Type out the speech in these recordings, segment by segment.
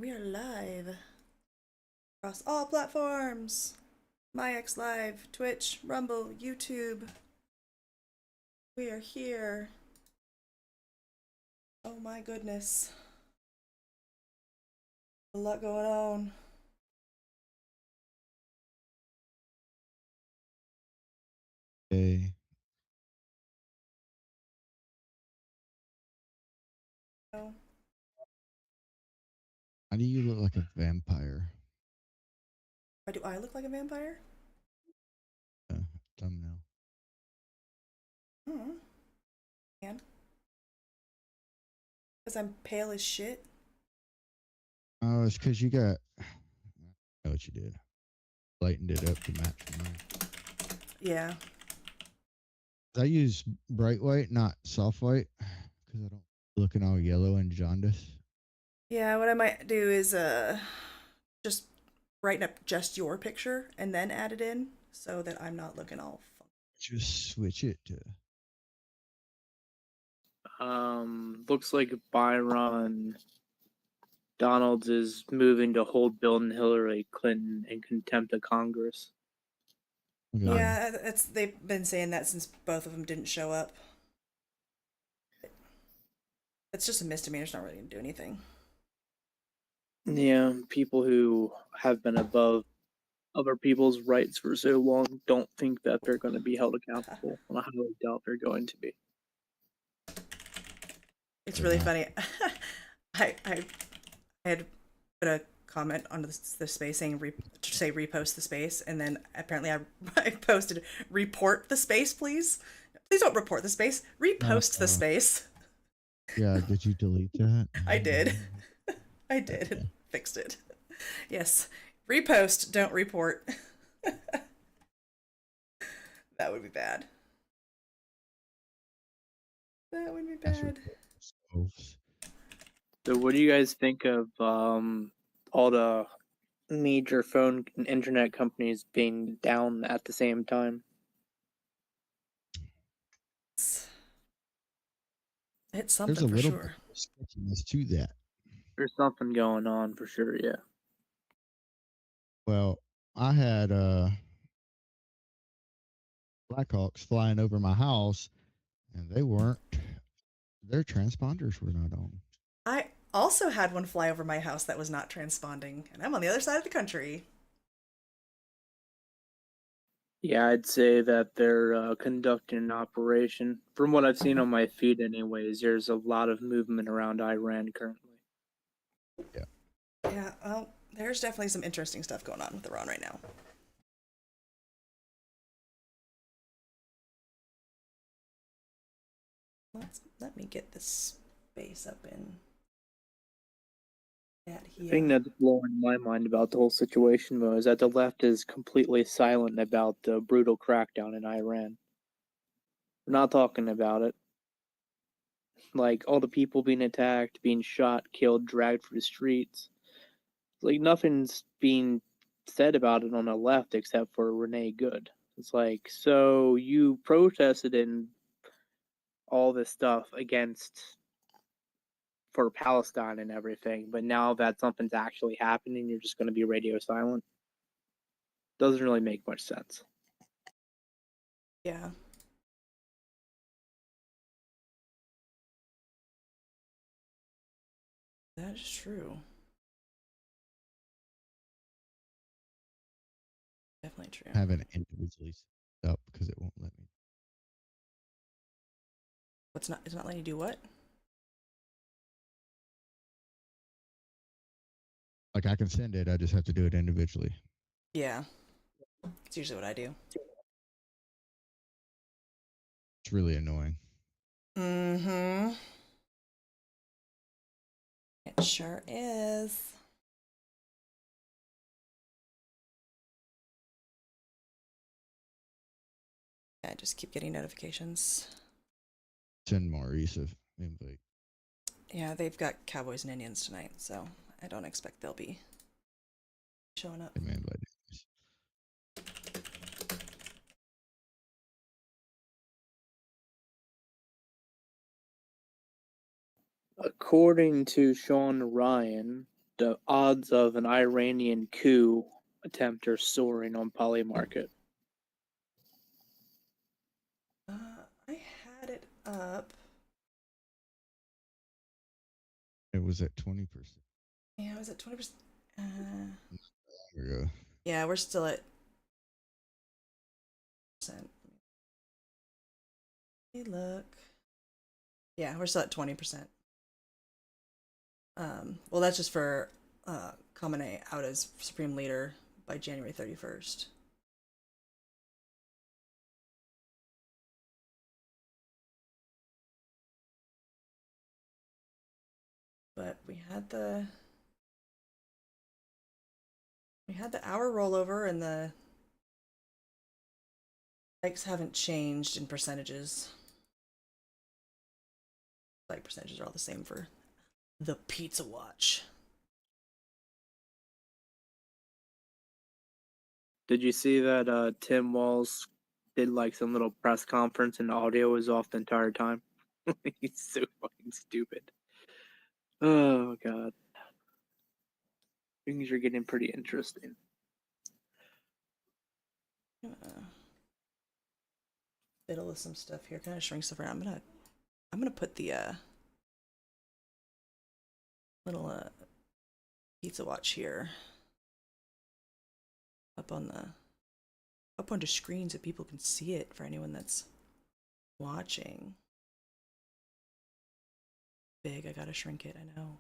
We are live across all platforms. MyX Live, Twitch, Rumble, YouTube. We are here. Oh my goodness. A lot going on. Hey, Oh, why do you look like a vampire? why do I look like a vampire? Uh, Thumbnail. Hmm. And because I'm pale as shit. Oh, it's because you got. I know what you did. Lightened it up to match mine. Yeah. I use bright white, not soft white, because I don't looking all yellow and jaundice. Yeah, what I might do is just brighten up just your picture and then add it in so that I'm not looking all funky. Just switch it to. Looks like Byron Donalds is moving to hold Bill and Hillary Clinton in contempt of Congress. Okay. Yeah, they've been saying that since both of them didn't show up. It's just a misdemeanor. It's not really gonna do anything. Yeah, people who have been above other people's rights for so long don't think that they're going to be held accountable, and I highly doubt they're going to be. It's They're really not. funny. I had put a comment on the space saying to say repost the space, and then apparently I posted report the space, please. Please don't report the space. Repost the Uh, space. yeah, did you delete that? I did. I did. Okay. Fixed it. Yes. Repost, don't report. That would be bad. That would be Password bad. stoves. So, what do you guys think of all the major phone and internet companies being down at the same time? It's There's something a for little bit sure. of sketchiness to that. There's something going on for sure, yeah. Well, I had Blackhawks flying over my house, and they weren't. Their transponders were not on. I also had one fly over my house that was not transponding, and I'm on the other side of the country. Yeah, I'd say that they're conducting an operation. From what I've seen on my feed, anyways, there's a lot of movement around Iran currently. Yeah. Yeah, well, there's definitely some interesting stuff going on with Iran right now. Let me get this space up in that The here. thing that's blowing my mind about the whole situation, though, is that the left is completely silent about the brutal crackdown in Iran. We're not talking about it. Like, all the people being attacked, being shot, killed, dragged through the streets. Like, nothing's being said about it on the left except for Renee Good. It's like, so you protested and all this stuff against for Palestine and everything, but now that something's actually happening, you're just going to be radio silent. Doesn't really make much sense. Yeah. That is true. Definitely true. Haven't individually set up because it won't let me. It's not letting you do what? Like I can send it, I just have to do it individually. Yeah. It's usually what I do. It's really annoying. Mm-hmm. It sure is. Yeah, I just keep getting notifications. Send Maurice an invite. Yeah, they've got Cowboys and Indians tonight, so I don't expect they'll be showing up. Send me invite. According to Sean Ryan, the odds of an Iranian coup attempt are soaring on Polymarket. I had it up. It was at 20%. Yeah, was it 20%? There we go. Yeah, we're still at percent. Hey, look. Yeah, we're still at 20%. Well, that's just for Khamenei out as supreme leader by January 31st. But we had the hour rollover, and the likes haven't changed in percentages. Like percentages are all the same for the Pizza Watch. Did you see that Tim Walz did like some little press conference and the audio was off the entire time? He's so fucking stupid. Oh god. Things are getting pretty interesting. Fiddle with some stuff here. Kind of shrink stuff around. I'm gonna put the little Pizza Watch here up onto screen so people can see it for anyone that's watching. Big, I gotta shrink it, I know.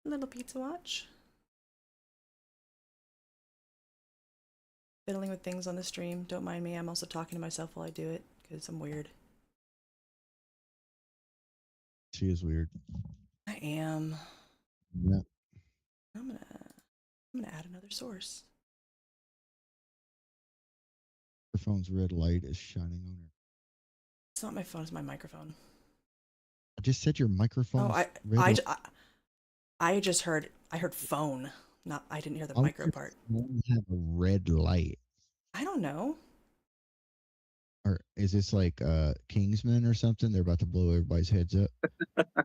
Little Pizza Watch. Fiddling with things on the stream. Don't mind me, I'm also talking to myself while I do it, because I'm weird. She is weird. I am. Yeah. I'm gonna add another source. Her phone's red light is shining on her. It's not my phone, it's my microphone. I just said your microphone. Oh, I just heard phone. Not I didn't hear the micro part. Have a red light. I don't know. Or is this like Kingsman or something? They're about to blow everybody's heads up.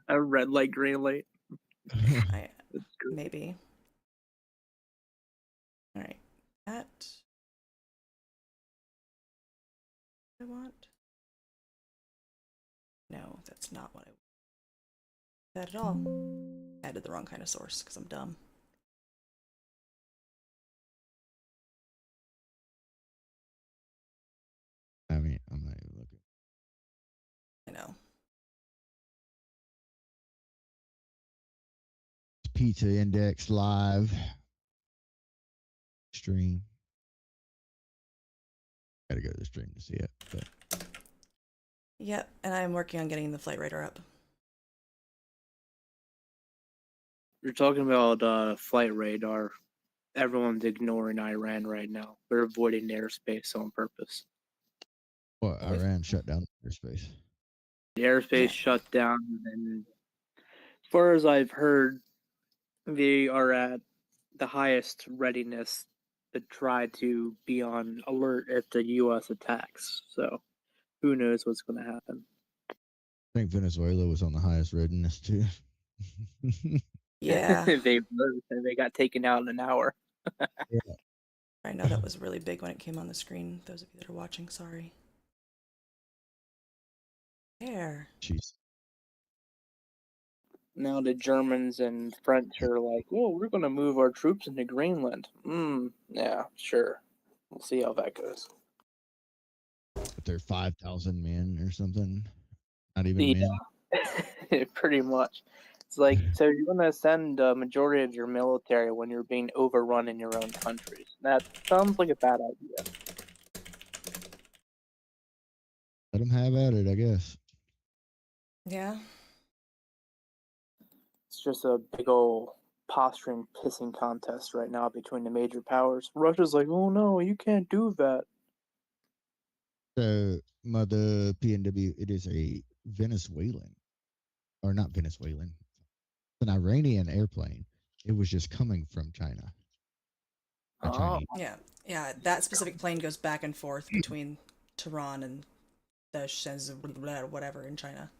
A red light, green light. Maybe. All right, that I want. No, that's not what I want. That at all. I added the wrong kind of source because I'm dumb. I mean, I'm not even looking. I know. Pizza Index live stream. Gotta go to the stream to see it. But. Yep, and I'm working on getting the flight radar up. You're talking about flight radar. Everyone's ignoring Iran right now. They're avoiding airspace on purpose. Well, Iran shut down airspace. The airspace shut down, and as far as I've heard, they are at the highest readiness to try to be on alert if the U.S. attacks. So, who knows what's going to happen? I think Venezuela was on the highest readiness too. Yeah. They got taken out in an hour. Yeah. I know that was really big when it came on the screen. Those of you that are watching, sorry. There. Jeez. Now the Germans and French are like, "Oh, we're going to move our troops into Greenland." Yeah, sure. We'll see how that goes. But they're 5,000 men or something. Not even men. Pretty much. It's like, so you're going to send a majority of your military when you're being overrun in your own countries. That sounds like a bad idea. Let them have at it, I guess. Yeah. It's just a big old posturing pissing contest right now between the major powers. Russia's like, oh no, you can't do that. So, Mother PNW, it is a Venezuelan, or not Venezuelan, an Iranian airplane. It was just coming from China. Yeah. That specific plane goes back and forth between Tehran and the Shenzhen, whatever, in China.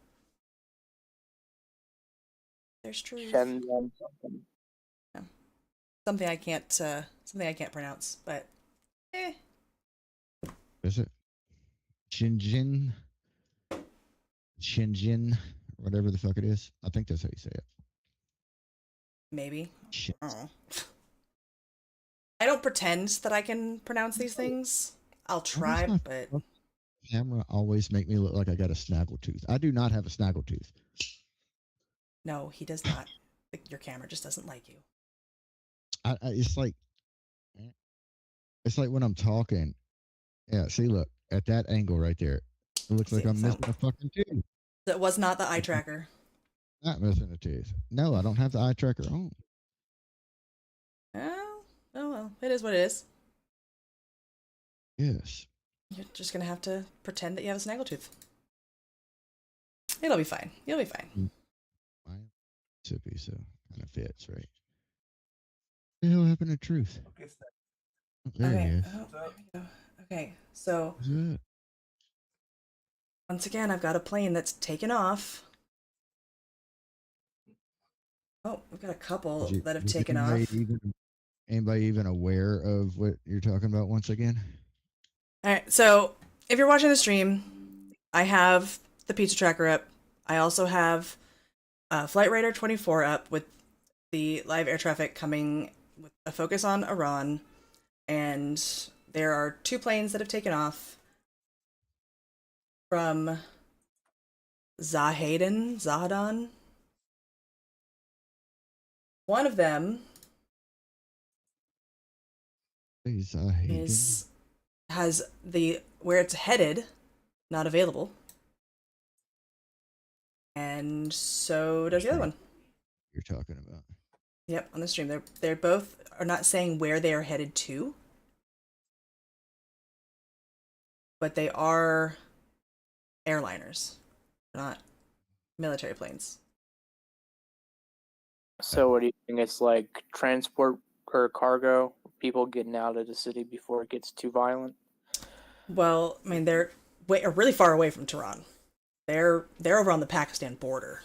There's truth. Shenzhen something. Something I can't pronounce, but Is it Shenzhen? Shenzhen, whatever the fuck it is. I think that's how you say it. maybe. Shit. I don't know. I don't pretend that I can pronounce these things. I'll try, my but camera always make me look like I got a snaggle tooth. I do not have a snaggle tooth. no, he does not. Your camera just doesn't like you. It's like when I'm talking. Yeah, see, look at that angle right there. It looks like See, I'm so missing a fucking tooth. that was not the eye tracker. Not missing a tooth. No, I don't have the eye tracker on. Oh, oh well, it is what it is. Yes. You're just gonna have to pretend that you have a snaggletooth. It'll be fine. You'll be fine. I'm sippy, so kind of fits, right? The hell happened to truth? Oh, there he Okay. is. Oh, there we go. Okay. So What's that? once again, I've got a plane that's taken off. Oh, we've got a couple that have Is taken off. anybody even aware of what you're talking about once again? All right. So if you're watching the stream, I have the pizza tracker up. I also have Flight Radar 24 up with the live air traffic coming with a focus on Iran. And there are 2 planes that have taken off from Zahedan. One of them has the where it's headed not available, and so does the other one. You're talking about. Yep, on the stream, they're both are not saying where they are headed to, but they are airliners, not military planes. So what do you think? It's like transport or cargo, people getting out of the city before it gets too violent? Well, I mean they're really far away from Tehran. They're over on the Pakistan border,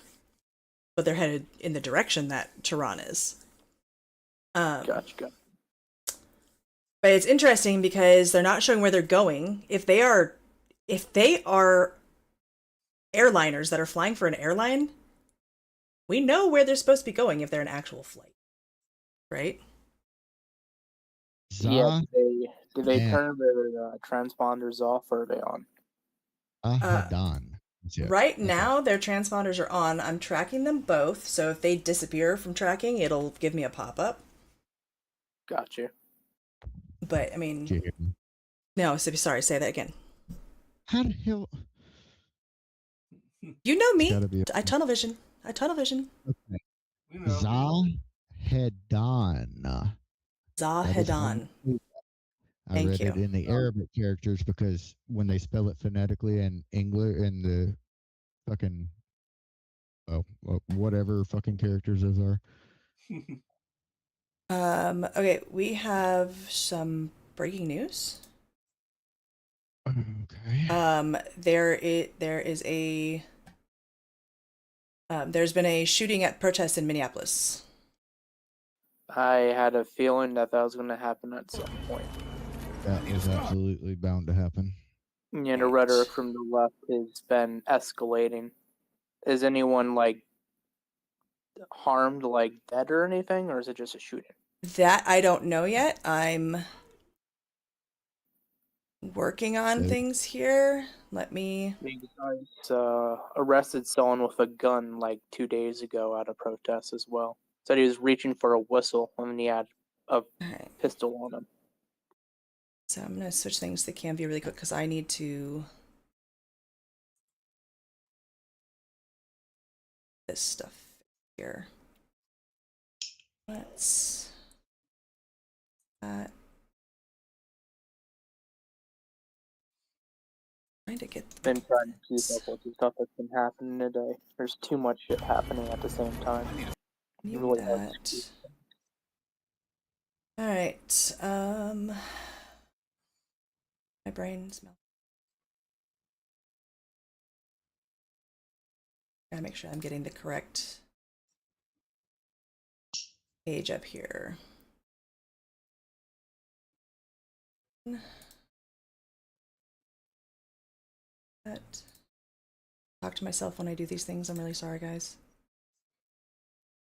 but they're headed in the direction that Tehran is. Gotcha. But it's interesting because they're not showing where they're going. If they are airliners that are flying for an airline, we know where they're supposed to be going if they're an actual flight, right? Yeah. Do they turn their transponders off, or are they on? Ahadan. Right now, their transponders are on. I'm tracking them both, so if they disappear from tracking, it'll give me a pop-up. Gotcha. But, I mean... No, sorry, say that again. How the hell... You know me. I tunnel vision. Okay. Zahedan. Zahedan. I read it in the Arabic characters because when they spell it phonetically in English, in the fucking... whatever fucking characters those are. Okay, we have some breaking news. Okay. There's been a shooting at protests in Minneapolis. I had a feeling that was going to happen at some point. That is absolutely bound to happen. Yeah, the rhetoric from the left has been escalating. Is anyone harmed, dead or anything, or is it just a shooting? That I don't know yet. I'm working on things here. Let me... You guys arrested someone with a gun 2 days ago at a protest as well. Said he was reaching for a whistle when he had a pistol on him. So I'm going to switch things to cam view really quick because I need to... this stuff here. Let's... trying to get... Been trying to keep up with the stuff that's been happening today. There's too much shit happening at the same time. Really hard to keep. Alright, my brain smells. Gotta make sure I'm getting the correct page up here. But talk to myself when I do these things. I'm really sorry, guys.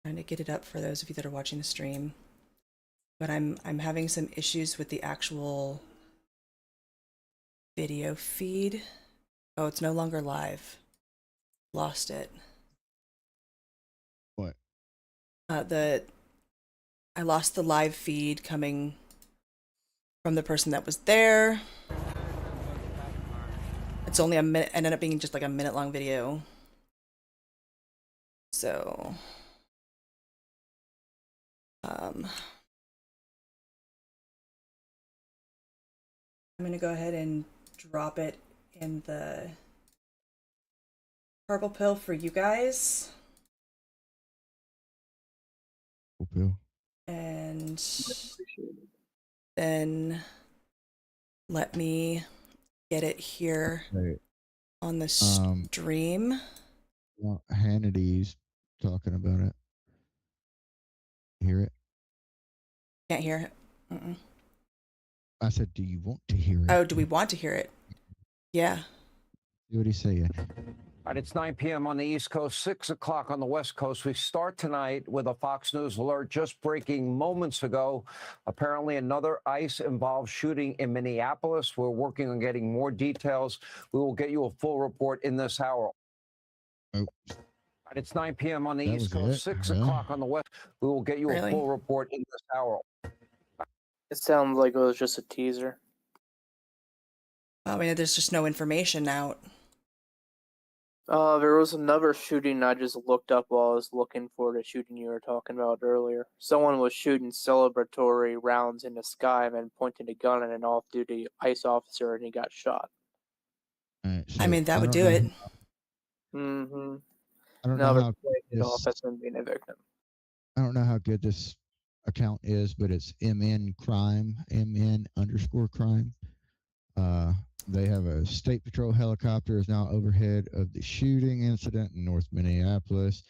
Trying to get it up for those of you that are watching the stream. But I'm having some issues with the actual video feed. Oh, it's no longer live. Lost it. What? I lost the live feed coming from the person that was there. It's only a minute, ended up being just like a minute-long video. So, I'm gonna go ahead and drop it in the purple pill for you guys. Purple pill. And then let me get it here Right. on the stream. Well, Hannity's talking about it. Hear it? Can't hear it. Mm-mm. I said, do you want to hear it? Oh, do we want to hear it? Yeah. See what he's saying. All right, it's 9 p.m. on the East Coast, 6 o'clock on the West Coast. We start tonight with a Fox News alert just breaking moments ago. Apparently, another ICE-involved shooting in Minneapolis. We're working on getting more details. We will get you a full report in this hour. Oh. All right, it's 9 p.m. on the That East was Coast, it? 6 Really? o'clock on the West. We will get you Really? a full report in this hour. It sounds like it was just a teaser. I mean, there's just no information out. There was another shooting I just looked up while I was looking for the shooting you were talking about earlier. Someone was shooting celebratory rounds in the sky and then pointed a gun at an off-duty ICE officer and he got shot. Right, so I mean, that would don't do know it. Mm-hmm. I don't Now know they're how playing it this, off as him being a victim. I don't know how good this account is, but it's MN crime, MN_crime. They have a state patrol helicopter is now overhead of the shooting incident in North Minneapolis.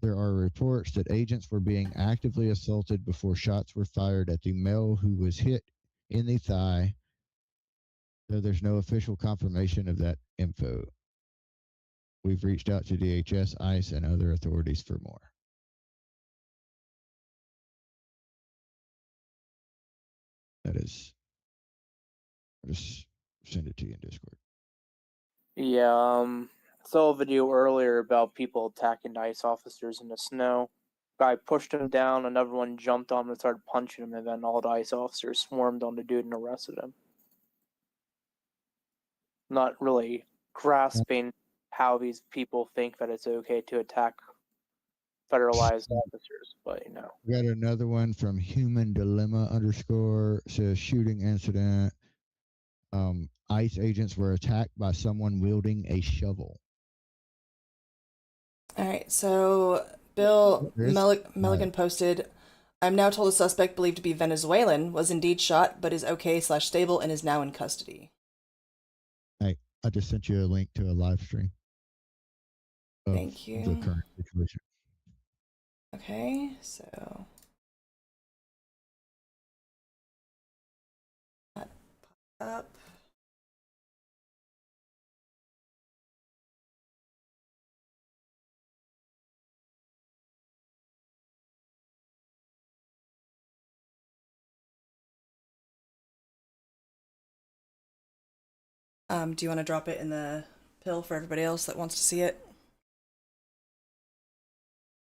There are reports that agents were being actively assaulted before shots were fired at the male who was hit in the thigh, though there's no official confirmation of that info. We've reached out to DHS, ICE, and other authorities for more. That is, I'll just send it to you in Discord. Yeah, I saw a video earlier about people attacking ICE officers in the snow. Guy pushed him down, another one jumped on him and started punching him, and then all the ICE officers swarmed on the dude and arrested him. Not really grasping how these people think that it's okay to attack federalized officers, but you know. We got another one from Human Dilemma _ says shooting incident. ICE agents were attacked by someone wielding a shovel. All right, so Bill Chris? Milligan posted, I'm now told a suspect believed to be Venezuelan was indeed shot, but is okay/stable and is now in custody. Hey, I just sent you a link to a live stream of Thank you. the current situation. Okay, so that popped up. Do you want to drop it in the pill for everybody else that wants to see it?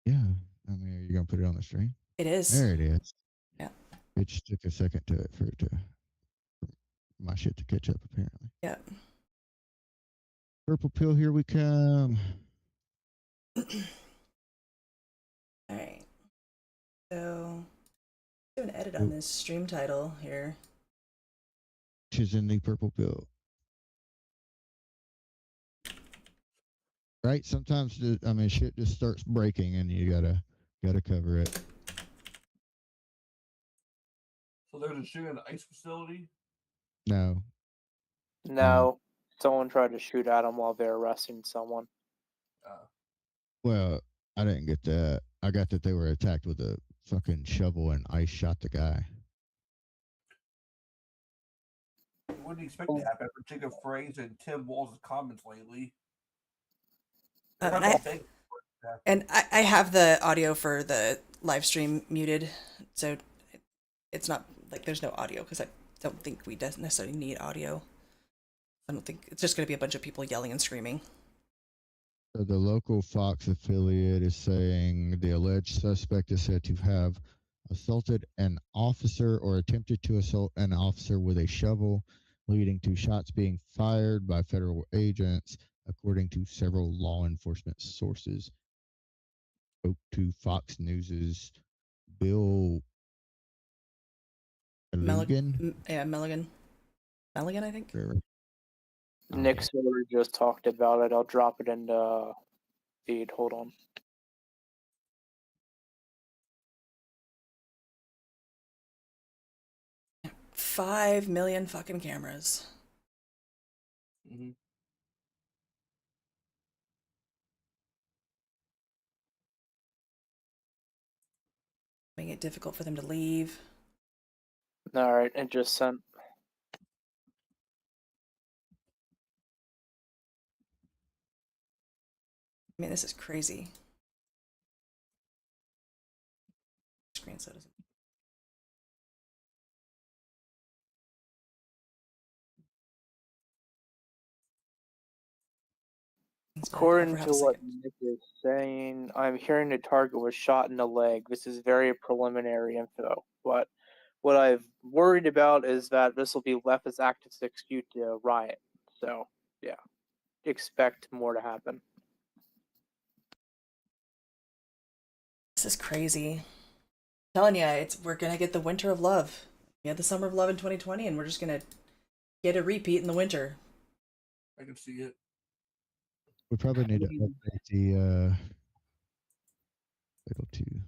Yeah, I mean, are you gonna put it on the stream? It is. There it is. Yeah. It just took a second for my shit to catch up, apparently. Yeah. Purple pill, here we come. All right. So, do an edit on this stream title here. Which is in the purple pill. Right? Sometimes, shit just starts breaking, and you gotta cover it. So there was a shooting at an ICE facility? No. No, someone tried to shoot at him while they were arresting someone. Well, I didn't get that. I got that they were attacked with a fucking shovel and ice shot the guy. What do you expect to happen after taking a phrase in Tim Walls' comments lately? They're And not I, gonna think and I have the audio for the live stream muted, so it's not like there's no audio because I don't think we necessarily need audio. I don't think it's just going to be a bunch of people yelling and screaming. So the local Fox affiliate is saying the alleged suspect is said to have assaulted an officer or attempted to assault an officer with a shovel, leading to shots being fired by federal agents, according to several law enforcement sources. Spoke to Fox News's Bill Milligan. Milligan, I think. Nick Soder just talked about it. I'll drop it in the feed. Hold on. Yeah. 5 million fucking cameras. Mm-hmm. Making it difficult for them to leave. All right, it just sent. I mean, this is crazy. Screen so doesn't. According to what Nick is saying, I'm hearing the target was shot in the leg. This is very preliminary info, but what I've worried about is that this will be left as active to execute the riot. So, yeah, expect more to happen. This is crazy. I'm telling you, we're gonna get the winter of love. We had the summer of love in 2020, and we're just gonna get a repeat in the winter. I can see it. We probably need to update the title too.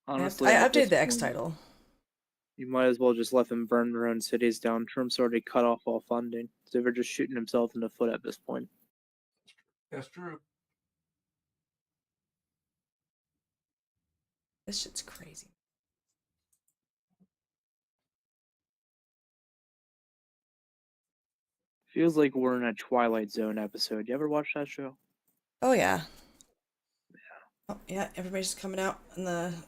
Honestly, I updated the X title. You might as well just let them burn their own cities down. Trump's already cut off all funding, so they're just shooting himself in the foot at this point. That's true. This shit's crazy. Feels like we're in a Twilight Zone episode. You ever watch that show? Oh yeah. Oh, yeah, everybody's just coming out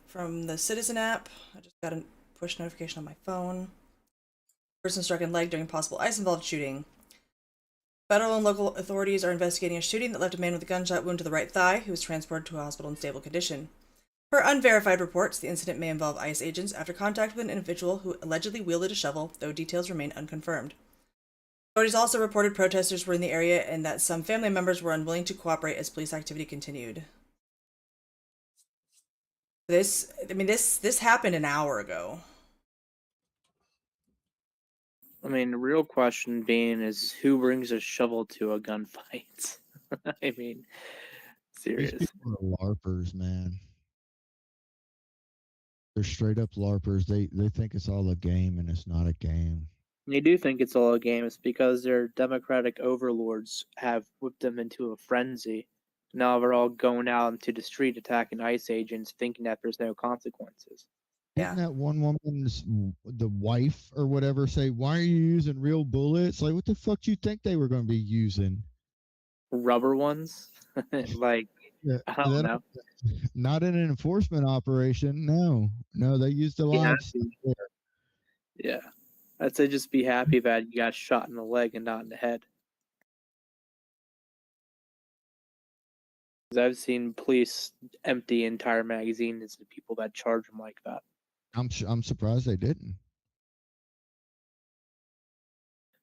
from the Citizen app. I just got a push notification on my phone. Person struck in leg during possible ice-involved shooting. Federal and local authorities are investigating a shooting that left a man with a gunshot wound to the right thigh who was transported to a hospital in stable condition. Per unverified reports, the incident may involve ICE agents after contact with an individual who allegedly wielded a shovel, though details remain unconfirmed. Authorities also reported protesters were in the area and that some family members were unwilling to cooperate as police activity continued. This happened an hour ago. I mean, the real question being is who brings a shovel to a gunfight? I mean, serious. These people are LARPers, man. They're straight up LARPers. They think it's all a game, and it's not a game. They do think it's all a game. It's because their democratic overlords have whipped them into a frenzy. Now they're all going out into the street attacking ICE agents, thinking that there's no consequences. Didn't that one woman's the wife or whatever say, "Why are you using real bullets?" Like, what the fuck do you think they were going to be using? Rubber ones, like Yeah, I don't know. Not in an enforcement operation. No, they used a live. Yeah, I'd say just be happy that you got shot in the leg and not in the head. Because I've seen police empty entire magazines of people that charge them like that. I'm surprised they didn't.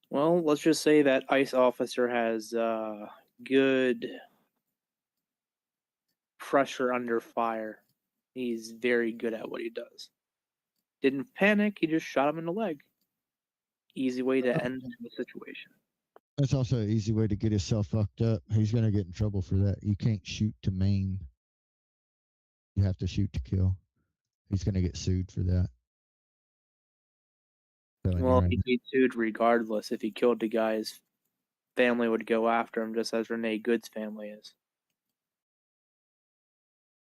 Well, let's just say that ICE officer has good pressure under fire. He's very good at what he does. Didn't panic, he just shot him in the leg. Easy way to end the situation. That's also an easy way to get himself fucked up. He's going to get in trouble for that. You can't shoot to maim. You have to shoot to kill. He's going to get sued for that. Well, he'd be sued regardless. If he killed the guy, his family would go after him, just as Renee Good's family is.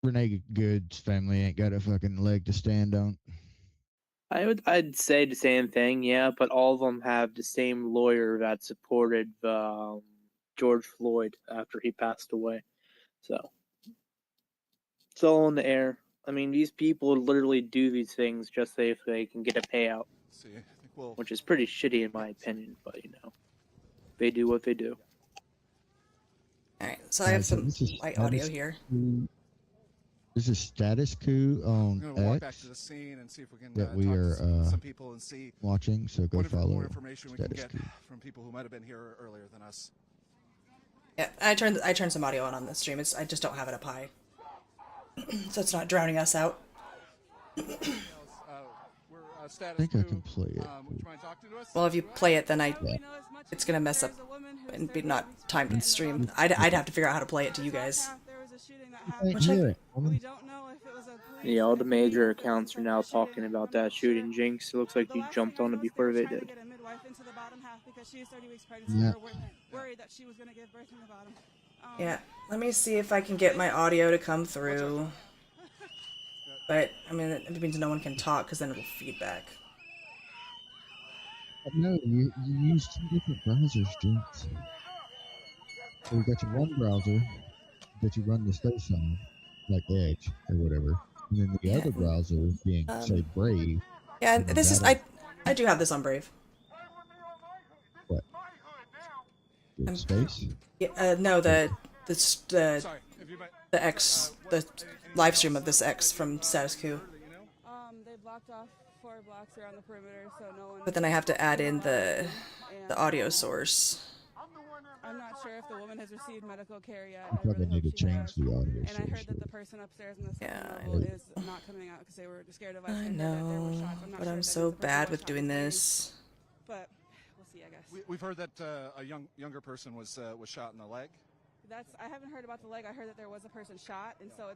Renee Good's family ain't got a fucking leg to stand on. I'd say the same thing, yeah, but all of them have the same lawyer that supported George Floyd after he passed away. So it's all in the air. I mean, these people literally do these things just so if they can get a payout, which is pretty shitty in my opinion. But they do what they do. All right, so I have some light audio here. This is status coup on We're gonna walk back X to the scene and see if we can that we talk are to some people and see watching. So go what follow more information we can status get coup. from people who might have been here earlier than us. Yeah, I turned some audio on the stream. I just don't have it up high, so it's not drowning us out. We're I status think I coup. can play it. Would you mind talking to us? Well, if you play it, then it's gonna mess up and be not timed to the stream. I'd have to figure out how to play it to you guys. I can't hear it. Yeah, all the major accounts are now talking about that shooting. Jinx, it looks like you jumped on it before they did. Yeah. Yeah, let me see if I can get my audio to come through. But I mean, it means no one can talk because then it'll feedback. No, you use two different browsers, Jinx. So you got your one browser that you run the space on, like Edge or whatever, and then the other browser being, say, Brave. Yeah, this is I do have this on Brave. What? Your space? Yeah, no, the X, the live stream of this X from Status Coup. They blocked off 4 blocks around the perimeter, so no one. But then I have to add in the audio source. I'm not sure if the woman has received medical care yet. I probably need to change the audio And I source. heard that the person upstairs in the second Yeah, level is not coming out because they were scared of us. I and that there were know, shots. I'm not but sure I'm if that so means the person bad was with shot doing in the knee. this. But we'll see, I guess. We've heard that a younger person was shot in the leg. I haven't heard about the leg. I heard that there was a person shot, and so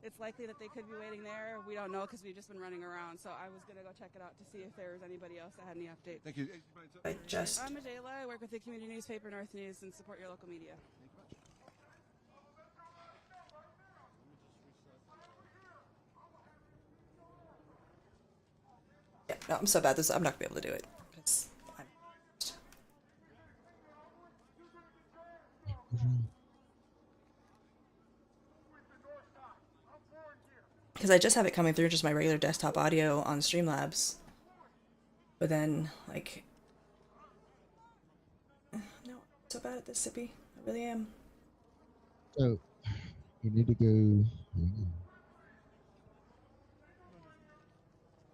it's likely that they could be waiting there. We don't know because we've just been running around. So I was gonna go check it out to see if there was anybody else that had any updates. Thank you. I just I'm Ajayla. I work with the community newspaper North News and support your local media. yeah, no, I'm so bad. I'm not gonna be able to do it. Because I just have it coming through just my regular desktop audio on Streamlabs. But then, like... No, I'm so bad at this, Sippy. I really am. So, you need to go...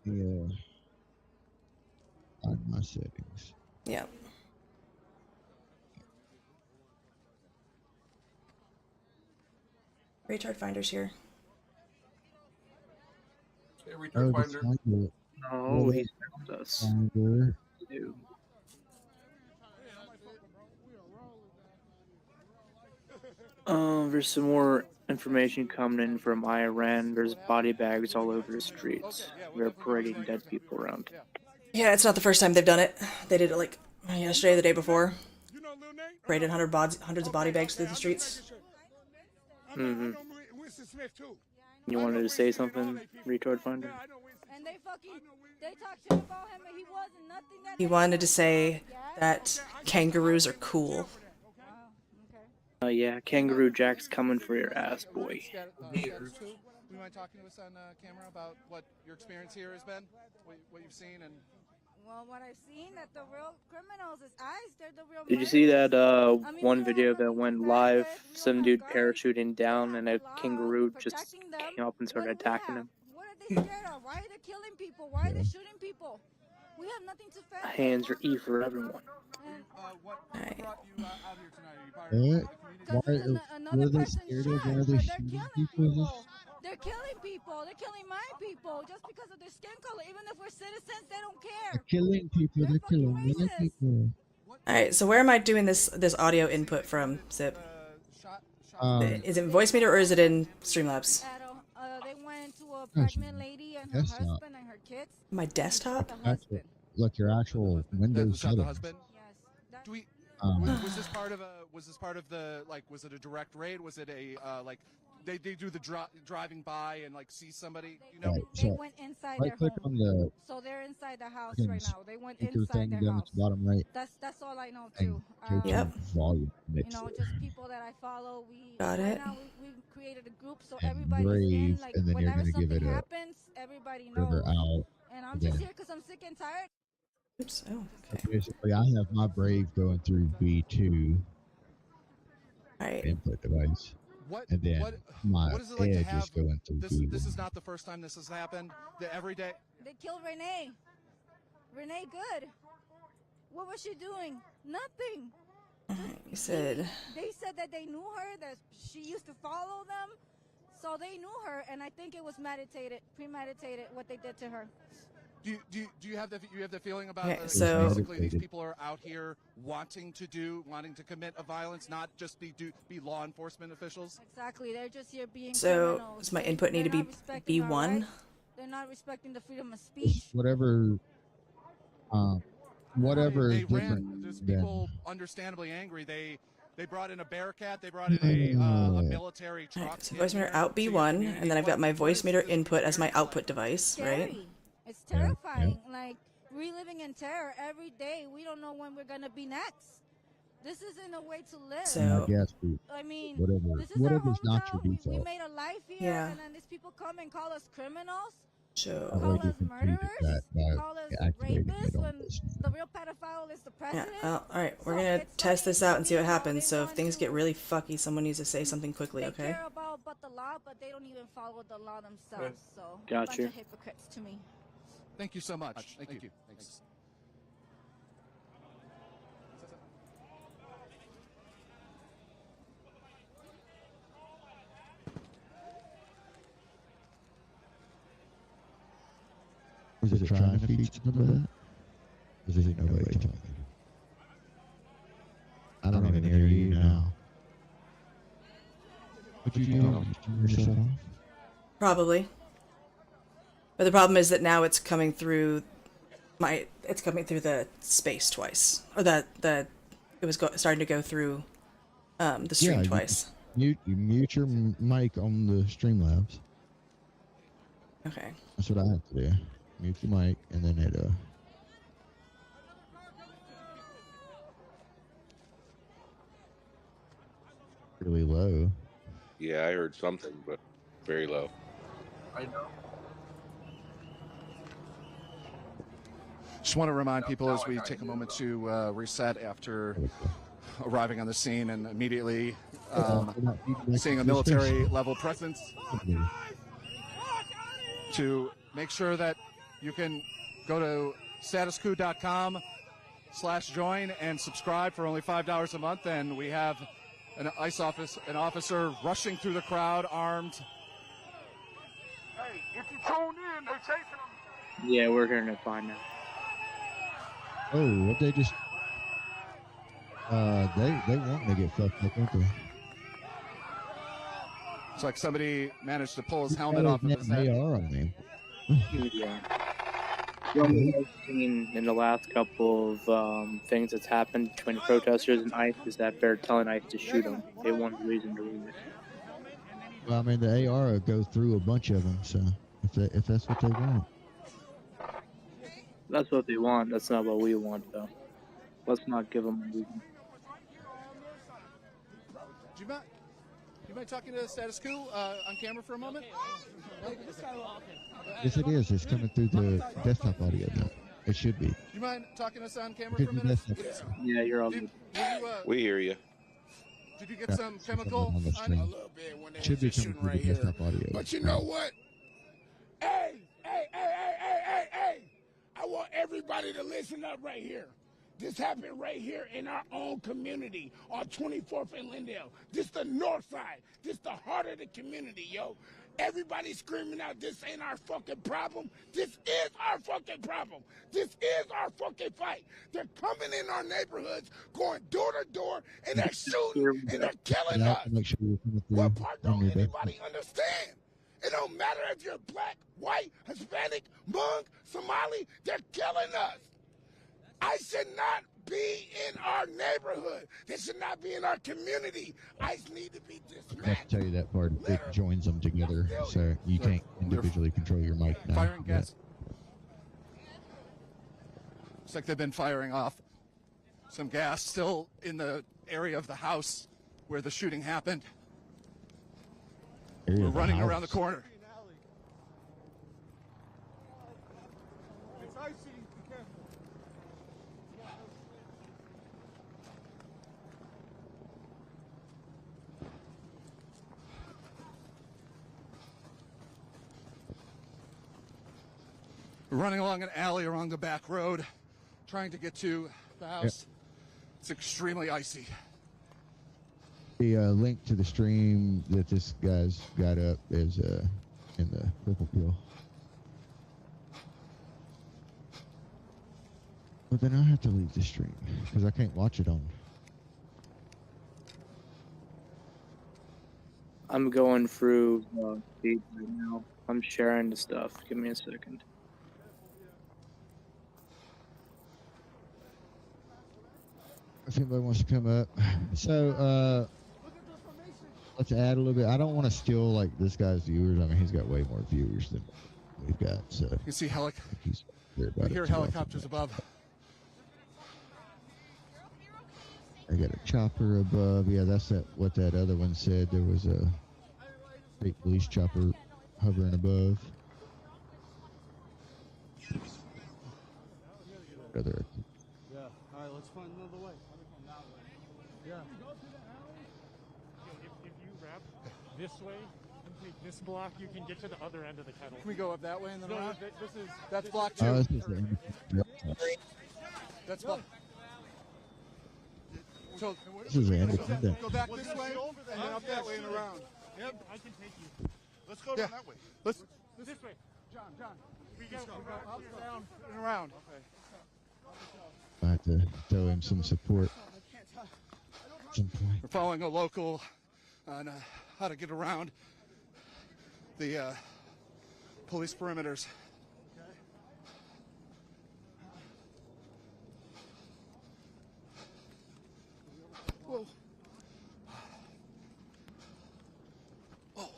Yeah. Find my settings. Yeah. Retard Finder's here. Hey, Oh, Return that's Finder. not good. Oh, he's found us. Finder. Ew. There's some more information coming in from Iran. There's body bags all over the streets. They're parading dead people around. Yeah, it's not the first time they've done it. They did it like yesterday, the day before. Paraded hundreds of body bags through the streets. Mm-hmm. You wanted to say something, retard finder? And they talked shit about him and he wasn't nothing that He wanted to say that kangaroos are cool. Yeah, Kangaroo Jack's coming for your ass, boy. Would you mind talking to us on camera about what your experience here has been, what you've seen, and Well, what I've seen that the real criminals is ICE. They're the real. Did you see that murderers. one video that went live? Some dude parachuting down and a kangaroo just came up and started attacking him. What are they scared of? Why are they killing people? Why are they shooting people? We have nothing to fend. Hands are E for everyone. what Alright. brought you out here tonight? Are you part of the community? Because Why- there's what another are they person scared shot, of? Why are but they they're shooting killing people? people. They're killing people. They're killing my people just because of their skin color. Even if we're citizens, they don't care. They're killing people. They're killing fucking other racist. people. Alright, so where am I doing this audio input from, Zip? Is it in voice meter or is it in Streamlabs? They went to a pregnant lady and her Desktop. husband and her kids. My desktop? The Actual, husband. like your actual That Windows was not the settings. husband. Yes. That- Do we? Um, Was this part of a? Was this part of the like? Was it a direct raid? Was it a like they do the driving by and like see somebody, you know. Right, They so went inside right their click home. on the So they're inside the house fucking right now. They went speaker inside thing their down at house. the bottom right That's all I know and too. go to Yep. volume You mixer know, just people that I follow. Got Right it. now we created a group so and everybody's in. brave, Like and then you're whenever gonna give something it a happens, everybody river knows. out. And I'm And just then here because I'm sick and tired. Oops. Oh, so okay. basically, I have my brave going through B2 All right. input device, and then my what is it like to edge have is going through this? B1. This is not the first time this has happened. The every day. They killed Renee. Renee Good. What was she doing? Nothing. You said. They said that they knew her, that she used to follow them. So they knew her, and I think it was premeditated what they did to her. Do you have the feeling about Okay, like, so- basically these people are out here wanting to commit a violence, not just be law enforcement officials? Exactly. They're just here being So criminals. does my input need to They're be not respecting our B1? rights. They're not respecting the freedom of speech. Whatever They is different ran. There's than people understandably angry. They brought in a Bearcat. They brought in a military All truck. right, so voice meter out B1, and then I've got my voice meter input as my output device, right? Scary. It's terrifying. Like reliving in terror every day. We don't know when we're gonna be next. This isn't a way to live. So- I guess I mean, this is our whatever's not your hometown. We default. made a life here, Yeah. and then these people come and call us criminals, So. That way call you us can treat murderers, that by call us activating rapists it on when this. the real pedophile is the Yeah, president. well, all right, we're So gonna it's test funny this out to and see me what how happens. they So if want things to- get really fucky, someone needs to say something quickly, They okay? care about but the law, but they don't even follow the law themselves. So Gotcha. bunch of hypocrites to me. Thank you so much. Thank you. Thanks. Was it trying to feed some of that? Or is it nobody talking? I don't even hear you now. Would you turn yourself off? Probably. But the problem is that now it's coming through it's coming through the space twice, or it was starting to go through the stream you twice. mute your mic on the Streamlabs. Okay. That's what I have to do. Mute the mic, and then it really low. Yeah, I heard something, but very low. I know. Just want to remind people as we take a moment to reset after arriving on the scene and immediately seeing a military level presence, to make sure that you can go to statuscoup.com/join and subscribe for only $5 a month. And we have an officer rushing through the crowd armed. Hey, if you tune in, they're chasing them. Yeah, we're hearing it fine now. Oh, what they just? They want to get fucked up, don't they? It's like somebody managed to pull his helmet off of his They head. are on him. Yeah. The only thing I've seen in the last couple of things that's happened between protesters and ICE is that they're telling ICE to shoot them. They want a reason to leave it. Well, I mean, the AR will go through a bunch of them, so if that's what they want. That's what they want. That's not what we want, though. Let's not give them a reason. Do you mind talking to Status Coup on camera for a moment? Yes, it is. It's coming through the desktop audio now. It should be. Do you mind talking to us on camera Okay, for a minute? desktop. Yeah, you're all Did, good. We hear you. did you get Yeah, some it's chemical on the on screen. it? A little bit when they It should be was just coming shooting through right the here. desktop audio. But you know what? Hey! I want everybody to listen up right here. This happened right here in our own community on 24th and Lindale. This the north side. This the heart of the community, yo. Everybody screaming out, this ain't our fucking problem. This is our fucking problem. This is our fucking fight. They're coming in our neighborhoods, going door to door, and they're shooting, and they're killing Yeah, us. make sure you're coming through What part on don't your desktop. anybody understand? It don't matter if you're black, white, Hispanic, Hmong, Somali, they're killing us. I should not be in our neighborhood. This should not be in our community. ICE need to be I have dismantled. to tell you that part. It joins them together, so you can't individually control your mic now. Firing gas. Looks like they've been firing off some gas still in the area of the house where the shooting happened. We're running around the corner. It's icy. Be careful. We're running along an alley along the back road, trying to get to the house. It's extremely icy. The link to the stream that this guy's got up is in the purple pill. But then I have to leave the stream because I can't watch it on. I'm going through feed right now. I'm sharing the stuff. Give me a second. If anybody wants to come up. So, let's add a little bit. I don't want to steal, like, this guy's viewers. I mean, he's got way more viewers than we've got, so. You can see We hear helicopters above. I got a chopper above. Yeah, that's what that other one said. There was a state police chopper hovering above. Other. Yeah. All right, let's find another way. Yeah. If you wrap this way and take this block, you can get to the other end of the kettle. Can we go up that way and then around? That's this block is- 2. That's block. So, This is independent. go back this way and then up that way and around. Yep. I can take you. Let's go down that way. Let's This way. John. We go Up, down, and around. Okay. I have to throw him some support. at some point. We're following a local on how to get around the police perimeters. Whoa. Oh.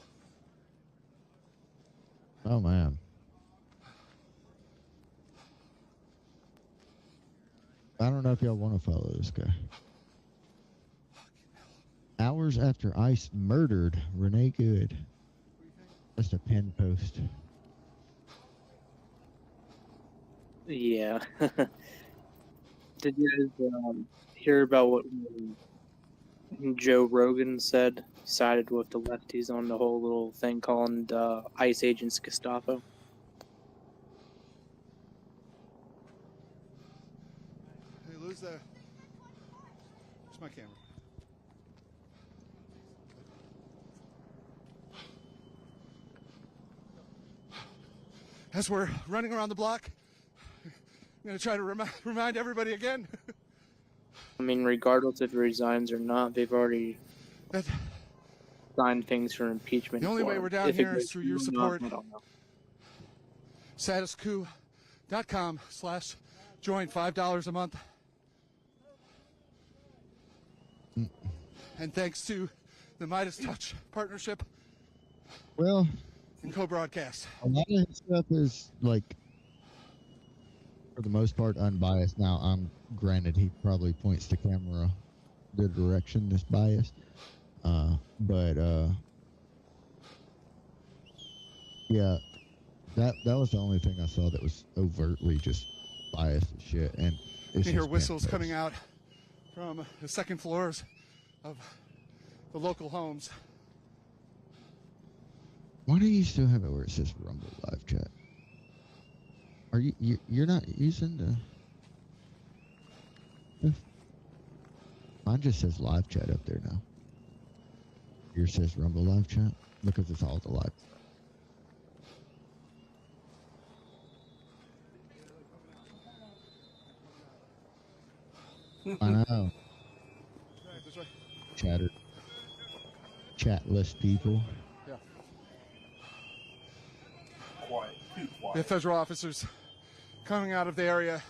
Oh man. I don't know if y'all want to follow this guy. Hours after ICE murdered Renee Good. Just a pin post. Yeah. Did you guys hear about what Joe Rogan said? Sided with the lefties on the whole little thing called ICE agents Gestapo. Hey, lose the. Where's my camera? As we're running around the block, I'm going to try to remind everybody again. I mean, regardless if he resigns or not, they've already signed things for impeachment. The only way we're down here is through your support. I don't know. Statuscoup.com/join, $5 a month. And thanks to the Midas Touch partnership. Well, and co-broadcast. A lot of his stuff is like, for the most part, unbiased. Now, granted he probably points the camera the direction that's biased, but yeah, that was the only thing I saw that was overtly just biased as shit. And you can hear whistles coming out from the second floors of the local homes. Why do you still have it where it says Rumble Live Chat? Are you're not using the? Mine just says Live Chat up there now. Yours says Rumble Live Chat because it's all the live. I know. Chatless people. Yeah. Quiet. Too quiet. The federal officers coming out of the area.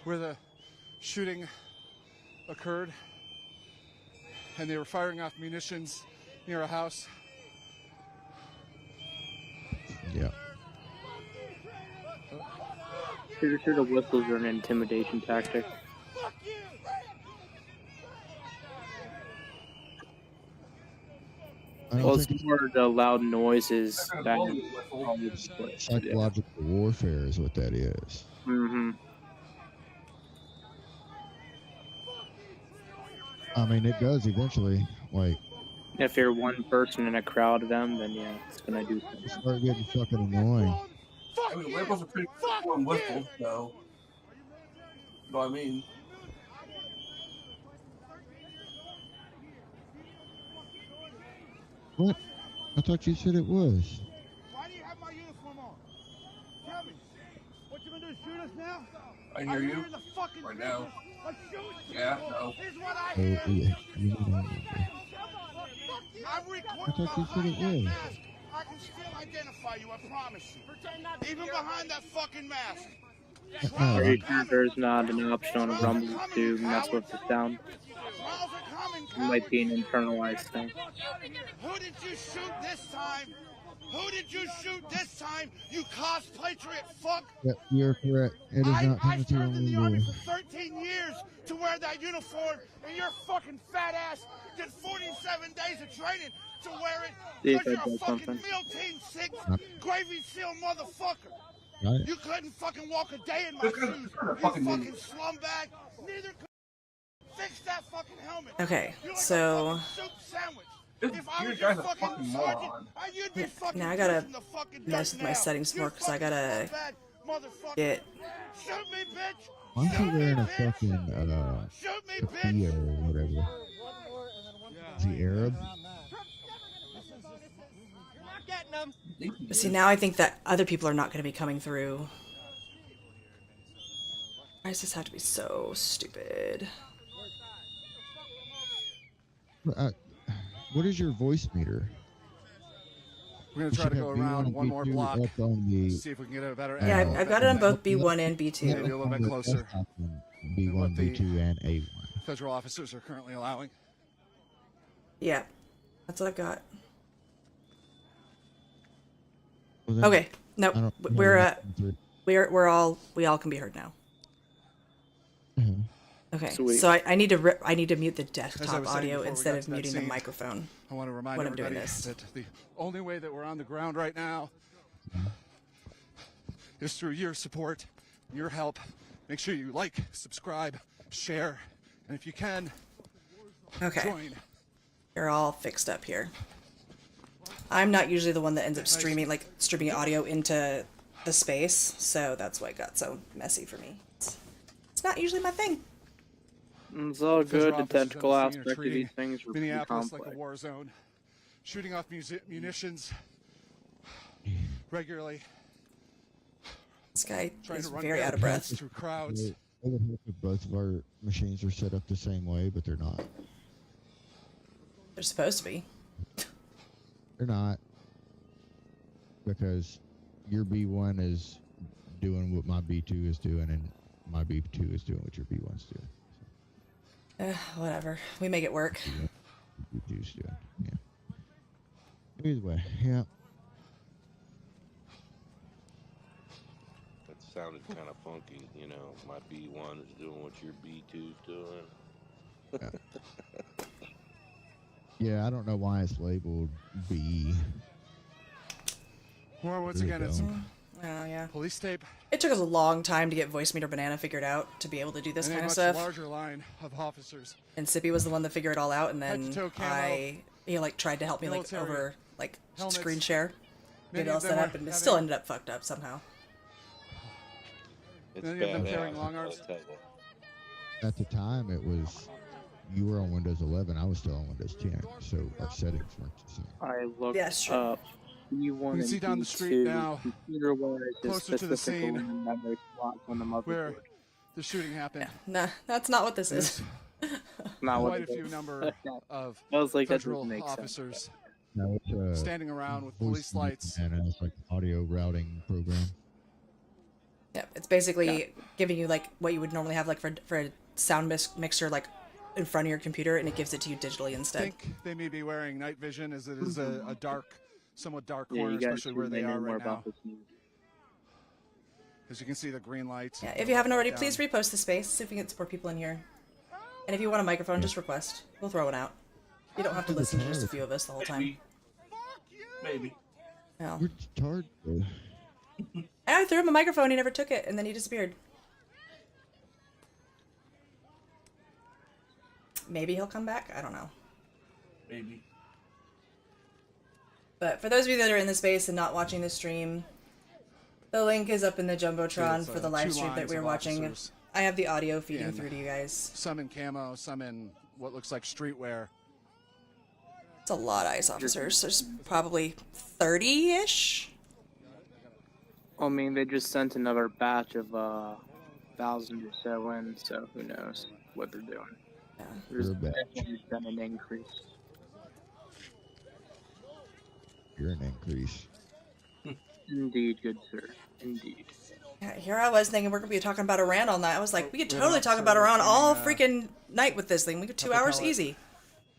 where the shooting occurred, and they were firing off munitions near a house. Yeah. Pretty sure the whistles are an intimidation tactic. Well, it's more the loud noises that psychological warfare is what that is. Mm-hmm. I mean, it does eventually, like, if you're one person in a crowd of them, then yeah, it's gonna do something. Start getting fucking annoying. I mean, whistles are pretty cool on whistles, so. You know what I mean? What? I thought you said it was. Why do you have my uniform on? Tell me. What you gonna do? Shoot us now? I hear you. Right now. Yeah, no. Oh, yeah. I'm I thought you said it was. I can still identify you, I promise you. Even behind that fucking mask. There's not an option on Rumble to mess with the sound. It might be an internalized thing. Who did you shoot this time? Who did you shoot this time, you cospatriot fuck? Yep, you're correct. It is not I Timothy served in the Army Rumble. for 13 years to wear that uniform, and your fucking fat ass did 47 days of training to wear it because you're a fucking meal team 6 gravy seal motherfucker. Right. You couldn't fucking walk a day in my shoes, you fucking slumbag. Neither could fix that fucking helmet. Okay, You're like so a fucking soup sandwich. If I was You your guys are fucking fucking sergeant, moron. you'd be fucking now I gotta pushing the fucking mess dirt with my now. settings more because I gotta Motherfucker. get. Shoot me, bitch. Why aren't you wearing a fucking keffiyeh or whatever? Is he Arab? See, now I think that other people are not going to be coming through. Why does this have to be so stupid? What is your voice meter? We're gonna try to go around one more block. See if we can get a better Yeah, angle. I've got it on both B1 and B2. Maybe a little bit closer. B1, B2, and A1. Federal officers are currently allowing. Yeah, that's what I've got. Well, then, Okay, no, we all can be heard now. Mm-hmm. Okay, Sweet. so I need to mute the desktop saying audio before we instead got of to that muting the scene, microphone. I want to remind when I'm doing everybody this. that the only way that we're on the ground right now is through your support, your help. Make sure you like, subscribe, share, and if you can, join. You're all fixed up here. I'm not usually the one that ends up streaming audio into the space, so that's why it got so messy for me. It's not usually my thing. It's all good. The technical on the scene are aspect of treating these things are pretty Minneapolis complex. like a war zone, shooting off munitions regularly. This guy Trying is to run very out of barricades breath. through crowds. I would hope that both of our machines are set up the same way, but they're not. They're supposed to be. They're not. Because your B1 is doing what my B2 is doing, and my B2 is doing what your B1's doing. Whatever. We make it work. B2's doing, yeah. Either way, yeah. That sounded kind of funky, you know. My B1 is doing what your B2's doing. Yeah, I don't know why it's labeled B. Or once again, it's Oh, yeah. police tape. It took us a long time to get Voice Meter Banana figured out to be able to do this And kind a of much stuff. larger line of officers. And Sippy was the one that figured it all out, and then Head-to-toe camo, he tried to help me military over helmets. screen share, Many get it all of them set were up, and it having- still ended up fucked up somehow. It's Many of them carrying badass, long I'll arms. tell you. At the time, it was, you were on Windows 11, I was still on Windows 10, so our settings weren't the same. I looked Yeah, sure. up B1 You can and see down the B2 street now, computer-wise is closer to the specifically scene in memory slots on the where motherboard. the shooting happened. Nah, that's not what this is. Not what Quite it a few is. number of I was like, that federal doesn't make sense. officers No, it's standing around with voice police lights. and it's like an audio routing program. Yeah, it's basically giving you like what you would normally have like for a sound mixer like in front of your computer, and it gives it to you digitally I instead. think they may be wearing night vision, as it is a dark, somewhat dark Yeah, corner, you guys especially where they may know are more right now. about this news. As you can see, the green light. Yeah, if you haven't already, please repost the space. See if we can get more people in here. And if you want a microphone, just request. We'll throw it out. You don't have to listen to just a few of us the whole time. Maybe. No. We're tired. I threw him a microphone, he never took it, and then he disappeared. Maybe he'll come back? I don't know. Maybe. But for those of you that are in the space and not watching the stream, the link is up in the Jumbotron for the live stream that we're watching. I have the audio feeding through to you guys. Some in camo, some in what looks like streetwear. It's a lot of ICE officers. There's probably 30-ish. I mean, they just sent another batch of 1,000 or so in, so who knows what they're doing. Yeah. There's definitely been an increase. You're an increase. Indeed, good sir. Indeed. Yeah, here I was thinking we're going to be talking about Iran all night. I was like, we could totally talk about Iran all freaking night with this thing. We could 2 hours easy.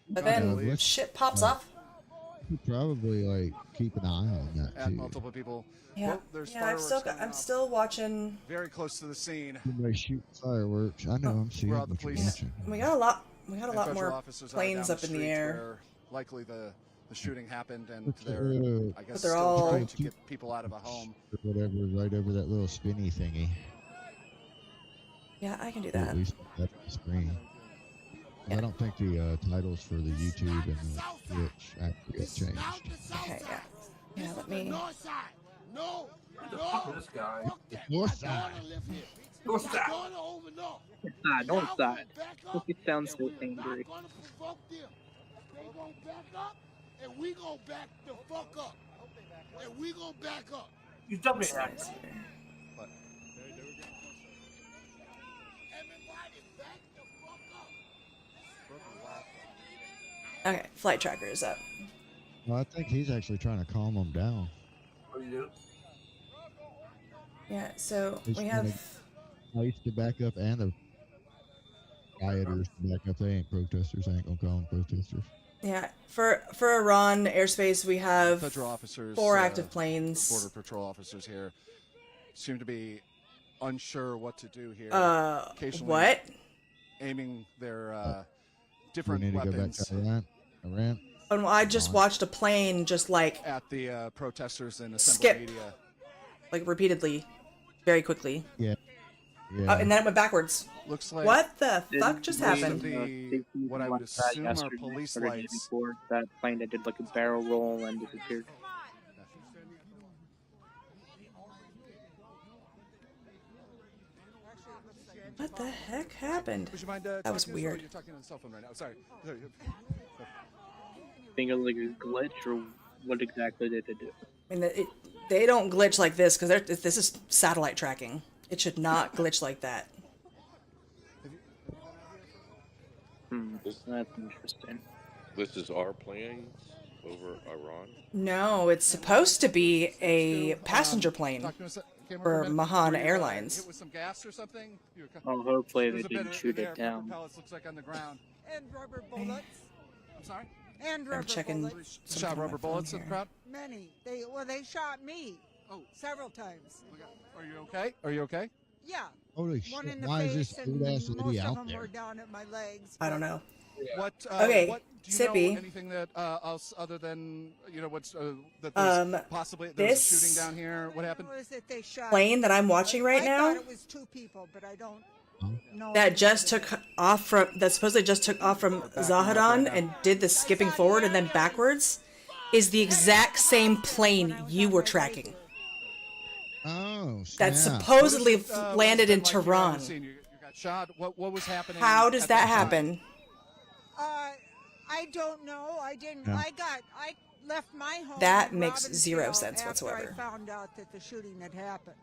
But then shit pops off. You probably like keep an eye on that At too. multiple people. Yeah, Well, there's yeah. fireworks I'm still watching. very close to the scene. Somebody shoot fireworks. I know. I'm seeing We're out the what you're police. watching. We got a lot. We got a And lot federal more officers are planes down up in the street air. where likely the shooting happened, and But they're, I guess, they're still all- trying to get people out of a home. Or whatever, right over that little spinny thingy. Yeah, I can do Or that. at least that's the screen. I don't think the titles for the YouTube and the Twitch actually got changed. Okay, yeah. Yeah, let me. No, What the fuck is this guy? North side. North side. North side. It sounds so angry. They gonna back up, and we gonna back the fuck up. And we gonna back up. You jumping at me. Everybody back the fuck up. Okay, flight tracker is up. Well, I think he's actually trying to calm them down. What do you do? Yeah, so He's we trying have. to ice to back up and the rioters to back up. They ain't protesters. I ain't gonna call them protesters. Yeah, for Iran airspace, we have Federal officers, 4 active planes. Border patrol officers here seem to be unsure what to do here. Occasionally What? aiming their different we need to weapons go back to Iran. Oh, I just watched a plane just like at the protesters and assembly skip, media. like repeatedly, very quickly. Yeah. And then it went backwards. Looks like What the fuck just most happened? of the, what I would assume are police lights. Before that plane that did like a barrel roll and disappeared. What the heck happened? Would you mind, That was talking to us? Oh, weird. you're talking on the cell phone right now. Sorry. Think it was like a glitch, or what exactly did it do? I mean, they don't glitch like this because this is satellite tracking. It should not glitch like that. That's interesting. This is our planes over Iran? No, it's supposed to be a passenger plane Talk to us, camera for a minute. Mahan Were you, Airlines. hit with some gas or something? Oh, hopefully they There's a bit didn't of shoot air it down. pellets looks like on the ground. And rubber bullets. I'm sorry? And rubber checking bullets. Shot rubber bullets in the crowd? Many. They shot me. Several times. Are you okay? Are you okay? Yeah. Holy One shit! in the Why is face, this and old ass most lady of out them there? were down at my legs. I don't know. What? Okay, what, do you Sippy. know anything that else other than what's that there's possibly there's this a shooting down here? What happened? Was it they shot Plane that I'm watching right I now thought it was 2 people, but I don't know. that just took off from that supposedly just took off from Zahedan and did the skipping forward and then backwards is the exact same plane you were tracking. Oh, That snap. supposedly What has landed been in like here on the Tehran. scene? You got shot. What was happening? How does at that time? happen? I don't know. I didn't. Yeah. I left my home. That in makes zero Robbinsdale sense after whatsoever. I found out that the shooting had happened.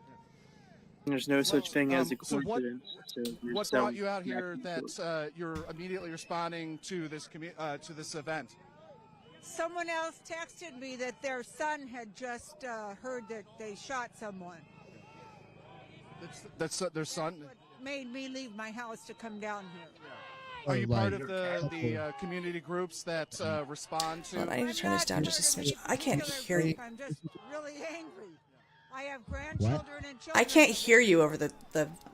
There's no such thing as a So coincidence. what brought you out here that you're immediately responding to this this event? Someone else texted me that their son had just heard that they shot someone. That's their son. What made me leave my house to come down here. Are you part like- of the community groups that respond to? Hold on, I need to turn this down just a smidge. I can't hear you. I'm just really angry. I have grandchildren and children. I can't hear you over the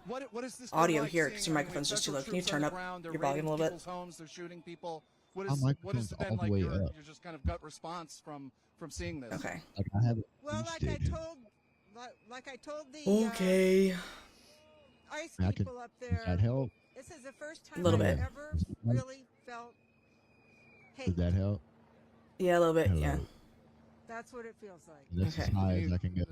What is this audio like here seeing because your microphone's just too low. Can you turn up they're your volume a little raiding bit? people's homes, they're shooting people. What My is microphone's been all the like way your up. just kind of gut response from seeing this? Okay. Like I have it Well, boosted. like I told the Okay. ICE I can- people up Does there, that help? this is the first A time little I've bit. ever really felt hate. Does that help? Yeah, a little bit. Hello. Yeah. That's what it feels like. That's as Okay. high as I can go.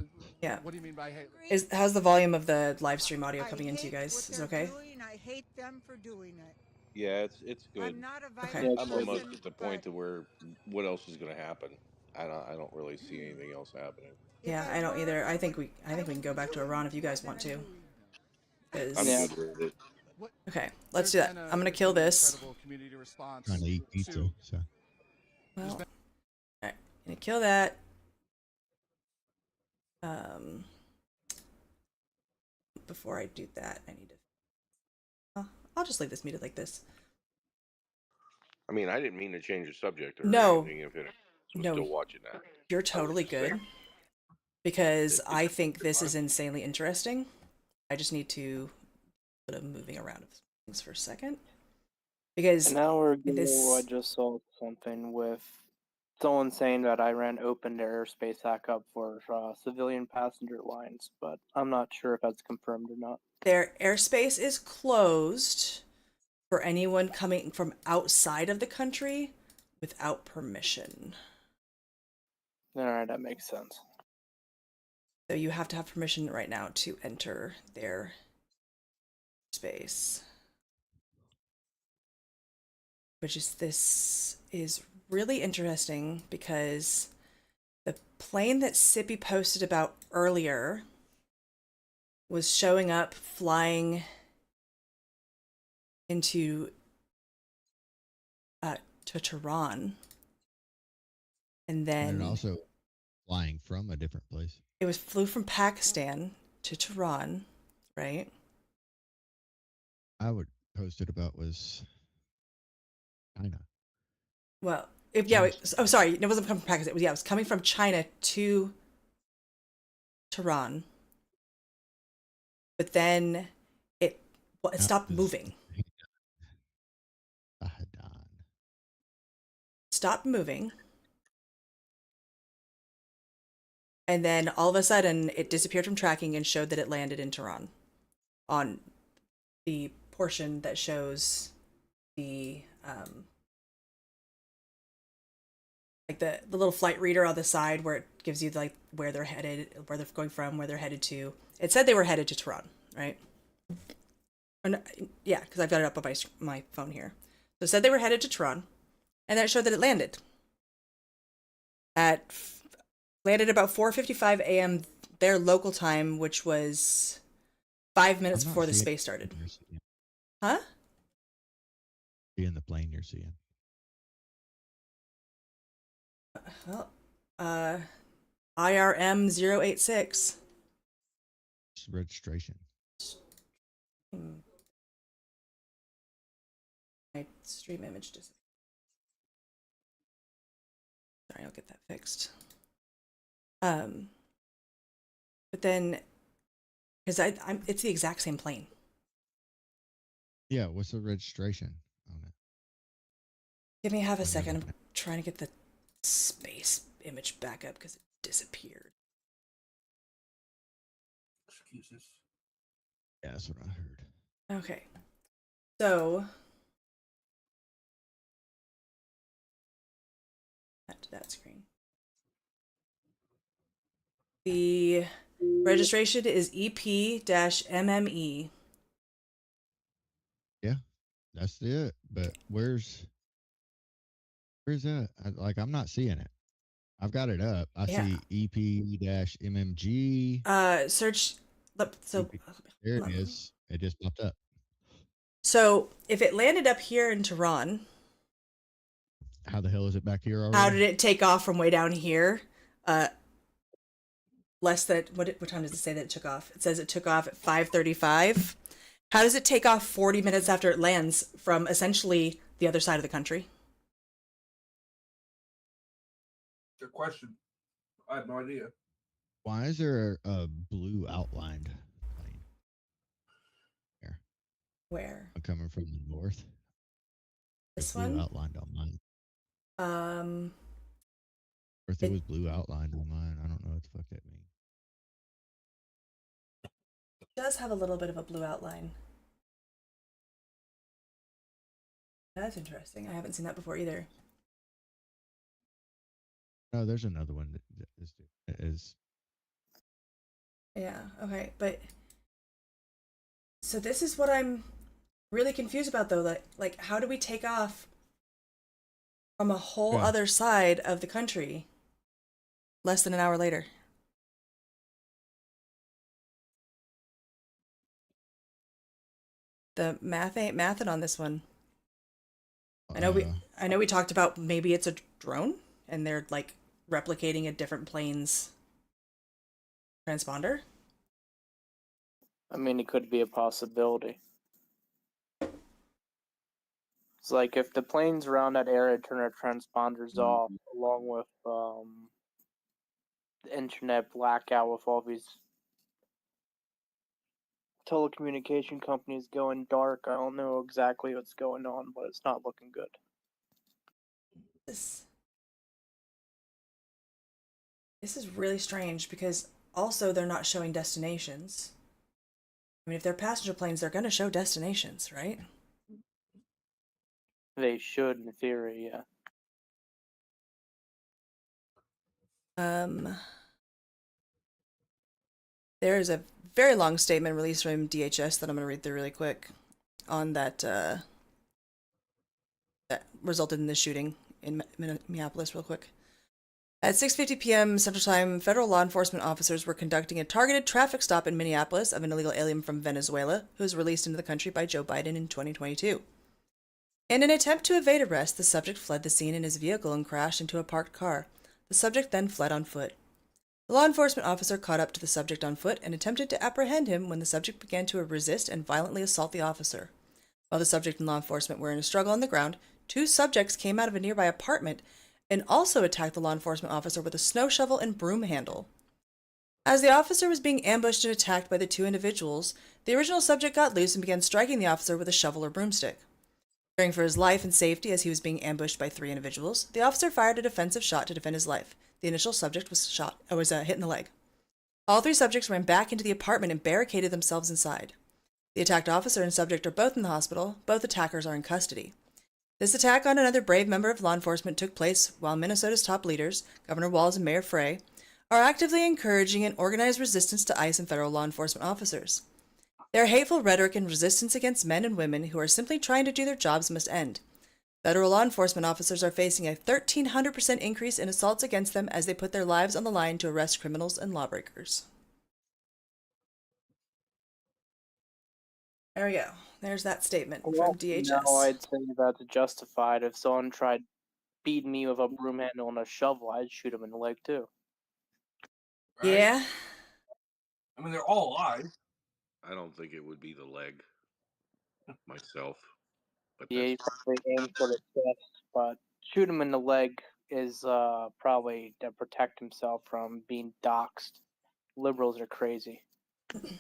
Yeah. What do you mean by hate? How's the volume of the live stream audio I coming into you hate guys? what Is it they're okay? Doing. I hate them for doing it. Yeah, it's good. I'm not a violent Okay. I'm person, almost at the point but to where what else is going to happen? I don't really see anything else happening. Yeah, I don't either. I think we can go back to Iran if you guys want to. 'Cause- I'm Yeah. good with it. Okay, let's do that. I'm gonna kill this. Incredible community response Trying to eat pizza. to- So Well, all right, gonna kill that. Before I do that, I need to. I'll just leave this muted like this. I mean, I didn't mean to change the subject or No. anything. If it, I'm No. still watching that. You're totally good. Because I think this is insanely interesting. I just need to put a moving around of things for a second. Because An hour ago, this- I just saw something with someone saying that Iran opened their airspace back up for civilian passenger lines, but I'm not sure if that's confirmed or not. their airspace is closed for anyone coming from outside of the country without permission. All right, that makes sense. So you have to have permission right now to enter their space. This is really interesting because the plane that Sippy posted about earlier was showing up flying into to Tehran, and then and also flying from a different place. it flew from Pakistan to Tehran, right? I would post it about was China. Well, sorry, it wasn't coming from Pakistan. It was coming from China to Tehran, but then it stopped moving. Stopped moving, and then all of a sudden it disappeared from tracking and showed that it landed in Tehran on the portion that shows the like the little flight reader on the side where it gives you like where they're headed, where they're going from, where they're headed to. It said they were headed to Tehran, right? Yeah, because I've got it up on my phone here. So it said they were headed to Tehran, and then it showed that it landed landed about 4:55 a.m. their local time, which was 5 minutes I'm not before the seeing space started. you're seeing. Huh? Seeing the plane you're seeing. Well, IRM 086. It's registration. My stream image just. Sorry, I'll get that fixed. But then, because it's the exact same plane. Yeah, what's the registration on it? Give me half a second. I'm trying to get the space image back up because it disappeared. Excuses. Yeah, that's what I heard. Okay. So back to that screen. The registration is EP-MME. Yeah, that's it. But where's that? I'm not seeing it. I've got it up. I Yeah. see EP-MMG. Search. So There it is. It just popped up. So if it landed up here in Tehran, How the hell is it back here already? how did it take off from way down here? less than what time does it say that it took off? It says it took off at 5:35. How does it take off 40 minutes after it lands from essentially the other side of the country? Good question. I have no idea. Why is there a blue outlined plane here? Where? I'm coming from the north. This There's blue one? outlined on mine. Or if It it was blue outlined on mine, I don't know what the fuck that means. does have a little bit of a blue outline. That's interesting. I haven't seen that before either. No, there's another one that is. Yeah, okay, but so this is what I'm really confused about though, like how do we take off from a whole Yeah. other side of the country less than an hour later? The math ain't mathin' on this one. I know we talked about maybe it's a drone and they're like replicating a different plane's transponder. I mean, it could be a possibility. It's like if the planes around that area turn their transponders off, along with the internet blackout with all these telecommunication companies going dark, I don't know exactly what's going on, but it's not looking good. This is really strange because also they're not showing destinations. I mean, if they're passenger planes, they're going to show destinations, right? They should, in theory, yeah. There is a very long statement released from DHS that I'm going to read through really quick on that that resulted in this shooting in Minneapolis real quick. At 6:50 p.m. Central Time, federal law enforcement officers were conducting a targeted traffic stop in Minneapolis of an illegal alien from Venezuela who was released into the country by Joe Biden in 2022. In an attempt to evade arrest, the subject fled the scene in his vehicle and crashed into a parked car. The subject then fled on foot. The law enforcement officer caught up to the subject on foot and attempted to apprehend him when the subject began to resist and violently assault the officer. While the subject and law enforcement were in a struggle on the ground, two subjects came out of a nearby apartment and also attacked the law enforcement officer with a snow shovel and broom handle. As the officer was being ambushed and attacked by the two individuals, the original subject got loose and began striking the officer with a shovel or broomstick. Fearing for his life and safety as he was being ambushed by three individuals, the officer fired a defensive shot to defend his life. The initial subject was hit in the leg. All three subjects ran back into the apartment and barricaded themselves inside. The attacked officer and subject are both in the hospital. Both attackers are in custody. This attack on another brave member of law enforcement took place while Minnesota's top leaders, Governor Walz and Mayor Frey, are actively encouraging an organized resistance to ICE and federal law enforcement officers. Their hateful rhetoric and resistance against men and women who are simply trying to do their jobs must end. Federal law enforcement officers are facing a 1,300% increase in assaults against them as they put their lives on the line to arrest criminals and lawbreakers. There we go. There's that statement from DHS. No, I'd say that's justified. If someone tried beating me with a broom handle and a shovel, I'd shoot him in the leg too. Right? Yeah. I mean, they're all alive. I don't think it would be the leg myself. But Yeah, you probably aim for the chest, but shoot him in the leg is probably to protect himself from being doxxed. Liberals are crazy. And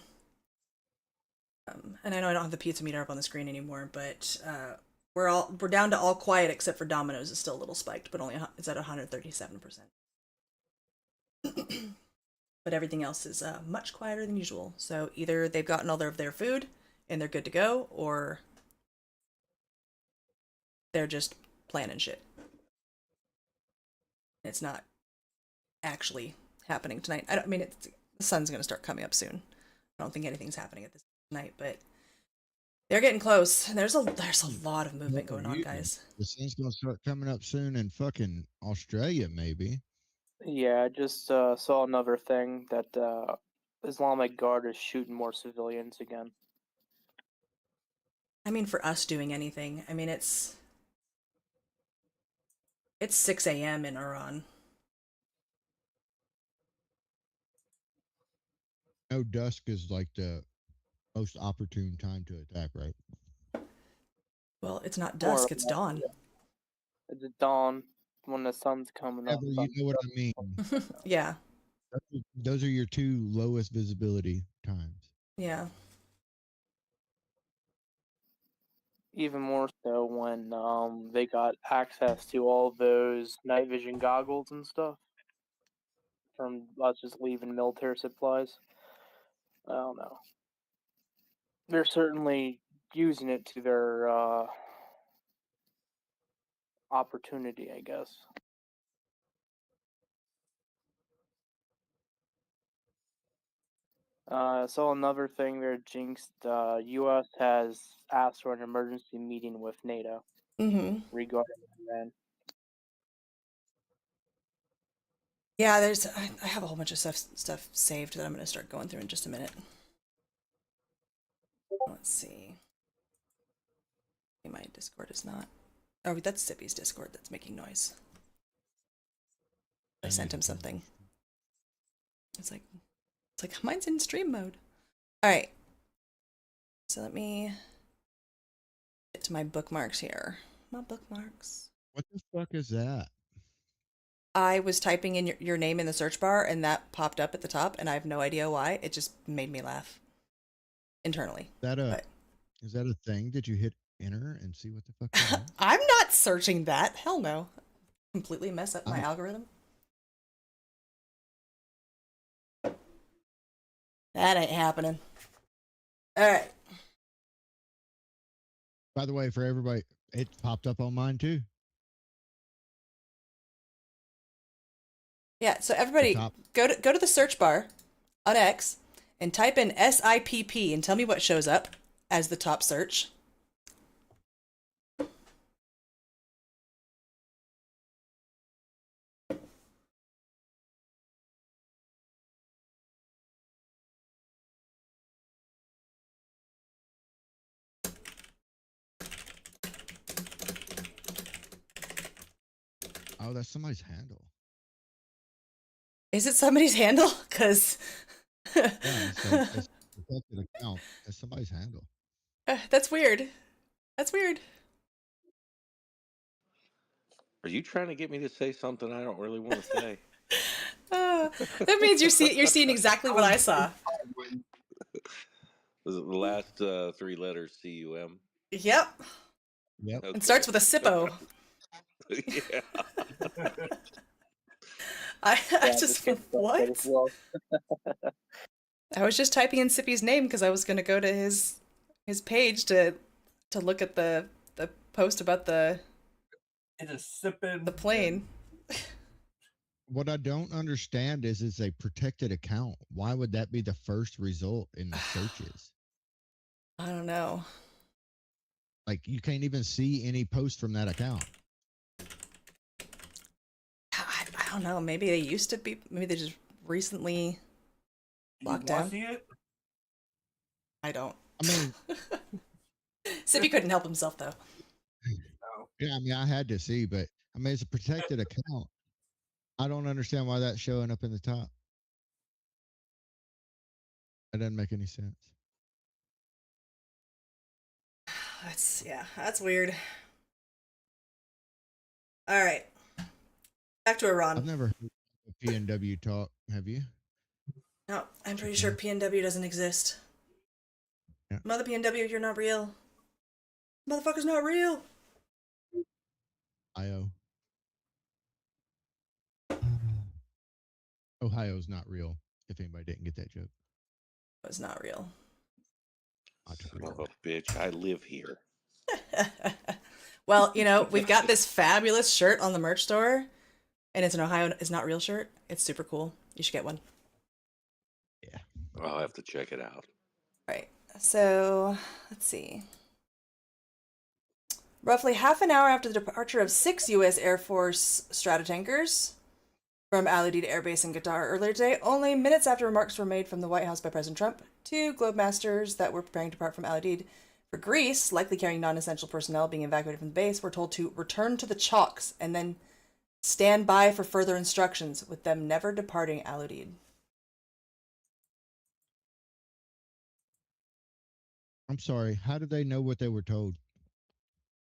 I know I don't have the pizza meter up on the screen anymore, but we're down to all quiet except for Domino's is still a little spiked, but it's at 137%. But everything else is much quieter than usual. So either they've gotten all of their food and they're good to go, or they're just planning shit. It's not actually happening tonight. I mean, the sun's gonna start coming up soon. I don't think anything's happening at this tonight, but they're getting close. There's a lot of movement going on, guys. The sun's gonna start coming up soon in fucking Australia, maybe. Yeah, I just saw another thing that Islamic Guard is shooting more civilians again. I mean, for us doing anything, I mean, it's 6 a.m. in Iran. No, dusk is like the most opportune time to attack, right? Well, it's not More or dusk, it's less, dawn. yeah. It's dawn when the sun's coming up. You know what I mean. Yeah. Those are your two lowest visibility times. Yeah. Even more so when they got access to all those night vision goggles and stuff from us just leaving military supplies. I don't know. They're certainly using it to their opportunity, I guess. So another thing there, Jinx, the U.S. has asked for an emergency meeting with NATO regarding Iran. Yeah, I have a whole bunch of stuff saved that I'm going to start going through in just a minute. Let's see. My Discord is not. Oh, that's Sippy's Discord that's making noise. I sent him something. It's like mine's in stream mode. All right. So let me get to my bookmarks here. My bookmarks. What the fuck is that? I was typing in your name in the search bar and that popped up at the top, and I have no idea why. It just made me laugh internally. Is that a thing? Did you hit enter and see what the fuck it is? I'm not searching that. Hell no. Completely mess up my algorithm. That ain't happening. All right. By the way, for everybody, it popped up on mine too. Yeah, so everybody go to the search bar on X and type in SIPP and tell me what shows up as the top search. Oh, that's somebody's handle. Is it somebody's handle? Because yeah, it's a protected account. It's somebody's handle. That's weird. That's weird. Are you trying to get me to say something I don't really want to say? That means you're seeing exactly what I saw. Was it the last three letters CUM? Yep. Yep. It starts with a Sippo. Yeah. I just what? I was just typing in Sippy's name because I was going to go to his page to look at the post about the plane. What I don't understand is it's a protected account. Why would that be the first result in the searches? I don't know. Like you can't even see any posts from that account. I don't know. Maybe they used to be. Maybe they just recently locked down. See it? I don't. I mean, Sippy couldn't help himself though. Yeah, I mean, I had to see, but I mean, it's a protected account. I don't understand why that's showing up in the top. That doesn't make any sense. That's weird. All right. Back to Iran. I've never heard of PNW talk. Have you? No, I'm pretty sure PNW doesn't exist. Yeah. Mother PNW, you're not real. Motherfucker's not real. Ohio. Ohio's not real. If anybody didn't get that joke. It's not real. Son of a bitch, I live here. Well, we've got this fabulous shirt on the merch store, and it's an Ohio is not real shirt. It's super cool. You should get one. Yeah. I'll have to check it out. Right. So, let's see. Roughly half an hour after the departure of 6 U.S. Air Force Stratotankers from Al Udeid Air Base in Qatar earlier today, only minutes after remarks were made from the White House by President Trump, 2 Globemasters that were preparing to depart from Al Udeid for Greece, likely carrying non-essential personnel being evacuated from the base, were told to return to the chalks and then stand by for further instructions, with them never departing Al Udeid. I'm sorry. How did they know what they were told?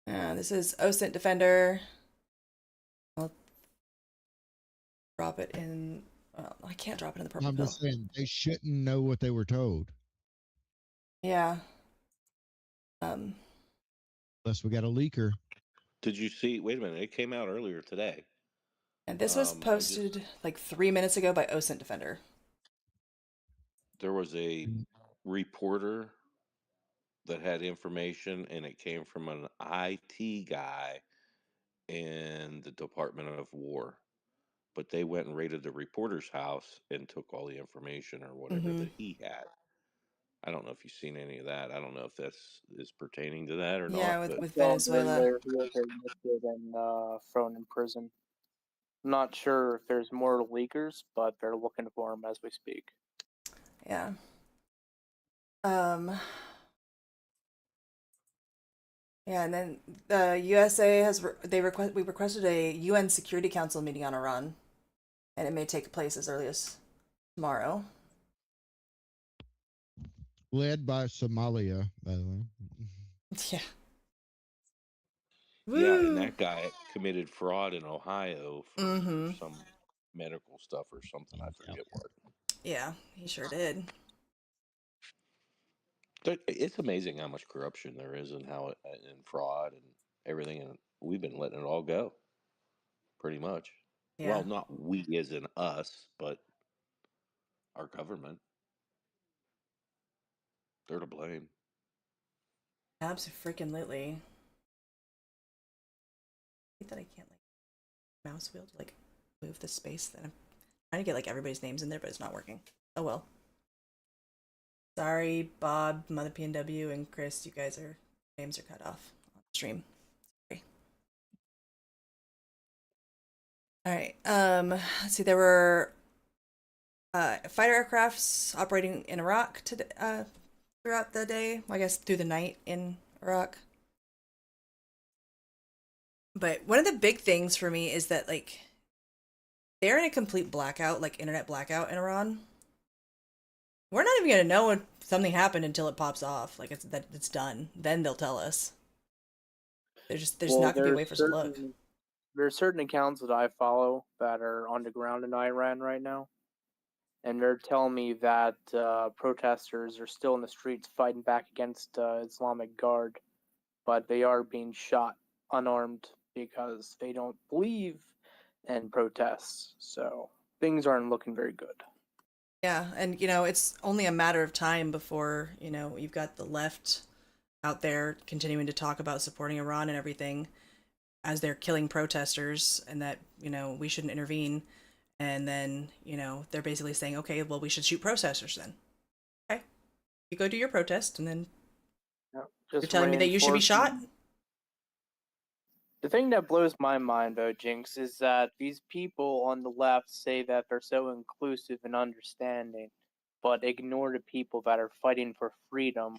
This is OSINT Defender. I'll drop it in. Well, I can't drop it in the purple I'm pill. just saying they shouldn't know what they were told. Yeah. Unless we got a leaker. Did you see? Wait a minute. It came out earlier today. And this was posted like 3 minutes ago by OSINT Defender. There was a reporter that had information, and it came from an IT guy in the Department of War. But they went and raided the reporter's house and took all the information or whatever that he had. I don't know if you've seen any of that. I don't know if that's is pertaining to that or Yeah, not. But with Well, Venezuela. he was arrested and thrown in prison. I'm not sure if there's more leakers, but they're looking for him as we speak. Yeah. Yeah, and then the USA has we requested a UN Security Council meeting on Iran, and it may take place as early as tomorrow. Led by Somalia, by the way. Yeah. Yeah, and that guy committed fraud in Ohio for Mm-hmm. some medical stuff or something. I forget what. Yeah, he sure did. It's amazing how much corruption there is and how and fraud and everything, and we've been letting it all go, pretty much. Yeah. Well, not we as in us, but our government. They're to blame. Absolutely. I think that I can't like mouse wheel to like move the space. That I'm trying to get like everybody's names in there, but it's not working. Oh well. Sorry, Bob, Mother PNW, and Chris. You guys are names are cut off on the stream. Sorry. All right. Let's see. There were fighter aircrafts operating in Iraq throughout the day. I guess through the night in Iraq. But one of the big things for me is that like they're in a complete blackout, like internet blackout in Iran. We're not even gonna know when something happened until it pops off. Like it's done. Then they'll tell us. There's not gonna be a way for us to look. There are certain accounts that I follow that are on the ground in Iran right now, and they're telling me that protesters are still in the streets fighting back against Islamic Guard, but they are being shot unarmed because they don't believe in protests. So things aren't looking very good. Yeah, and it's only a matter of time before you've got the left out there continuing to talk about supporting Iran and everything as they're killing protesters, and that we shouldn't intervene. And then they're basically saying, okay, well, we should shoot protesters then. Okay, you go do your protest, and then you're telling me that you should be shot. The thing that blows my mind, though, Jinx, is that these people on the left say that they're so inclusive and understanding, but ignore the people that are fighting for freedom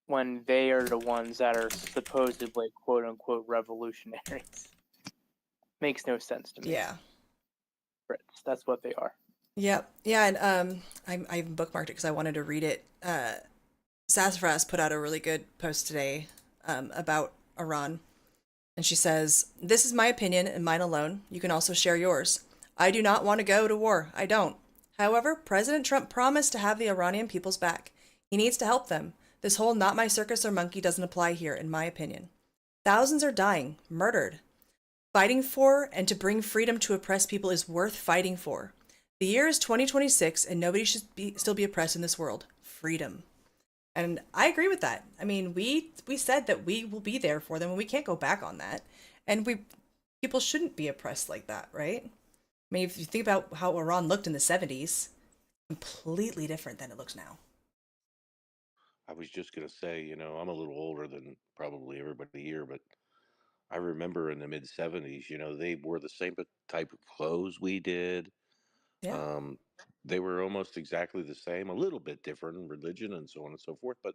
when they are the ones that are supposedly quote-unquote revolutionaries. Makes no sense to me. Yeah. Brits, that's what they are. Yep. Yeah, and I bookmarked it because I wanted to read it. Sassafras put out a really good post today about Iran. And she says, "This is my opinion and mine alone. You can also share yours. I do not want to go to war. I don't. However, President Trump promised to have the Iranian people's back. He needs to help them. This whole not my circus or monkey doesn't apply here, in my opinion. Thousands are dying, murdered. Fighting for and to bring freedom to oppressed people is worth fighting for. The year is 2026 and nobody should still be oppressed in this world. Freedom." And I agree with that. I mean, we said that we will be there for them, and we can't go back on that. And people shouldn't be oppressed like that, right? I mean, if you think about how Iran looked in the 70s, completely different than it looks now. I was just gonna say, I'm a little older than probably everybody here, but I remember in the mid '70s, they wore the same type of clothes we did. Yeah. They were almost exactly the same, a little bit different in religion and so on and so forth, but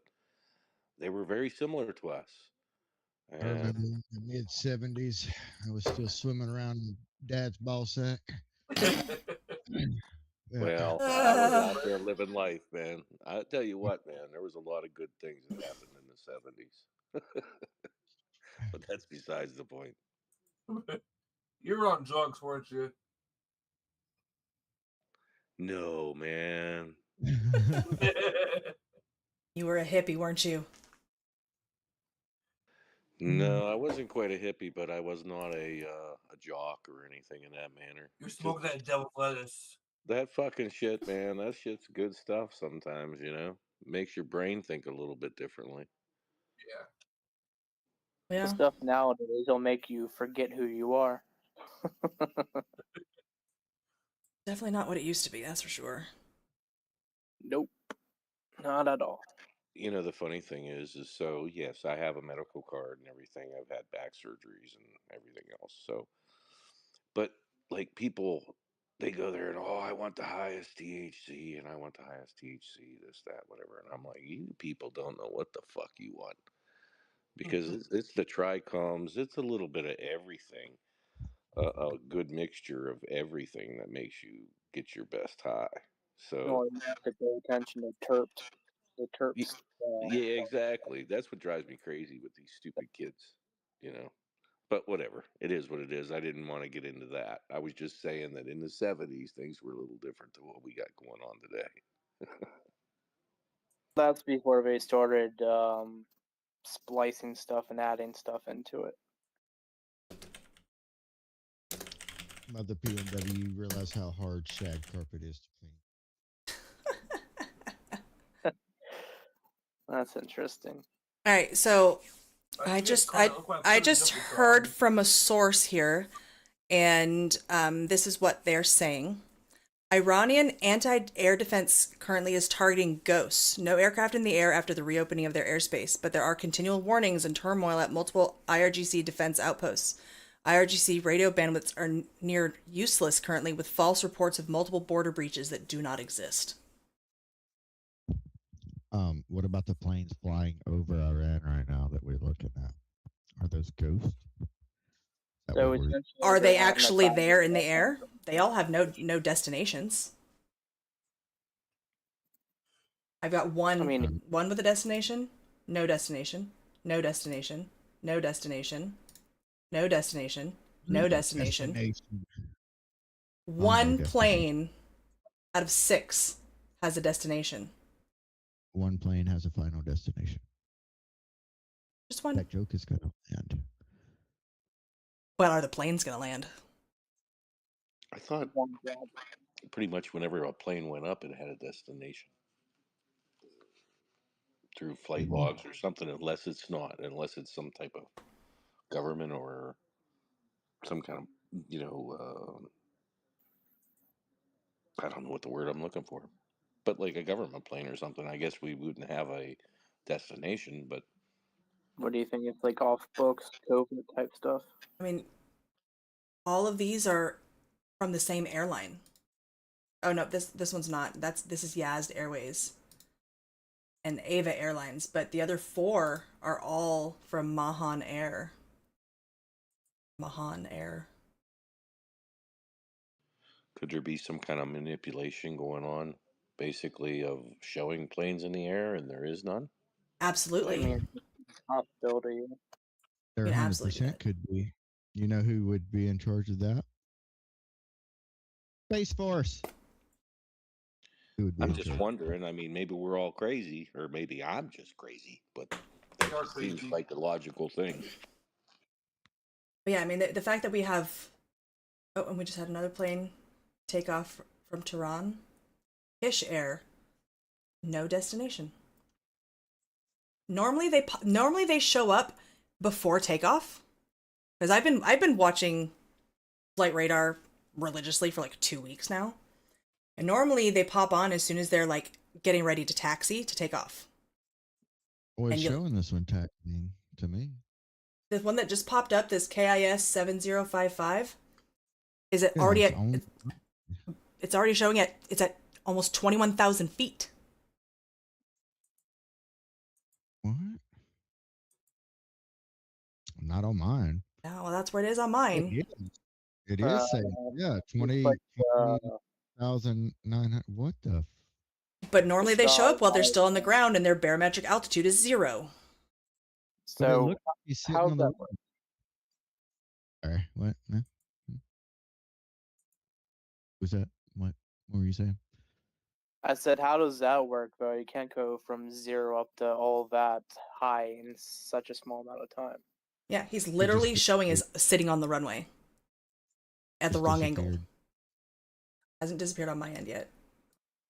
they were very similar to us. I remember in the mid '70s, I was still swimming around in Dad's ball sack. Well, I was out there living life, man. I tell you what, man, there was a lot of good things that happened in the 70s. But that's besides the point. You're on drugs, weren't you? No, man. You were a hippie, weren't you? No, I wasn't quite a hippie, but I was not a jock or anything in that manner. You're smoking that devil's lettuce. That fucking shit, man. That shit's good stuff sometimes, you know? Makes your brain think a little bit differently. The Yeah. stuff nowadays will make you forget who you are. Definitely not what it used to be, that's for sure. Nope. Not at all. You know, the funny thing is so, yes, I have a medical card and everything. I've had back surgeries and everything else. So, but like people, they go there and, oh, I want the highest THC and I want the highest THC, this, that, whatever. And I'm like, you people don't know what the fuck you want. Because it's the trichomes, it's a little bit of everything, a good mixture of everything that makes you get your best high. So, You have to pay attention to terps. The terps. yeah, exactly. That's what drives me crazy with these stupid kids, you know. But whatever, it is what it is. I didn't want to get into that. I was just saying that in the 70s, things were a little different to what we got going on today. That's before they started splicing stuff and adding stuff into it. Mother PNW, you realize how hard shag carpet is to clean. That's interesting. All right, so I just heard from a source here, and this is what they're saying. Iranian anti-air defense currently is targeting ghosts. No aircraft in the air after the reopening of their airspace, but there are continual warnings and turmoil at multiple IRGC defense outposts. IRGC radio bandwidths are near useless currently, with false reports of multiple border breaches that do not exist. What about the planes flying over Iran right now that we're looking at? Are those ghosts? So are they actually there in the air? They all have no destinations. I've got one with a destination, no destination, no destination, no destination, no destination, no destination. One plane out of 6 has a destination. One plane has a final destination. Just one. That joke is going to land. Well, are the planes going to land? I thought pretty much whenever a plane went up, it had a destination through flight logs or something, unless it's some type of government or some kind of, I don't know what the word I'm looking for, but like a government plane or something. I guess we wouldn't have a destination, but what do you think? It's like off books, COVID type stuff. I mean, all of these are from the same airline. Oh no, this one's not. This is Yazd Airways and Ava Airlines, but the other 4 are all from Mahan Air. Mahan Air. could there be some kind of manipulation going on, basically, of showing planes in the air and there is none? Absolutely. I mean, possibility. There 100% could be. You know who would be in charge of that? Space Force. I'm just wondering. I mean, maybe we're all crazy, or maybe I'm just crazy, but it seems like the logical thing. But yeah, I mean, the fact that we have... Oh, and we just had another plane take off from Tehran. Ish Air. No destination. Normally they show up before takeoff. Because I've been watching Flight Radar religiously for like 2 weeks now. And normally they pop on as soon as they're like getting ready to taxi to take off. Well, it's showing this one taxiing to me. The one that just popped up, this KIS 7055, is it already it's already showing it's at almost 21,000 feet. What? Not on mine. Yeah, well, that's where it is on mine. It is saying, yeah, 20. 4,900. What the? But normally they show up while they're Right. still on the ground and their barometric altitude is 0. But it So looked like he's sitting how's on the. that work? Sorry, what? No? Was that what? What were you saying? I said, how does that work, though? You can't go from 0 up to all that high in such a small amount of time. Yeah, he's literally showing disappeared. as sitting on the runway at the Just wrong angle. disappeared. Hasn't disappeared on my end yet.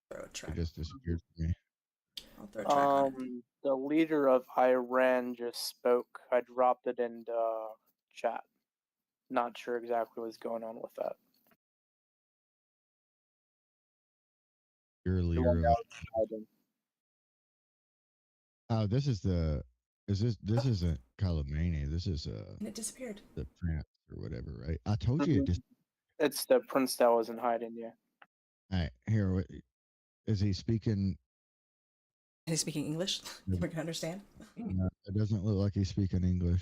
Throw a It track. just disappeared for me. I'll throw a track on it. The leader of Iran just spoke. I dropped it in the chat. Not sure exactly what's going on with that. You're a The leader one of. that was hiding. Oh, this is the. This isn't Kalamani. This is And it disappeared. the prince or whatever, right? I told you it just. It's the prince that wasn't hiding, yeah. All right, here. Is he speaking? Is he speaking English? We can understand. No, it doesn't look like he's speaking English.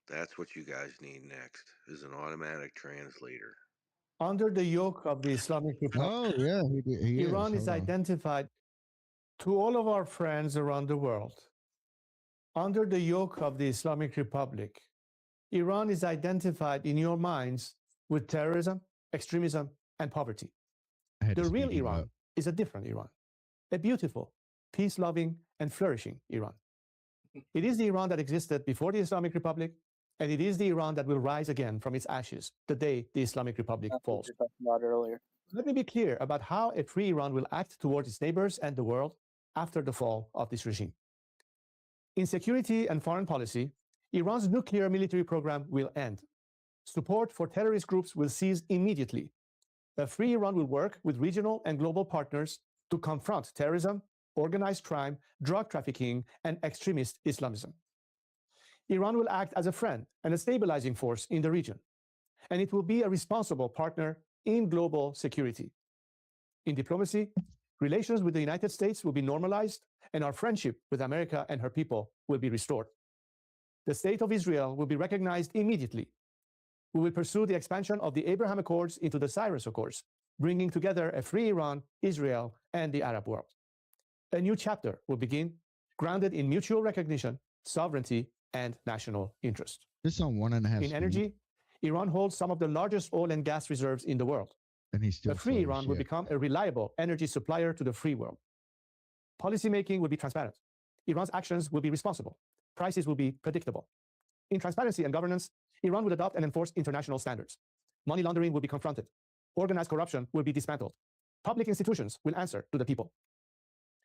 That's what you guys need next, is an automatic translator. Under the yoke of the Islamic Republic. Oh yeah, he Iran is. is Hold on. identified to all of our friends around the world. Under the yoke of the Islamic Republic, Iran is identified in your minds with terrorism, extremism, and poverty. The real Iran is a different Iran, a beautiful, peace-loving, and flourishing Iran. It is the Iran that existed before the Islamic Republic, and it is the Iran that will rise again from its ashes the day the Islamic Republic falls. We talked about earlier. Let me be clear about how a free Iran will act towards its neighbors and the world after the fall of this regime. In security and foreign policy, Iran's nuclear military program will end. Support for terrorist groups will cease immediately. A free Iran will work with regional and global partners to confront terrorism, organized crime, drug trafficking, and extremist Islamism. Iran will act as a friend and a stabilizing force in the region, and it will be a responsible partner in global security. In diplomacy, relations with the United States will be normalized, and our friendship with America and her people will be restored. The State of Israel will be recognized immediately. We will pursue the expansion of the Abraham Accords into the Cyrus Accords, bringing together a free Iran, Israel, and the Arab world. A new chapter will begin, grounded in mutual recognition, sovereignty, and national interest. This on 1.5. In energy, Iran holds some of the largest oil and gas reserves in the world. And he's still a free Iran will become a reliable energy supplier to the free world. Policymaking will be transparent. Iran's actions will be responsible. Prices will be predictable. In transparency and governance, Iran will adopt and enforce international standards. Money laundering will be confronted. Organized corruption will be dismantled. Public institutions will answer to the people.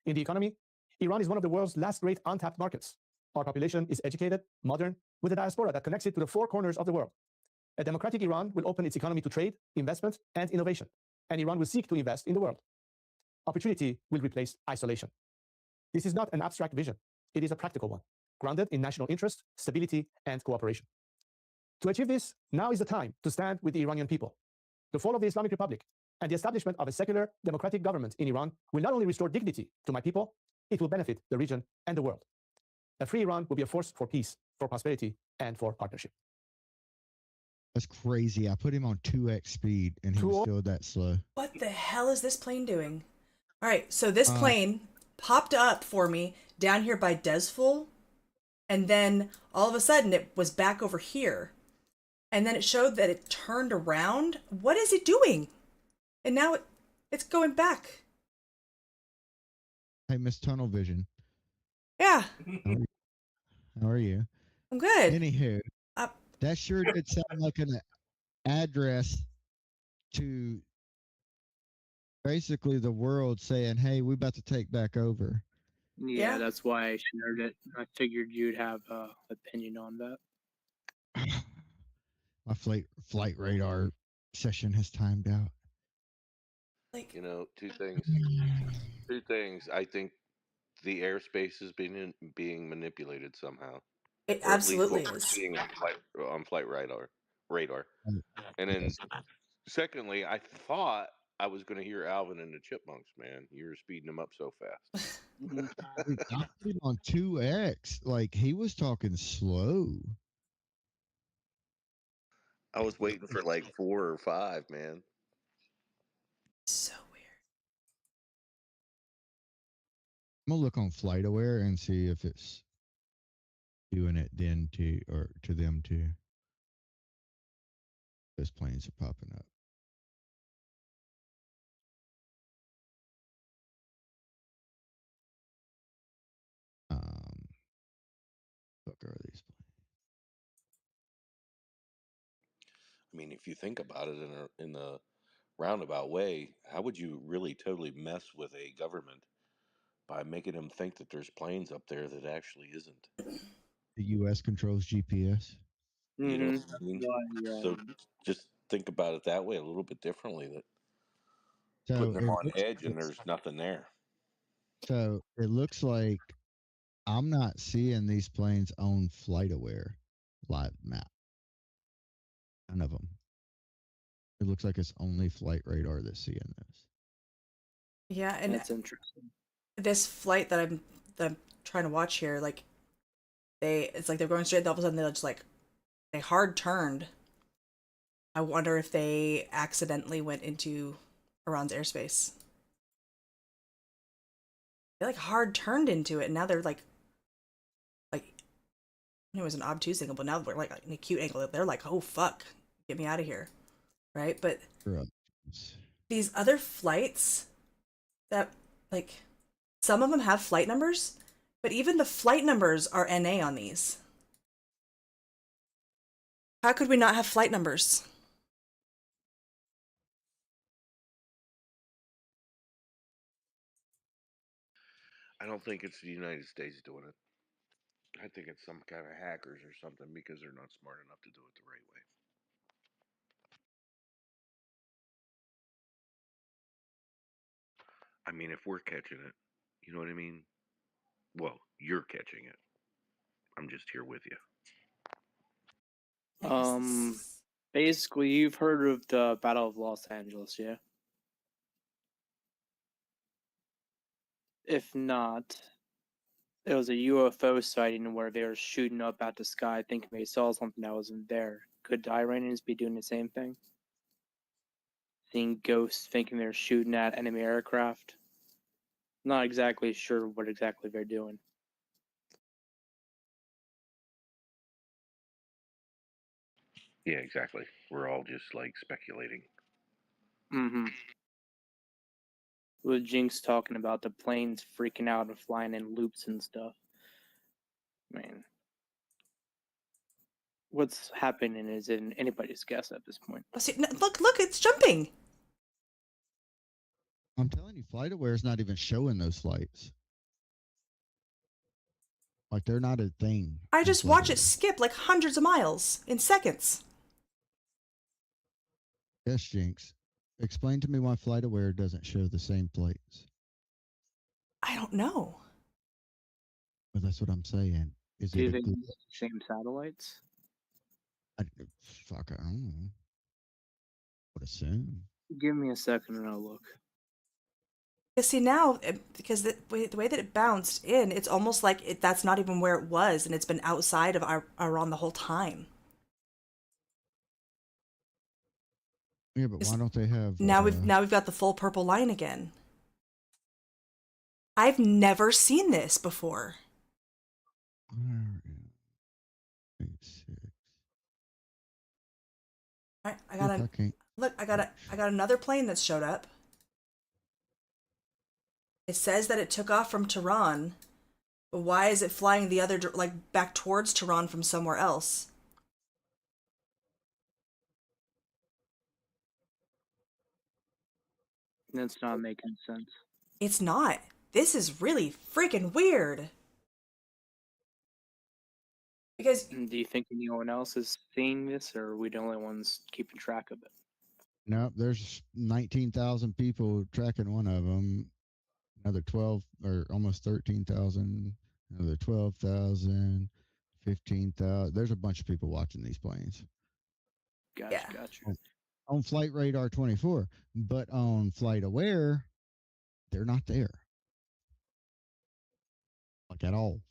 In the economy, Iran is one of the world's last great untapped markets. Our population is educated, modern, with a diaspora that connects it to the four corners of the world. A democratic Iran will open its economy to trade, investment, and innovation, and Iran will seek to invest in the world. Opportunity will replace isolation. This is not an abstract vision. It is a practical one, grounded in national interest, stability, and cooperation. To achieve this, now is the time to stand with the Iranian people. The fall of the Islamic Republic and the establishment of a secular, democratic government in Iran will not only restore dignity to my people, it will benefit the region and the world. A free Iran will be a force for peace, for prosperity, and for partnership. That's crazy. I put him on 2x speed and he was still that slow. What the hell is this plane doing? All right, so this plane popped up for me down here by Desful, and then all of a sudden it was back over here. And then it showed that it turned around. What is it doing? And now it's going back. Hey, Miss Tunnel Vision. Yeah. How are you? I'm good. Anywho, that sure did sound like an address to basically the world saying, hey, we're about to take back over. Yeah, that's why I shared it. I figured you'd have an opinion on that. My flight radar session has timed out. You know, two things. I think the airspace is being manipulated somehow. It absolutely is. Seeing on flight radar. And then, secondly, I thought I was going to hear Alvin and the Chipmunks. Man, you were speeding them up so fast. I put him on 2x. Like he was talking slow. I was waiting for like 4 or 5, man. So weird. I'm gonna look on FlightAware and see if it's doing it then to them too. Those planes are popping up. Fuck are these planes? I mean, if you think about it in a roundabout way, how would you really totally mess with a government by making them think that there's planes up there that actually isn't? The U.S. controls GPS. You know what Mm-hmm. I mean? Yeah. So just think about it that way, a little bit differently. That So putting them on edge and there's nothing there. So it looks like I'm not seeing these planes on FlightAware live map. None of them. It looks like it's only Flight Radar that's seeing this. Yeah, and That's interesting. this flight that I'm trying to watch here, like it's like they're going straight, all of a sudden they're just like they hard turned. I wonder if they accidentally went into Iran's airspace. They like hard turned into it, and now they're like it was an obtuse angle, but now we're like an acute angle. They're like, oh fuck, get me out of here, right? But these other flights that like some of them have flight numbers, but even the flight numbers are NA on these. How could we not have flight numbers? I don't think it's the United States doing it. I think it's some kind of hackers or something because they're not smart enough to do it the right way. I mean, if we're catching it, you know what I mean? Well, you're catching it. I'm just here with you. Basically, you've heard of the Battle of Los Angeles, yeah? If not, it was a UFO sighting where they were shooting up at the sky thinking they saw something that wasn't there. Could the Iranians be doing the same thing? Seeing ghosts thinking they're shooting at enemy aircraft? Not exactly sure what exactly they're doing. Yeah, exactly. We're all just like speculating. Mm-hmm. With Jinx talking about the planes freaking out and flying in loops and stuff. Man, what's happening is in anybody's guess at this point. Oh, see, look, it's jumping. I'm telling you, FlightAware is not even showing those flights. Like they're not a thing. I just watch it skip like hundreds of miles in seconds. Yes, Jinx. Explain to me why FlightAware doesn't show the same flights. I don't know. Well, that's what I'm saying. Is Do it they a use the same satellites? fuck? I don't know. Would assume. Give me a second and I'll look. Because see now, because the way that it bounced in, it's almost like that's not even where it was, and it's been outside of Iran the whole time. Yeah, but why don't they have? Now we've got the full purple line again. I've never seen this before. All right, I got another plane that showed up. It says that it took off from Tehran, but why is it flying the other like back towards Tehran from somewhere else? That's not making sense. It's not. This is really freaking weird. Because do you think anyone else is seeing this, or are we the only ones keeping track of it? No, there's 19,000 people tracking one of them. Another 12 or almost 13,000. Another 12,000. 15,000. There's a bunch of people watching these planes. Gotcha. On Flight Radar 24, but on FlightAware, they're not there. Like at all.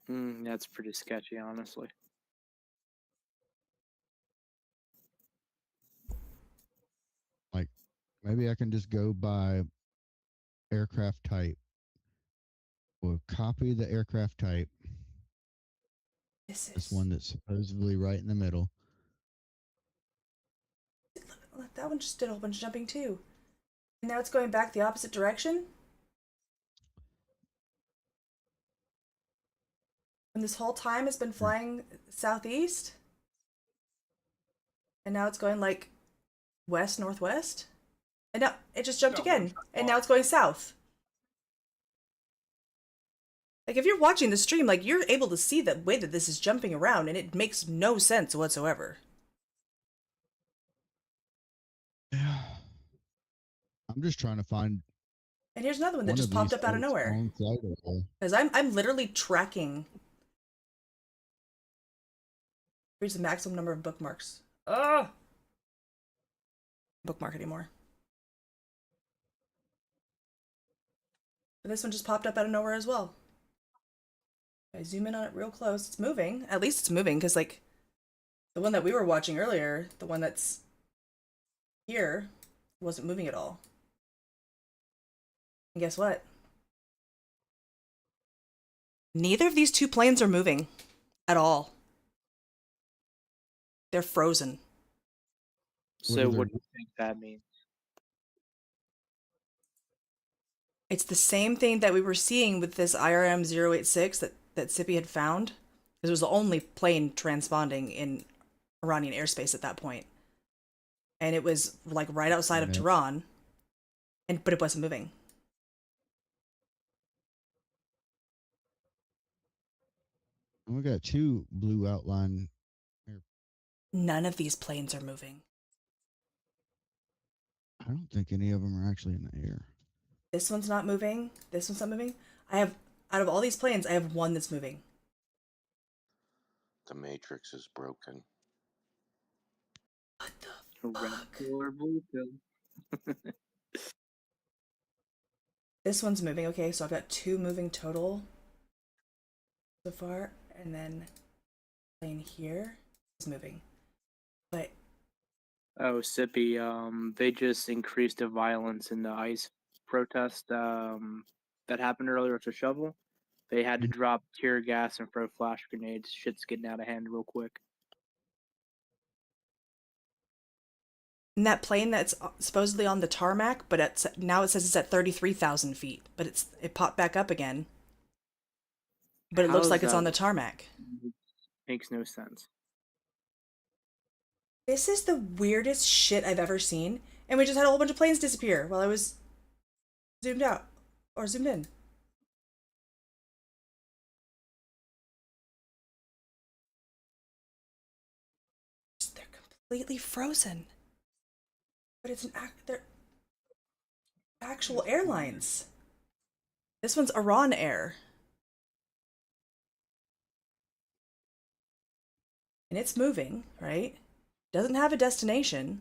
That's pretty sketchy, honestly. Maybe I can just go by aircraft type. We'll copy the aircraft type. This one that's supposedly right in the middle. That one just did a whole bunch of jumping too. And now it's going back the opposite direction? And this whole time it's been flying southeast? And now it's going like west, northwest? And now it just jumped again. And now it's going south. Like, if you're watching the stream, like, you're able to see the way that this is jumping around, and it makes no sense whatsoever. Yeah. I'm just trying to find. And here's another one that just popped up out of nowhere. Because I'm literally tracking. Here's the maximum number of bookmarks. Ugh! Bookmark anymore. But this one just popped up out of nowhere as well. I zoom in on it real close. It's moving. At least it's moving, because, like, the one that we were watching earlier, the one that's here, wasn't moving at all. And guess what? Neither of these two planes are moving at all. They're frozen. So what do you think that means? It's the same thing that we were seeing with this IRM 086 that Sippy had found. Because it was the only plane transponding in Iranian airspace at that point. And it was like right outside of Tehran. But it wasn't moving. We got two blue outline. None of these planes are moving. I don't think any of them are actually in the air. This one's not moving. This one's not moving. Out of all these planes, I have one that's moving. The Matrix is broken. What the fuck? This one's moving. Okay, so I've got two moving total so far, and then plane here is moving. But oh, Sippy, they just increased the violence in the ICE protest that happened earlier with the shovel. They had to drop tear gas and throw flash grenades. Shit's getting out of hand real quick. and that plane that's supposedly on the tarmac, but now it says it's at 33,000 feet, but it popped back up again. But it looks like it's on the tarmac. Makes no sense. This is the weirdest shit I've ever seen. And we just had a whole bunch of planes disappear while I was zoomed out. Or zoomed in. They're completely frozen. But it's they're actual airlines. This one's Iran Air. And it's moving, right? Doesn't have a destination.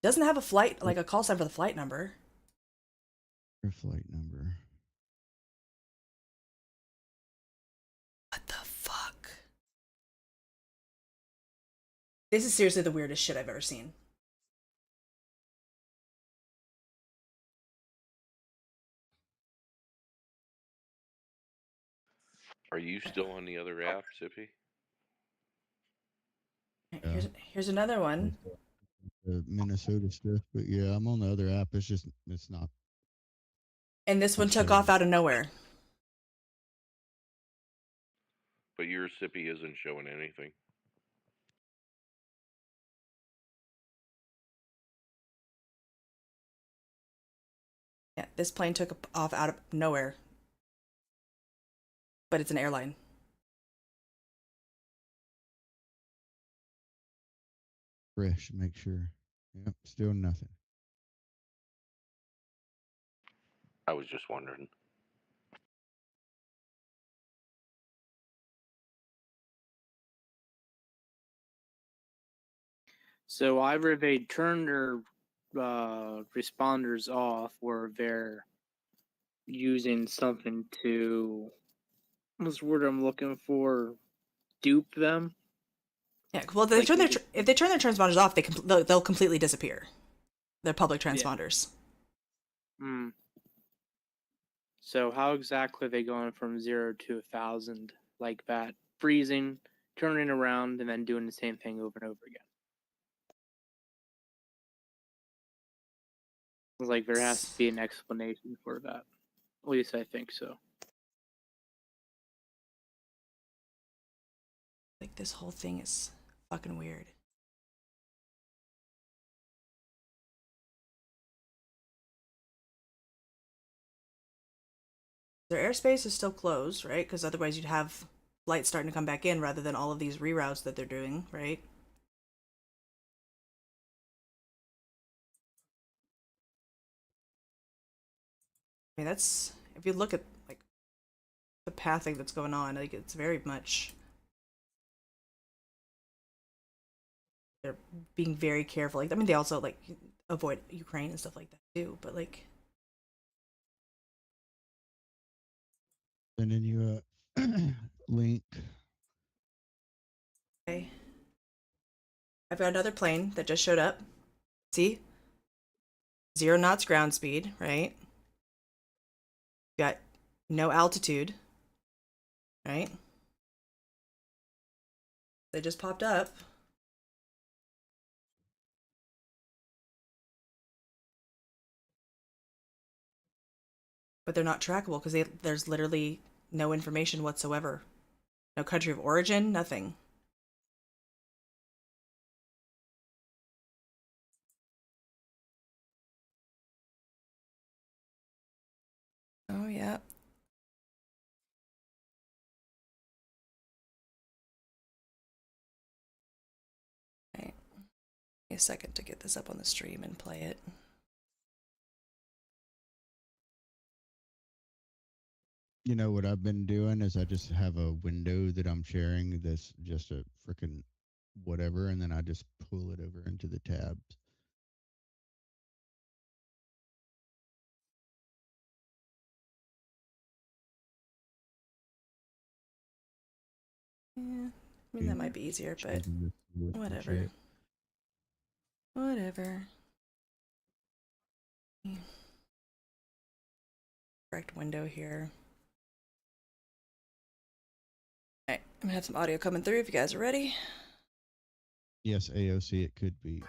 Doesn't have a flight, like a call sign for the flight number. Your flight number. What the fuck? This is seriously the weirdest shit I've ever seen. Are you still on the other app, Sippy? Here's another one. The Minnesota stuff, but yeah, I'm on the other app. It's not. And this one took off out of nowhere. But your Sippy isn't showing anything. Yeah, this plane took off out of nowhere. But it's an airline. Fresh, make sure. Yep, still nothing. I was just wondering. So either they turned their responders off, or they're using something to, what's the word I'm looking for? Dupe them. Yeah, well, if they turn their transponders off, they'll completely disappear. They're public transponders. Hmm. So how exactly are they going from 0 to 1,000 like that? Freezing, turning around, and then doing the same thing over and over again. It's like there has to be an explanation for that. At least I think so. Like, this whole thing is fucking weird. Their airspace is still closed, right? Because otherwise you'd have flights starting to come back in rather than all of these reroutes that they're doing, right? I mean, that's, if you look at like the pathing that's going on, like it's very much, they're being very careful. Like, I mean, they also like avoid Ukraine and stuff like that too, but like, Sending you a link. okay. I've got another plane that just showed up. See? 0 knots ground speed, right? Got no altitude, right? They just popped up. But they're not trackable because there's literally no information whatsoever. No country of origin, nothing. Oh, yeah. Right. Give me a second to get this up on the stream and play it. You know what I've been doing is I just have a window that I'm sharing that's just a freaking whatever, and then I just pull it over into the tabs. Yeah, I mean, that might be easier, but whatever. Whatever. Correct window here. Alright, I'm gonna have some audio coming through if you guys are ready. Yes, AOC, it could be.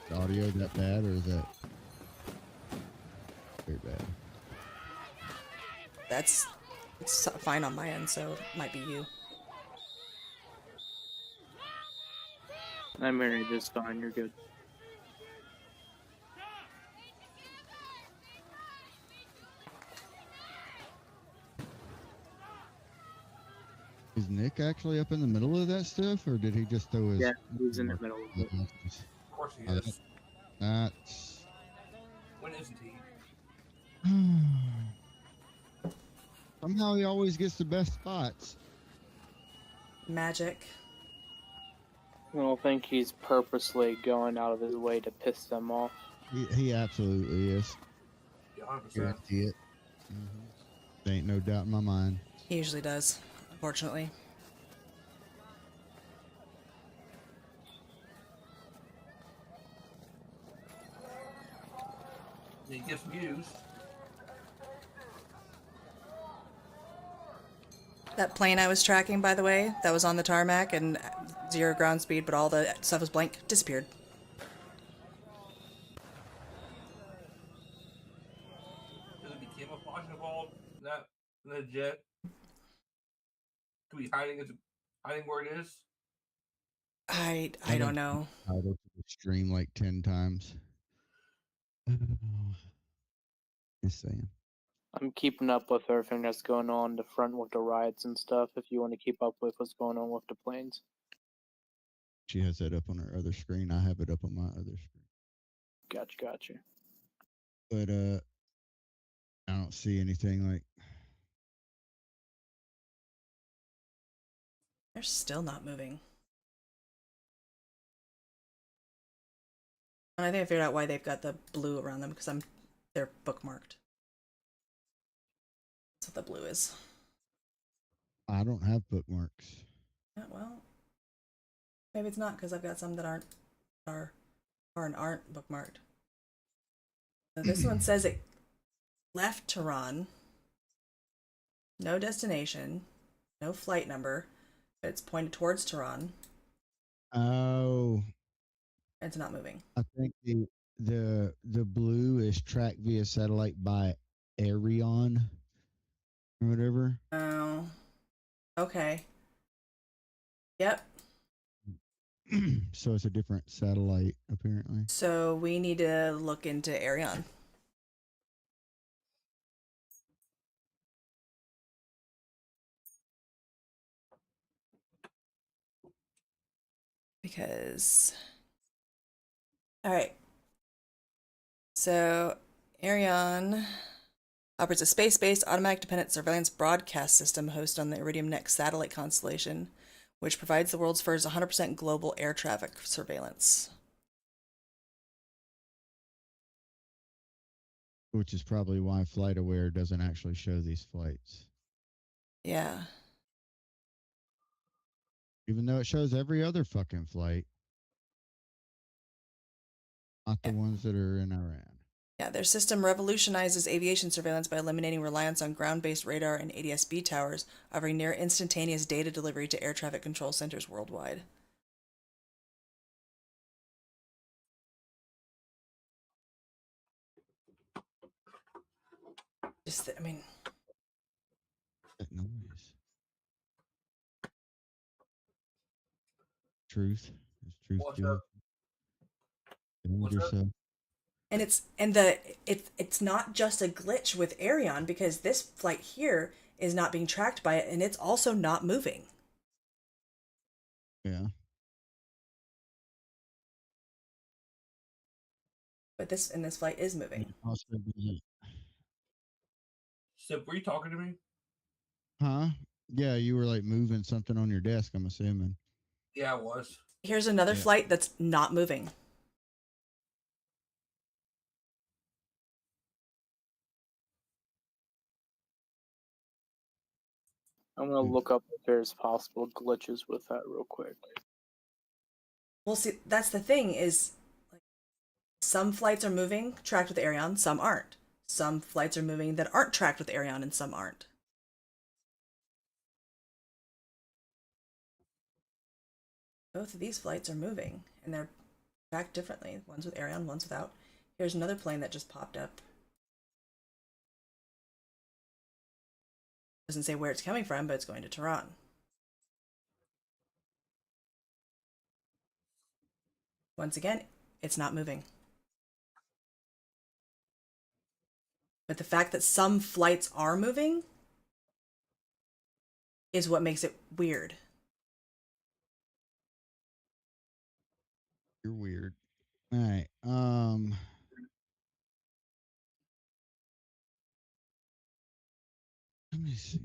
The audio that bad, or is that very bad? It's fine on my end, so it might be you. I'm hearing this fine, you're good. Is Nick actually up in the middle of that stuff, or did he just throw his... Yeah, he's in the middle of it. Of course he is. That's... When isn't he? Somehow he always gets the best spots. Magic. I don't think he's purposely going out of his way to piss them off. He absolutely is. Yeah, 100%. Guarantee it. There ain't no doubt in my mind. He usually does, unfortunately. He gets views. That plane I was tracking, by the way, that was on the tarmac and 0 ground speed, but all the stuff was blank, disappeared. Could it be camouflage involved? Not legit. Could be hiding where it is. I don't know. I looked at the stream like 10 times. Just saying. I'm keeping up with everything that's going on the front with the riots and stuff, if you want to keep up with what's going on with the planes. She has that up on her other screen. I have it up on my other screen. Gotcha. But I don't see anything like... They're still not moving. And I think I figured out why they've got the blue around them, because they're bookmarked. That's what the blue is. I don't have bookmarks. Yeah, well, maybe it's not because I've got some that aren't bookmarked. So this one says it left Tehran. No destination, no flight number. It's pointed towards Tehran. Oh, It's not moving. I think the blue is tracked via satellite by Arion or whatever. Oh, okay. Yep. So it's a different satellite apparently. So we need to look into Arion. Because, all right. So Arion operates a space-based automatic dependent surveillance broadcast system hosted on the Iridium Next satellite constellation, which provides the world's first 100% global air traffic surveillance. Which is probably why FlightAware doesn't actually show these flights. Yeah. Even though it shows every other fucking flight. Not the ones that are in Iran. Yeah, their system revolutionizes aviation surveillance by eliminating reliance on ground-based radar and ADS-B towers, offering near instantaneous data delivery to air traffic control centers worldwide. I mean... That noise. Truth. Is truth What's good? up? What's up? And it's not just a glitch with Arion, because this flight here is not being tracked by it, and it's also not moving. Yeah. But this flight is moving. Sip, were you talking to me? Huh? Yeah, you were like moving something on your desk, I'm assuming. Yeah, I was. Here's another flight that's not moving. I'm gonna look up if there's possible glitches with that real quick. Well, see, that's the thing is, like, some flights are moving tracked with Arion, some aren't. Some flights are moving that aren't tracked with Arion, and some aren't. Both of these flights are moving, and they're tracked differently. One's with Arion, one's without. Here's another plane that just popped up. Doesn't say where it's coming from, but it's going to Tehran. Once again, it's not moving. But the fact that some flights are moving is what makes it weird. You're weird. All right. Let me see.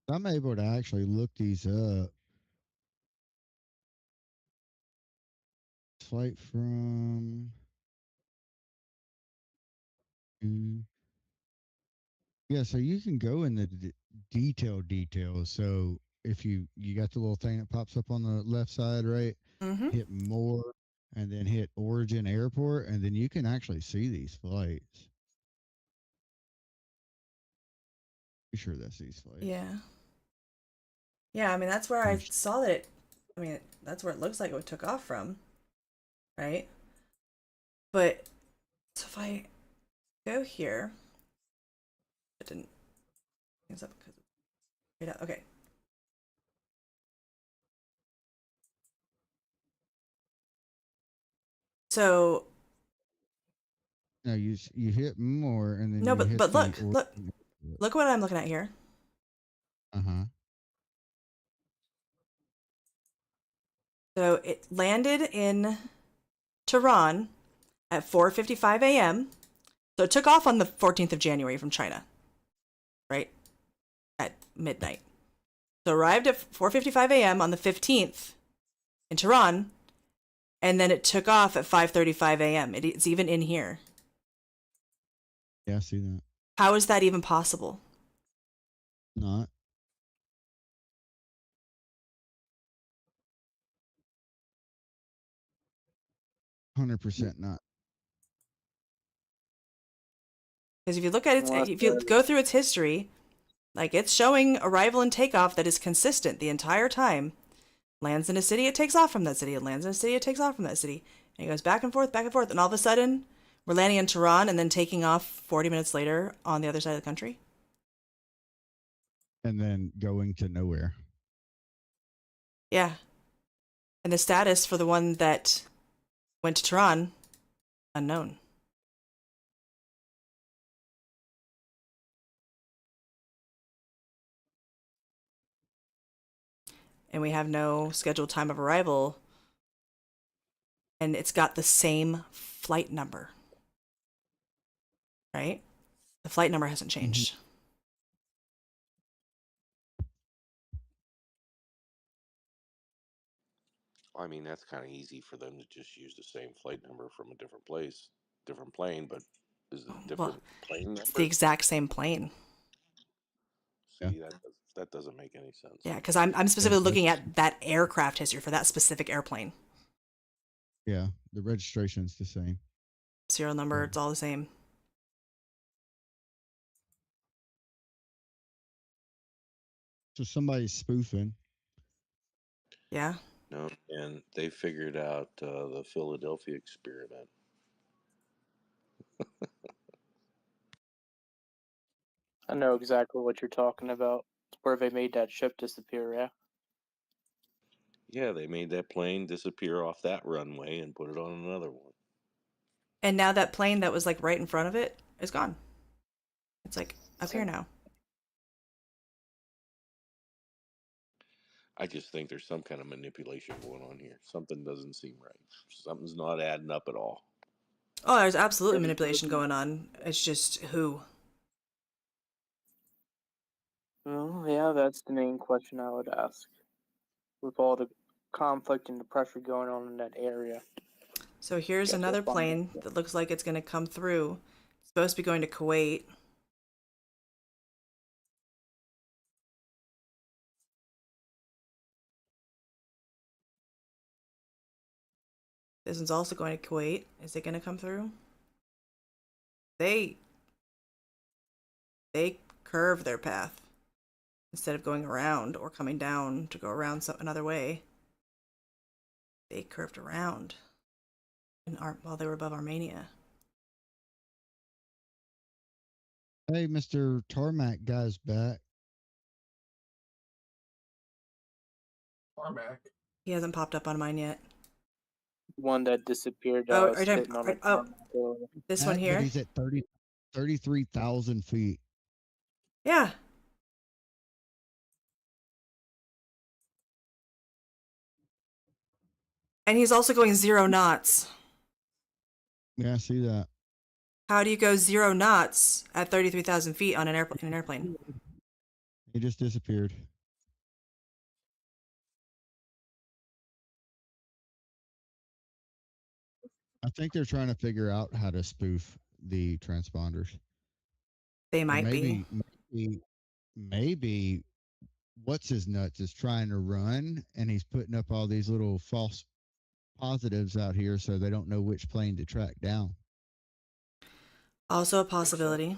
I'm able to actually look these up. Flight from. Yeah, so you can go in the details. So if you got the little thing that pops up on the left side, right? Mm-hmm. Hit more, and then hit Origin Airport, and then you can actually see these flights. Be sure that's these flights. Yeah. Yeah, I mean, that's where I saw that it, I mean, that's where it looks like it took off from, right? But, so if I go here, it didn't, it's up because it's, okay. So. No, you hit more, and then No, you hit but look what I'm looking at here. Uh-huh. So it landed in Tehran at 4:55 a.m. So it took off on the 14th of January from China, right? At midnight. So arrived at 4:55 a.m. on the 15th in Tehran, and then it took off at 5:35 a.m. It's even in here. Yeah, I see that. How is that even possible? Not. 100% not. Because if you look at it, if you go through its history, like it's showing arrival and takeoff that is consistent the entire time. Lands in a city, it takes off from that city. It lands in a city, it takes off from that city. And it goes back and forth, and all of a sudden, we're landing in Tehran and then taking off 40 minutes later on the other side of the country. And then going to nowhere. Yeah. And the status for the one that went to Tehran, unknown. And we have no scheduled time of arrival. And it's got the same flight number. Right? The flight number hasn't changed. I mean, that's kind of easy for them to just use the same flight number from a different place, different plane, but is it a different plane number? It's the exact same plane. See, that doesn't make any sense. Yeah, because I'm specifically looking at that aircraft history for that specific airplane. Yeah, the registration's the same. Serial number, it's all the same. So somebody's spoofing. Yeah. No, and they figured out the Philadelphia experiment. I know exactly what you're talking about. It's where they made that ship disappear, yeah? Yeah, they made that plane disappear off that runway and put it on another one. And now that plane that was like right in front of it is gone. It's like up here now. I just think there's some kind of manipulation going on here. Something doesn't seem right. Something's not adding up at all. Oh, there's absolutely manipulation going on. It's just who. Well, yeah, that's the main question I would ask. With all the conflict and the pressure going on in that area. So here's another plane that looks like it's going to come through. It's supposed to be going to Kuwait. This one's also going to Kuwait. Is it going to come through? They curve their path instead of going around or coming down to go around another way. They curved around while they were above Armenia. Hey, Mr. Tarmac guy's back. Tarmac? He hasn't popped up on mine yet. One that disappeared. This one here? But he's at 33,000 feet. Yeah. And he's also going 0 knots. Yeah, I see that. How do you go 0 knots at 33,000 feet on an airplane? He just disappeared. I think they're trying to figure out how to spoof the transponders. They might be. Maybe what's his nuts is trying to run and he's putting up all these little false positives out here so they don't know which plane to track down. Also a possibility.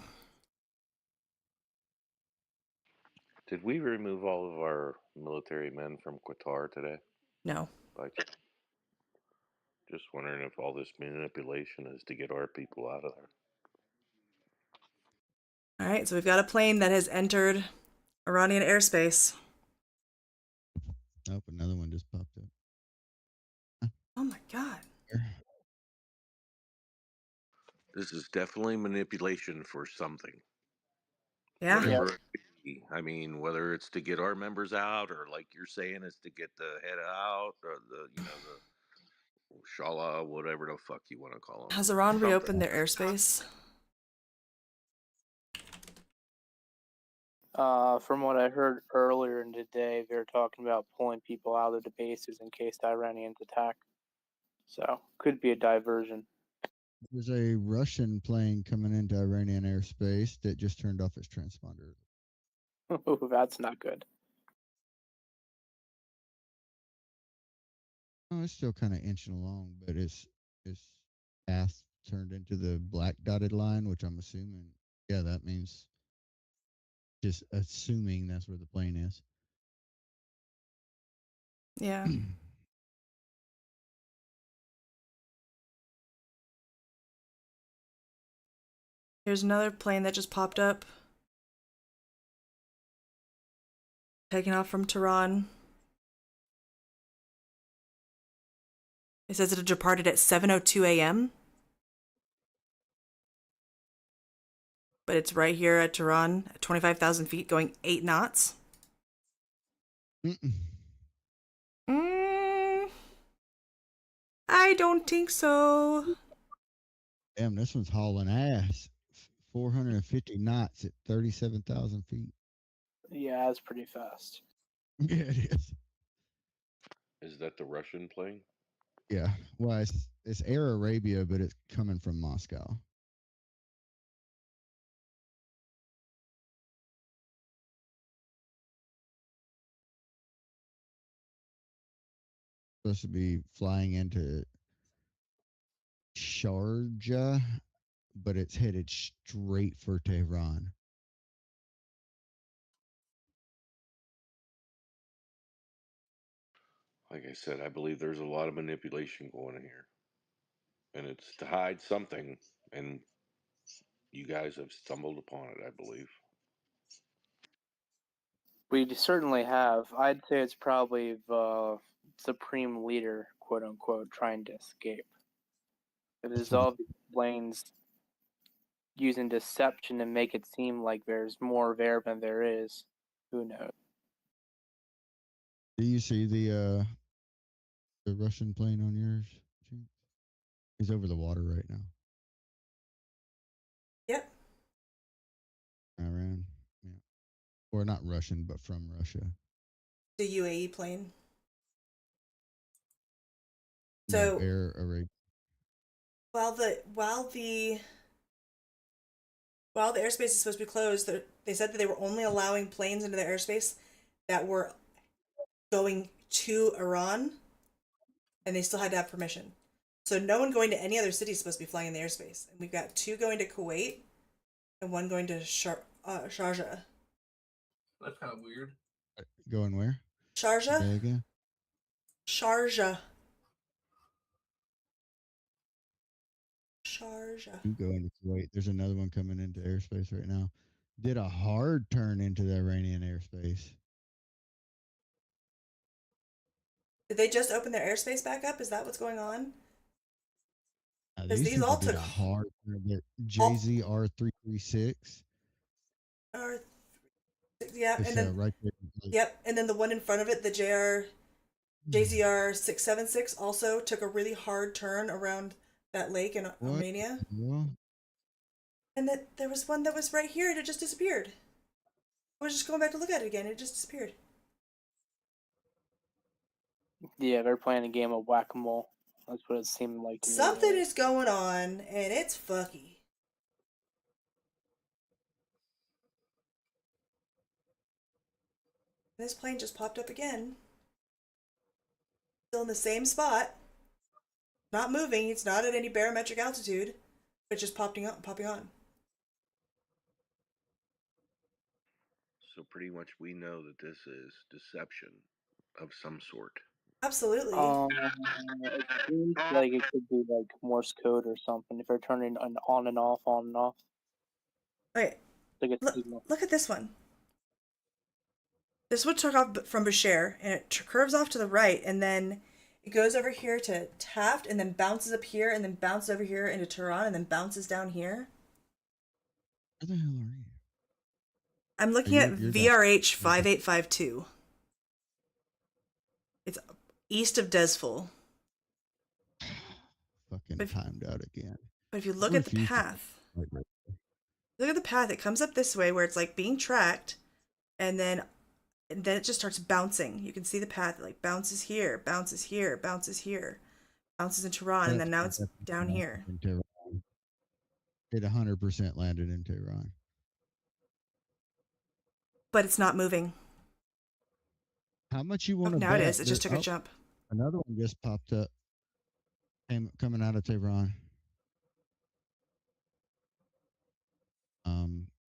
Did we remove all of our military men from Qatar today? No. Just wondering if all this manipulation is to get our people out of there. All right, so we've got a plane that has entered Iranian airspace. Oh, another one just popped up. Oh my God. This is definitely manipulation for something. Yeah. Whatever it be. I mean, whether it's to get our members out or like you're saying, it's to get the head out or the Shala, whatever the fuck you want to call them. Has Iran reopened their airspace? From what I heard earlier in the day, they're talking about pulling people out of the bases in case the Iranians attack. So, could be a diversion. There's a Russian plane coming into Iranian airspace that just turned off its transponder. Oh, that's not good. Oh, it's still kind of inching along, but it's His path turned into the black dotted line, which I'm assuming, yeah, that means just assuming that's where the plane is. Yeah. Here's another plane that just popped up. Taking off from Tehran. It says it departed at 7:02 a.m. But it's right here at Tehran at 25,000 feet going 8 knots. I don't think so. Damn, this one's hauling ass. 450 knots at 37,000 feet. Yeah, that's pretty fast. Yeah, it is. Is that the Russian plane? Yeah. Well, it's Air Arabia, but it's coming from Moscow. Supposed to be flying into Sharjah, but it's headed straight for Tehran. Like I said, I believe there's a lot of manipulation going on here. And it's to hide something, and you guys have stumbled upon it, I believe. We certainly have. I'd say it's probably the supreme leader, quote unquote, trying to escape. It is all these planes using deception to make it seem like there's more there than there is. Who knows? Do you see the Russian plane on yours? He's over the water right now. Yep. Iran. Yeah. Or not Russian, but from Russia. The UAE plane. No, So Air Arabia. while the airspace is supposed to be closed, they said that they were only allowing planes into their airspace that were going to Iran, and they still had to have permission. So no one going to any other city is supposed to be flying in the airspace. And we've got 2 going to Kuwait and 1 going to Sharjah. That's kind of weird. Going where? Sharjah? Say again? Sharjah. You go into Kuwait. There's another one coming into airspace right now. Did a hard turn into the Iranian airspace. Did they just open their airspace back up? Is that what's going on? Because these all did a hard turn. JZR 336. Yeah, it's, and then right there. Yep, and then the one in front of it, the JZR 676, also took a really hard turn around that lake in Armenia. Yeah. And that there was one that was right here and it just disappeared. I was just going back to look at it again, it just disappeared. Yeah, they're playing a game of whack-a-mole. That's what it seemed like to me. Something is going on, and it's fucky. This plane just popped up again. Still in the same spot. Not moving, it's not at any barometric altitude. It's just popping on. So pretty much we know that this is deception of some sort. Absolutely. It seems like it could be like Morse code or something if they're turning on and off, on and off. Wait, look at this one. This one took off from Bashir, and it curves off to the right, and then it goes over here to Taft, and then bounces up here, and then bounces over here into Tehran, and then bounces down here. Where the hell are you? I'm looking at VRH 5852. It's east of Desful. Fucking timed out again. But if you look at the path, it comes up this way where it's like being tracked, and then it just starts bouncing. You can see the path, it like bounces here, bounces here, bounces here, bounces in Tehran, and then now it's down here. It 100% landed in Tehran. But it's not moving. How much you want to now bet? It is. It just took a jump. Another one just popped up. Coming out of Tehran.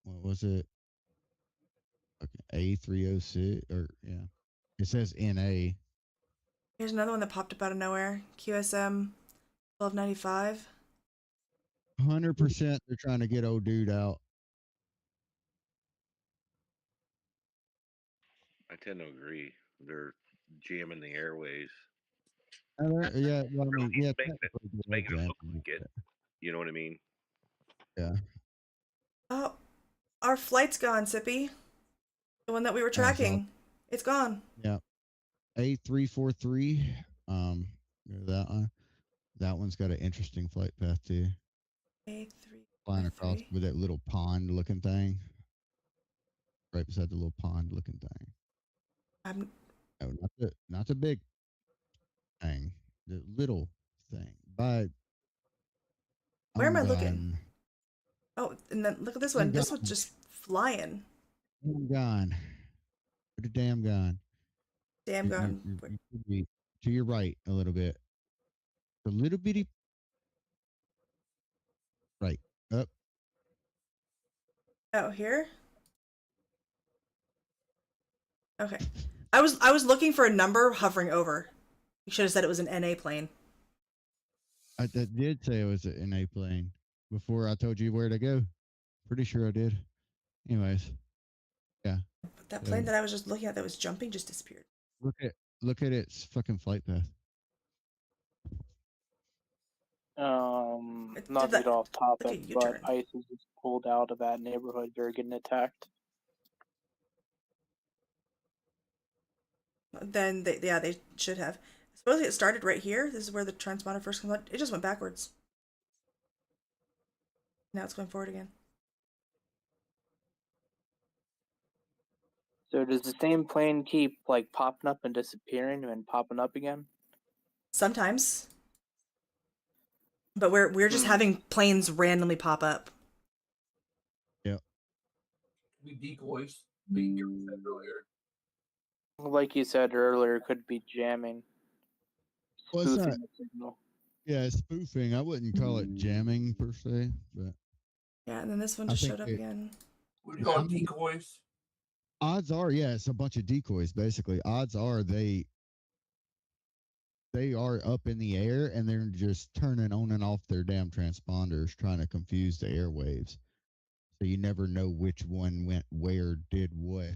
What was it? Okay, A306 or yeah. It says NA. Here's another one that popped up out of nowhere. QSM 1295. 100% they're trying to get old dude out. I tend to agree. They're jamming the airways. Yeah, well, I mean, yeah, It's making technically it's they are making it look jamming like it. You know what I mean? Yeah. Oh, our flight's gone, Sippy. The one that we were tracking. It's gone. Yeah. A343. That one. That one's got an interesting flight path too. Flying across A343. with that little pond looking thing. Right beside the little pond looking thing. No, not the big thing. The little thing. But Where am I I'm looking? gone. Oh, and then look at this I'm one. This gone. one's just flying. I'm gone. Put a damn gun. Damn gone. You could be to your right a little bit. A little bitty right. Up. Oh, here? Okay. I was looking for a number hovering over. You should have said it was an NA plane. I did say it was an A plane before I told you where to go. Pretty sure I did. Anyways, yeah. But that plane that I was just looking at that was jumping just disappeared. Look at its fucking flight path. Not to get off topic, but ISIS is pulled out of that neighborhood. They're getting attacked. Then they should have. Supposedly it started right here. This is where the transponder first comes out. It just went backwards. Now it's going forward again. So does the same plane keep like popping up and disappearing and popping up again? Sometimes. But we're just having planes randomly pop up. Yep. Be decoys. Like you said earlier. Like you said earlier, it could be jamming. What's Spoofing that? the signal. Yeah, spoofing. I wouldn't call it jamming per se, but yeah, and then this one just showed up again. What do you call it, decoys? Odds are, yeah, it's a bunch of decoys basically. Odds are they are up in the air and they're just turning on and off their damn transponders trying to confuse the airwaves. So you never know which one went where, did what.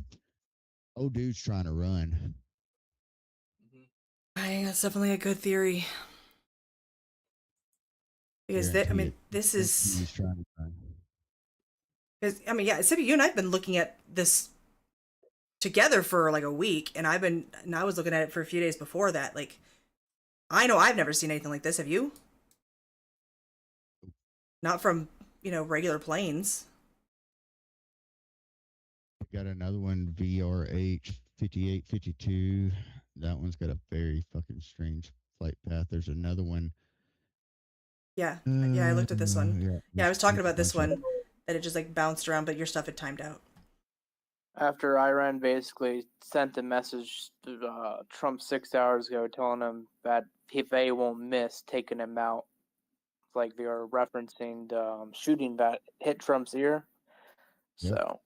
Oh, dude's trying to run. I think that's definitely a good theory. Because this is. He's trying to run. Because yeah, Sippy, you and I've been looking at this together for like a week, and I was looking at it for a few days before that. Like, I know I've never seen anything like this. Have you? Not from regular planes. Got another one, VRH 5852. That one's got a very fucking strange flight path. There's another one. Yeah, I looked at this one. Yeah, I was talking about this one, of... that it just like bounced around, but your stuff had timed out. After Iran basically sent a message to Trump 6 hours ago telling him that if they won't miss taking him out, like they are referencing the shooting that hit Trump's ear. Yep. So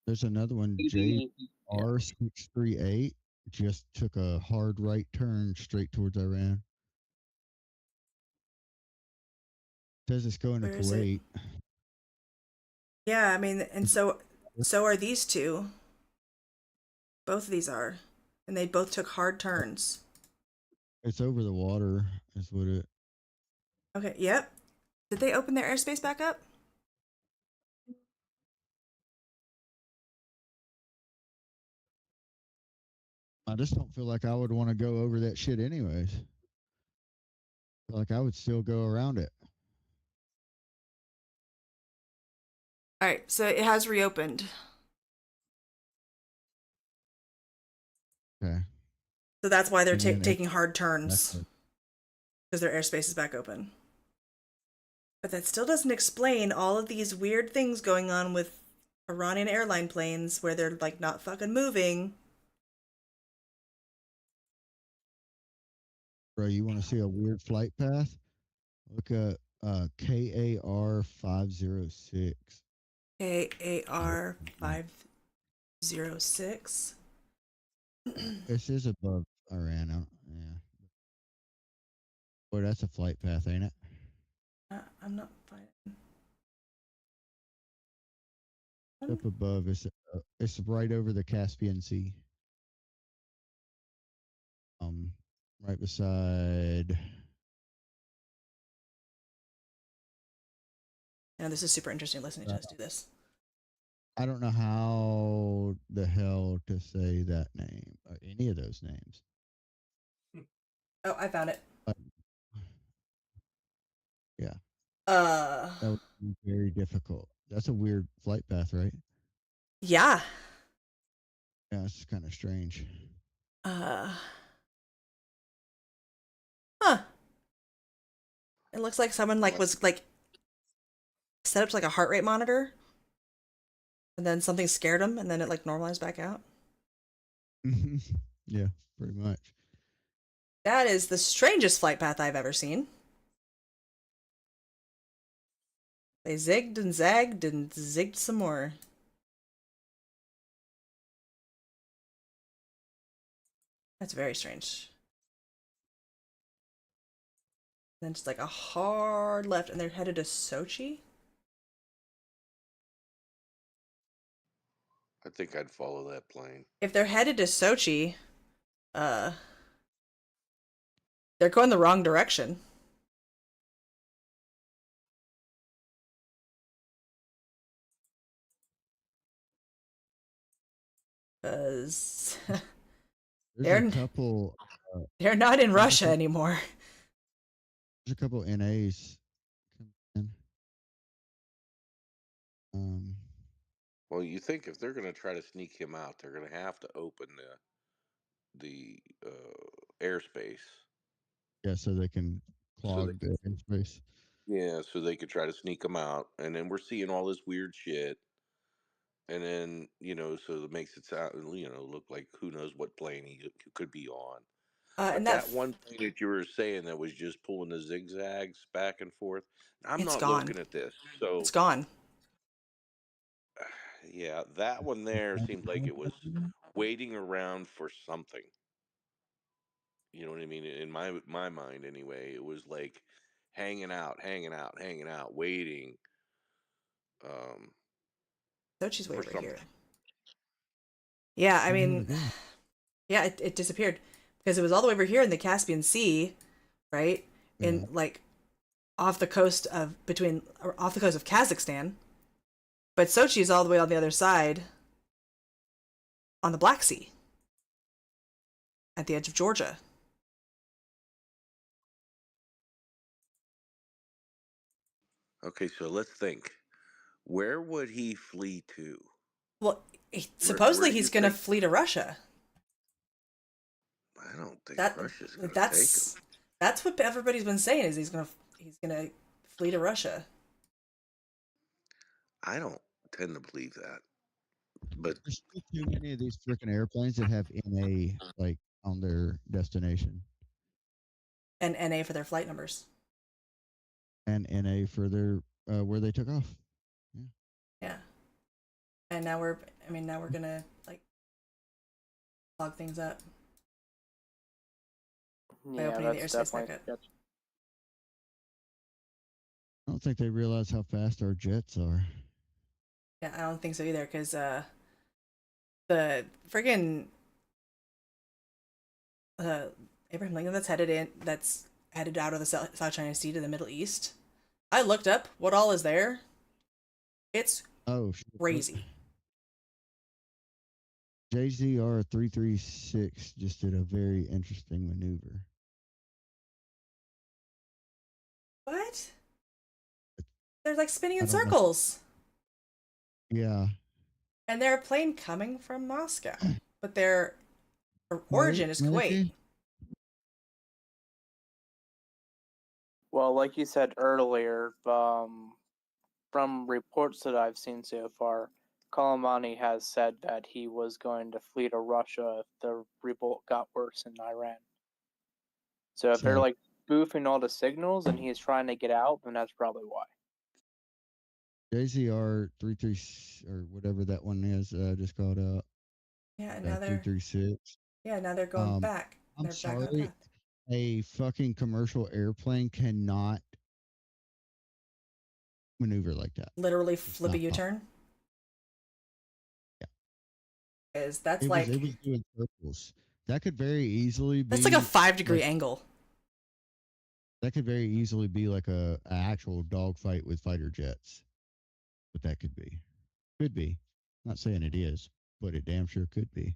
there's another one, JR638, just took a hard right turn straight towards Iran. Says it's going to Kuwait. Yeah, I mean, and so are these two. Both of these are, and they both took hard turns. It's over the water, is what it. Okay. Yep. Did they open their airspace back up? I just don't feel like I would want to go over that shit anyways. I feel like I would still go around it. All right, so it has reopened. Okay. So that's why they're taking hard turns, because their airspace is back open. But that still doesn't explain all of these weird things going on with Iranian airline planes where they're like not fucking moving. Bro, you want to see a weird flight path? Look at KAR 506. KAR 506. This is above Iran. Yeah. Boy, that's a flight path, ain't it? I'm not finding. Up above, it's right over the Caspian Sea. Right beside. Yeah, this is super interesting listening to us do this. I don't know how the hell to say that name or any of those names. Oh, I found it. Yeah. Uh. That would be very difficult. That's a weird flight path, right? Yeah. Yeah, it's kind of strange. Huh. It looks like someone was set up to a heart rate monitor, and then something scared them, and then it normalized back out. Yeah, pretty much. That is the strangest flight path I've ever seen. They zigged and zagged and zigged some more. That's very strange. And then just a hard left, and they're headed to Sochi. I think I'd follow that plane. If they're headed to Sochi, they're going the wrong direction. Because There's a couple. They're not in Russia anymore. There's a couple NAs coming in. Well, you think if they're going to try to sneak him out, they're going to have to open the airspace. Yeah, so they can clog the airspace. Yeah, so they could try to sneak him out, and then we're seeing all this weird shit, and then so it makes it sound look like who knows what plane he could be on. But And that one thing that you were saying that was just pulling the zigzags back and forth, I'm It's not gone. looking at this, so It's gone. yeah, that one there seemed like it was waiting around for something. You know what I mean? In my mind, anyway, it was like hanging out, waiting. Sochi's way For over something. here. Yeah, I mean, yeah, it disappeared because it was all the way over here in the Caspian Sea, right? In off the coast of Kazakhstan. But Sochi is all the way on the other side on the Black Sea at the edge of Georgia. Okay, so let's think. Where would he flee to? Well, supposedly he's going to flee to Russia. I don't think Russia's going to take him. That's what everybody's been saying is he's gonna flee to Russia. I don't tend to believe that, but there's too many of these freaking airplanes that have NA on their destination and NA for their flight numbers and NA for their where they took off. Yeah. And now we're gonna log things up. By opening the airspace back up. I don't think they realize how fast our jets are. Yeah, I don't think so either, because the friggin' Abraham Lincoln that's headed out of the South China Sea to the Middle East. I looked up what all is there. It's crazy. JZR 336 just did a very interesting maneuver. What? They're spinning in circles. Yeah. And they're a plane coming from Moscow, but their origin is Kuwait. Well, like you said earlier, from reports that I've seen so far, Soleimani has said that he was going to flee to Russia if the revolt got worse in Iran. So if they're So- like spoofing all the signals and he's trying to get out, then that's probably why. JZR 33 or whatever that one is, just called out. Yeah, now they're 336. yeah, now they're going back. I'm They're back on the sorry. path. A fucking commercial airplane cannot maneuver like that. Literally flip a not U-turn. Yeah. Is that's it like was doing circles. That could very easily be that's like a 5-degree like, angle. That could very easily be like a actual dogfight with fighter jets. But that could be. Could be. Not saying it is, but it damn sure could be.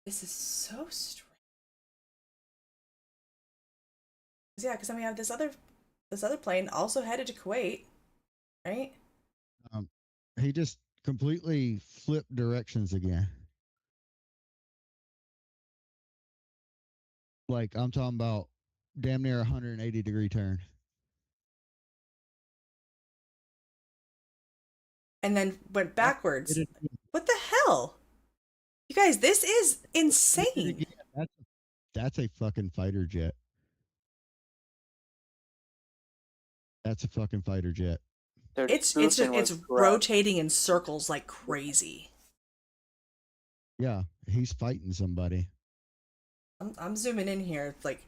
This is so strange. Yeah, because I mean, I have this other plane also headed to Kuwait, right? He just completely flipped directions again. Like I'm talking about damn near 180-degree turn. And then went backwards. What the hell? You guys, this is insane. That's a fucking fighter jet. That's a fucking fighter jet. It's rotating in circles like crazy. Yeah, he's fighting somebody. I'm zooming in here. It's like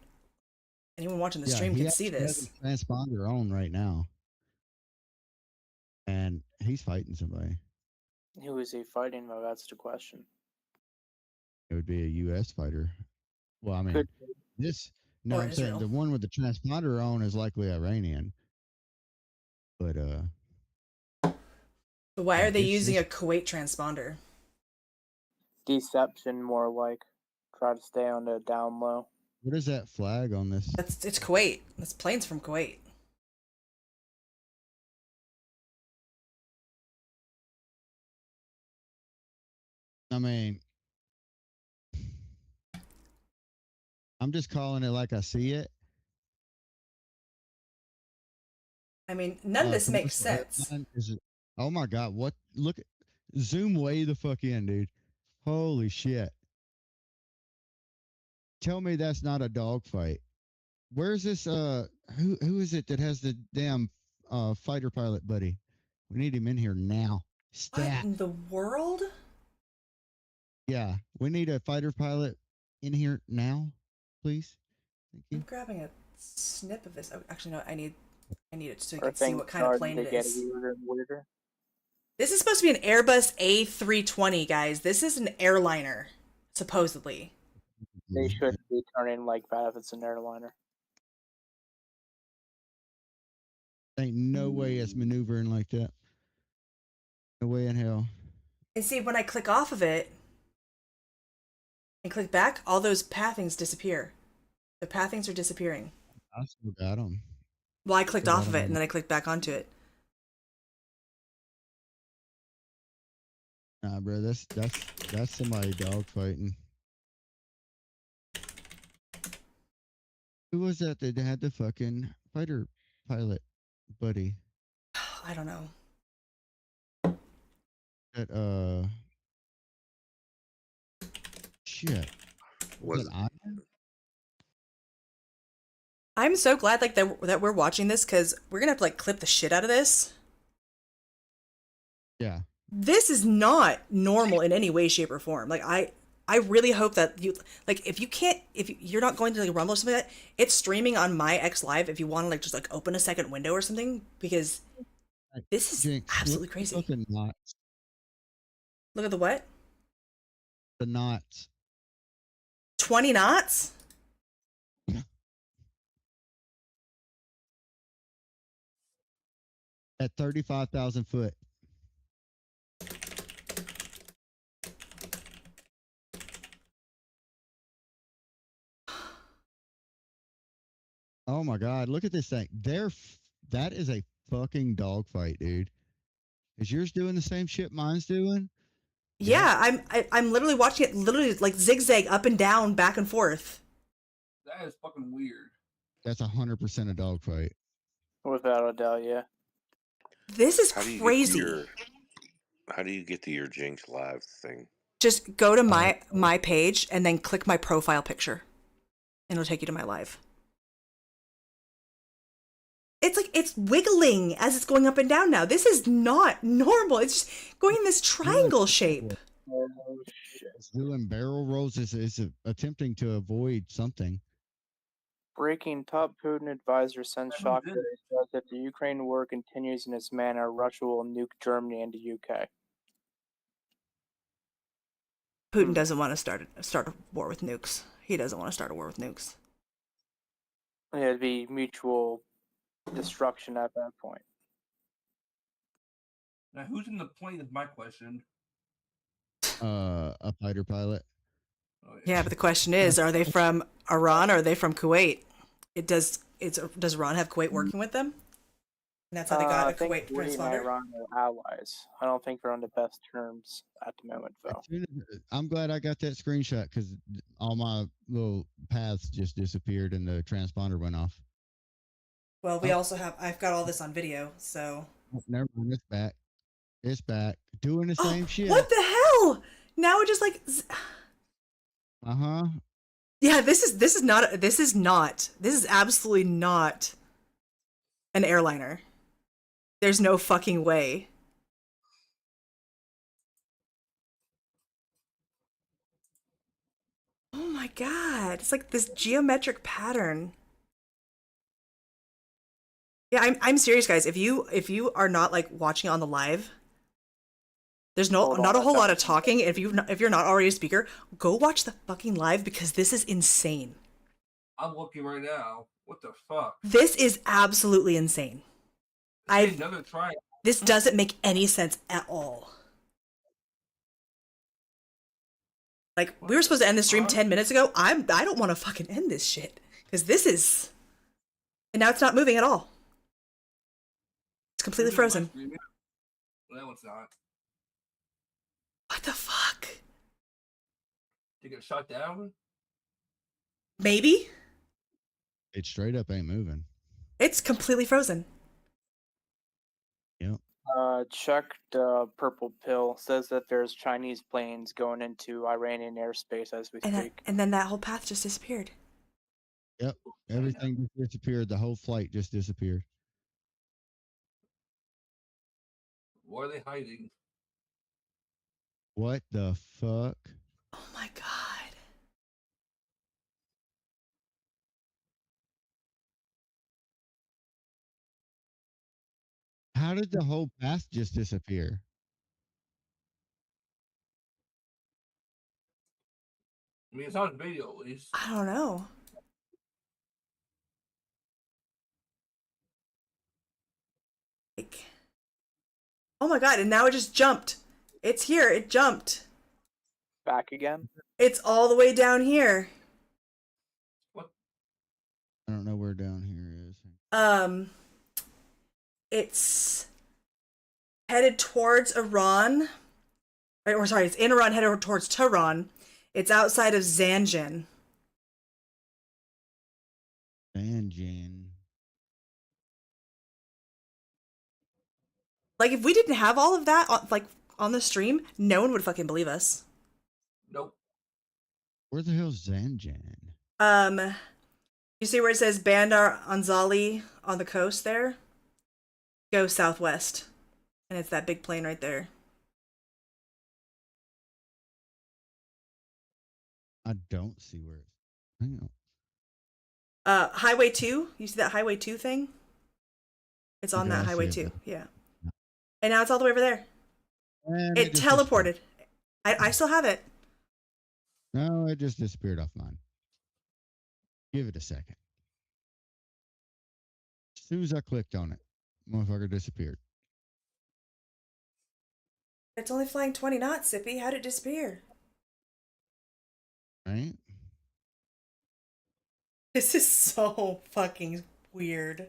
anyone watching the stream can see this. He has a transponder on right now, and he's fighting somebody. Who is he fighting though? That's the question. It would be a U.S. fighter. Well, I mean, No, I'm saying the one with the transponder on is likely Iranian. But why are they using a Kuwait transponder? Deception, more like. Try to stay on the down low. What is that flag on this? It's Kuwait. This plane's from Kuwait. I mean, I'm just calling it like I see it. I mean, none of this makes sense. Oh my God! What? Look! Zoom way the fuck in, dude. Holy shit! Tell me that's not a dogfight. Where's this? Who is it that has the damn fighter pilot buddy? We need him in here now. Stat. What in the world? Yeah, we need a fighter pilot in here now, please. Thank you. I'm grabbing a snip of this. Oh, actually, no. I need it so you can see what kind of plane it is. Weirder. This is supposed to be an Airbus A320, guys. This is an airliner, supposedly. They shouldn't be turning like that if it's an airliner. Ain't no way it's maneuvering like that. No way in hell. And see, when I click off of it and click back, all those pathings disappear. The pathings are disappearing. I still got them. Well, I clicked off of it and then I clicked back onto it. Nah, bro, that's somebody dogfighting. Who was that had the fucking fighter pilot buddy? I don't know. That shit. Was it Iron? I'm so glad like that we're watching this because we're gonna have to like clip the shit out of this. Yeah. This is not normal in any way, shape, or form. Like I really hope that you like if you're not going to like Rumble or something like that, it's streaming on my X Live if you want to like just like open a second window or something because this is Jinx, absolutely crazy. Look at the knots. Look at the what? The knots. 20 knots? At 35,000 foot. Oh my God! Look at this thing. That is a fucking dogfight, dude. Is yours doing the same shit mine's doing? Yeah, I'm literally watching it literally like zigzag up and down, back and forth. That is fucking weird. That's 100% a dogfight. Without a doubt, yeah. This is crazy. How do you get to your Jinx Live thing? Just go to my page and then click my profile picture. and it'll take you to my live. It's like it's wiggling as it's going up and down now. This is not normal. It's just going in this triangle shape. Oh, shit. It's doing barrel rolls. Is attempting to avoid something. Breaking top Putin advisor sends shock that says if the Ukraine war continues in this manner, Russia will nuke Germany and the UK. Putin doesn't want to start a war with nukes. He doesn't want to start a war with nukes. It'd be mutual destruction at that point. Now, who's in the plane is my question. A fighter pilot. Oh, Yeah, but the question is, are they from Iran or are they from Kuwait? Does Iran have Kuwait working with them? And that's how they got a Kuwait Kuwait and transponder? Iran are allies. I don't think they're on the best terms at the moment, though. I'm glad I got that screenshot because all my little paths just disappeared and the transponder went off. Well, I've got all this on video, so. Never mind, it's back. It's back. Doing the same shit. What the hell? Now it just like. Uh-huh. Yeah, this is absolutely not an airliner. There's no fucking way. Oh my god, it's like this geometric pattern. Yeah, I'm serious, guys. If you are not like watching on the live, there's not a whole lot of talking. If you're not already a speaker, go watch the fucking live because this is insane. I'm looking right now. What the fuck? This is absolutely insane. Another try. This doesn't make any sense at all. Like, we were supposed to end the stream 10 minutes ago. I don't want to fucking end this shit because this is, and now it's not moving at all. It's completely frozen. No, it's not. What the fuck? Did it get shut down? Maybe. It straight up ain't moving. It's completely frozen. Yep. Check the purple pill. Says that there's Chinese planes going into Iranian airspace as we speak. And then that whole path just disappeared. Yep. Everything just disappeared. The whole flight just disappeared. What are they hiding? What the fuck? Oh my god. How did the whole path just disappear? I mean, it's on video at least. I don't know. Like, oh my god, and now it just jumped. It's here, it jumped. Back again? It's all the way down here. What? I don't know where down here is. It's headed towards Iran. Or sorry, it's in Iran, headed towards Tehran. It's outside of Zanjan. Zanjan. Like, if we didn't have all of that on the stream, no one would fucking believe us. Nope. Where the hell's Zanjan? You see where it says Bandar Anzali on the coast there? Go southwest. And it's that big plane right there. I don't see where it's. Hang on. Highway 2. You see that Highway 2 thing? It's on Okay, that I Highway see it 2. Yeah. And now it's all the way over there. And It just teleported. disappeared. I still have it. No, it just disappeared off mine. Give it a second. As soon as I clicked on it, motherfucker disappeared. It's only flying 20 knots, Sippy. How'd it disappear? Right? This is so fucking weird.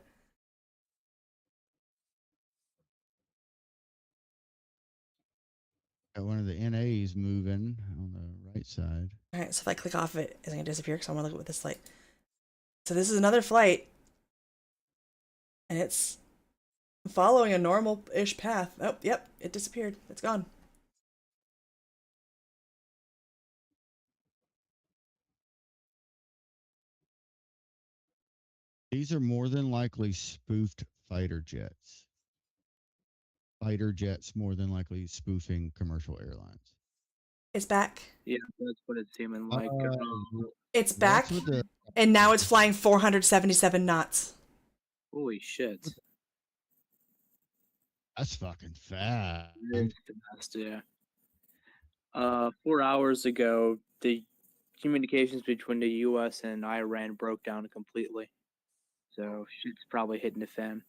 Got one of the NAs moving on the right side. All right, so if I click off it, it's going to disappear because I want to look at what this light. So this is another flight. And it's following a normal-ish path. Oh, yep, it disappeared. It's gone. These are more than likely spoofed fighter jets. Fighter jets more than likely spoofing commercial airlines. It's back. Yeah, that's what it's seeming like. It's back, and now it's flying 477 knots. Holy shit. That's fucking fast. It is fast, yeah. 4 hours ago, the communications between the U.S. and Iran broke down completely. So shit's probably hitting the fan.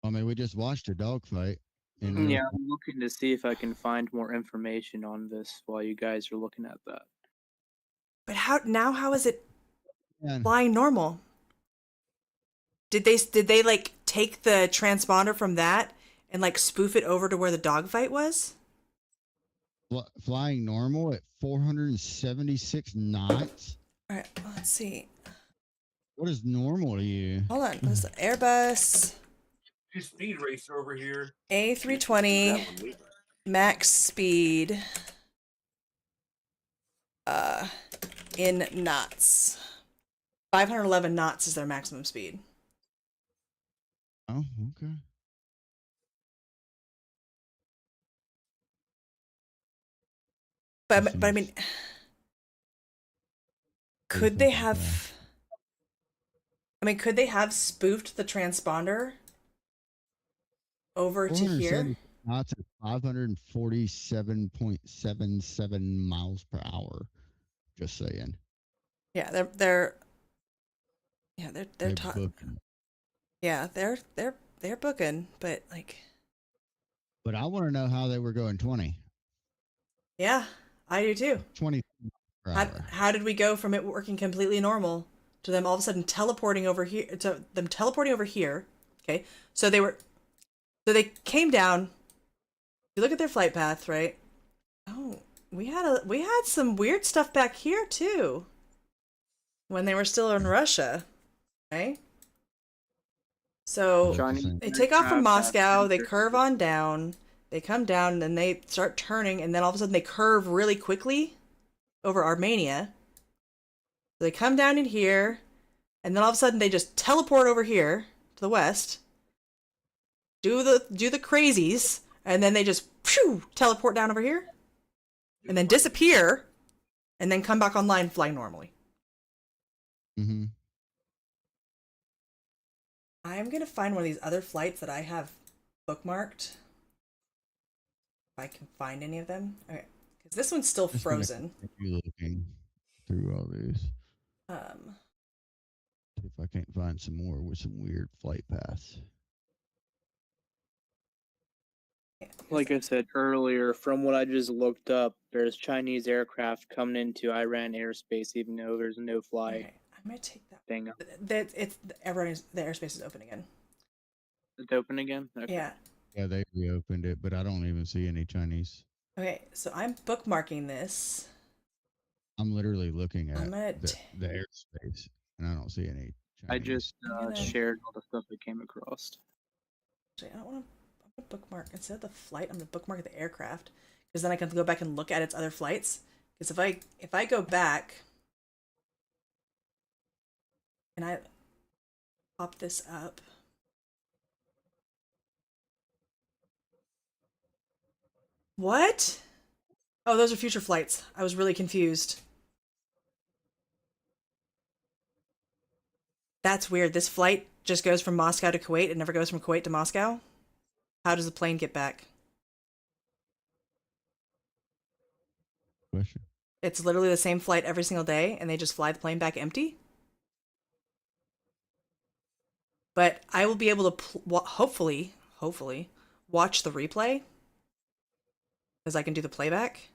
I mean, we just watched a dogfight. Yeah, I'm looking to see if I can find more information on this while you guys are looking at that. But how is it flying normal? Did they like take the transponder from that and like spoof it over to where the dogfight was? Flying normal at 476 knots. All right, let's see. What is normal to you? Hold on, this is Airbus Just speed racer over here. A320 max speed in knots. 511 knots is their maximum speed. Oh, okay. But I mean, could they have? I mean, could they have spoofed the transponder over to here? Knots at 547.77 miles per hour. Just saying. Yeah, they're talking. Yeah, they're booking, but like. But I want to know how they were going 20. Yeah, I do too. 20 per hour. How did we go from it working completely normal to them all of a sudden teleporting over here? To them teleporting over here. Okay, so they came down. You look at their flight path, right? Oh, we had some weird stuff back here too. When they were still in Russia, right? So they take off from Moscow, they curve on down, they come down, and then they start turning, and then all of a sudden they curve really quickly over Armenia. So they come down in here, and then all of a sudden they just teleport over here to the west, do the crazies, and then they just teleport down over here, and then disappear, and then come back online flying normally. Mm-hmm. I'm gonna find one of these other flights that I have bookmarked. If I can find any of them. Okay, because this one's still frozen. Looking through all these. See if I can't find some more with some weird flight paths. Like I said earlier, from what I just looked up, there's Chinese aircraft coming into Iran airspace, even though there's no fly. Okay, I'm gonna take that thing. The airspace is open again. It's open again? Okay. Yeah. Yeah, they reopened it, but I don't even see any Chinese. Okay, so I'm bookmarking this. I'm literally looking at the airspace, and I don't see any Chinese. I just shared all the stuff I came across. Actually, I don't want to. I'm gonna bookmark instead of the flight. I'm gonna bookmark the aircraft because then I can go back and look at its other flights. Because if I go back and I pop this up. What? Oh, those are future flights. I was really confused. That's weird. This flight just goes from Moscow to Kuwait. It never goes from Kuwait to Moscow. How does the plane get back? Question. It's literally the same flight every single day, and they just fly the plane back empty? But I will be able to, hopefully, watch the replay. Because I can do the playback.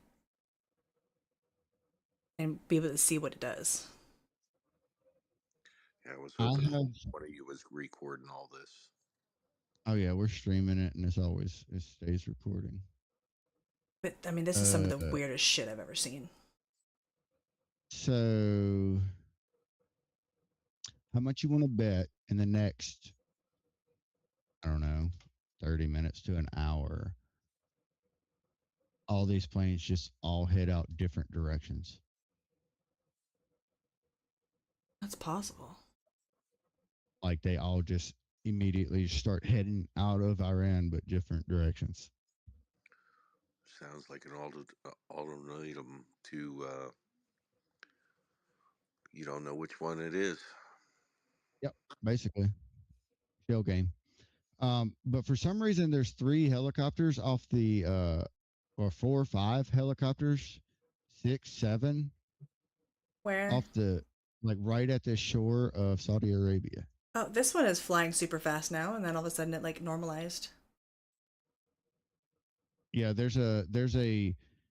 And be able to see what it does. Yeah, I was hoping one of you was recording all this. Oh yeah, we're streaming it, and it stays recording. But I mean, this is some of the weirdest shit I've ever seen. So, how much you want to bet in the next, I don't know, 30 minutes to an hour, all these planes just all head out different directions. That's possible. Like they all just immediately start heading out of Iran, but different directions. Sounds like an ultimatum to you don't know which one it is. Yep, basically shell game. But for some reason, there's 3 helicopters off the or 4 or 5 helicopters, 6, 7 Where? off the like right at the shore of Saudi Arabia. Oh, this one is flying super fast now, and then all of a sudden it like normalized. Yeah, there's a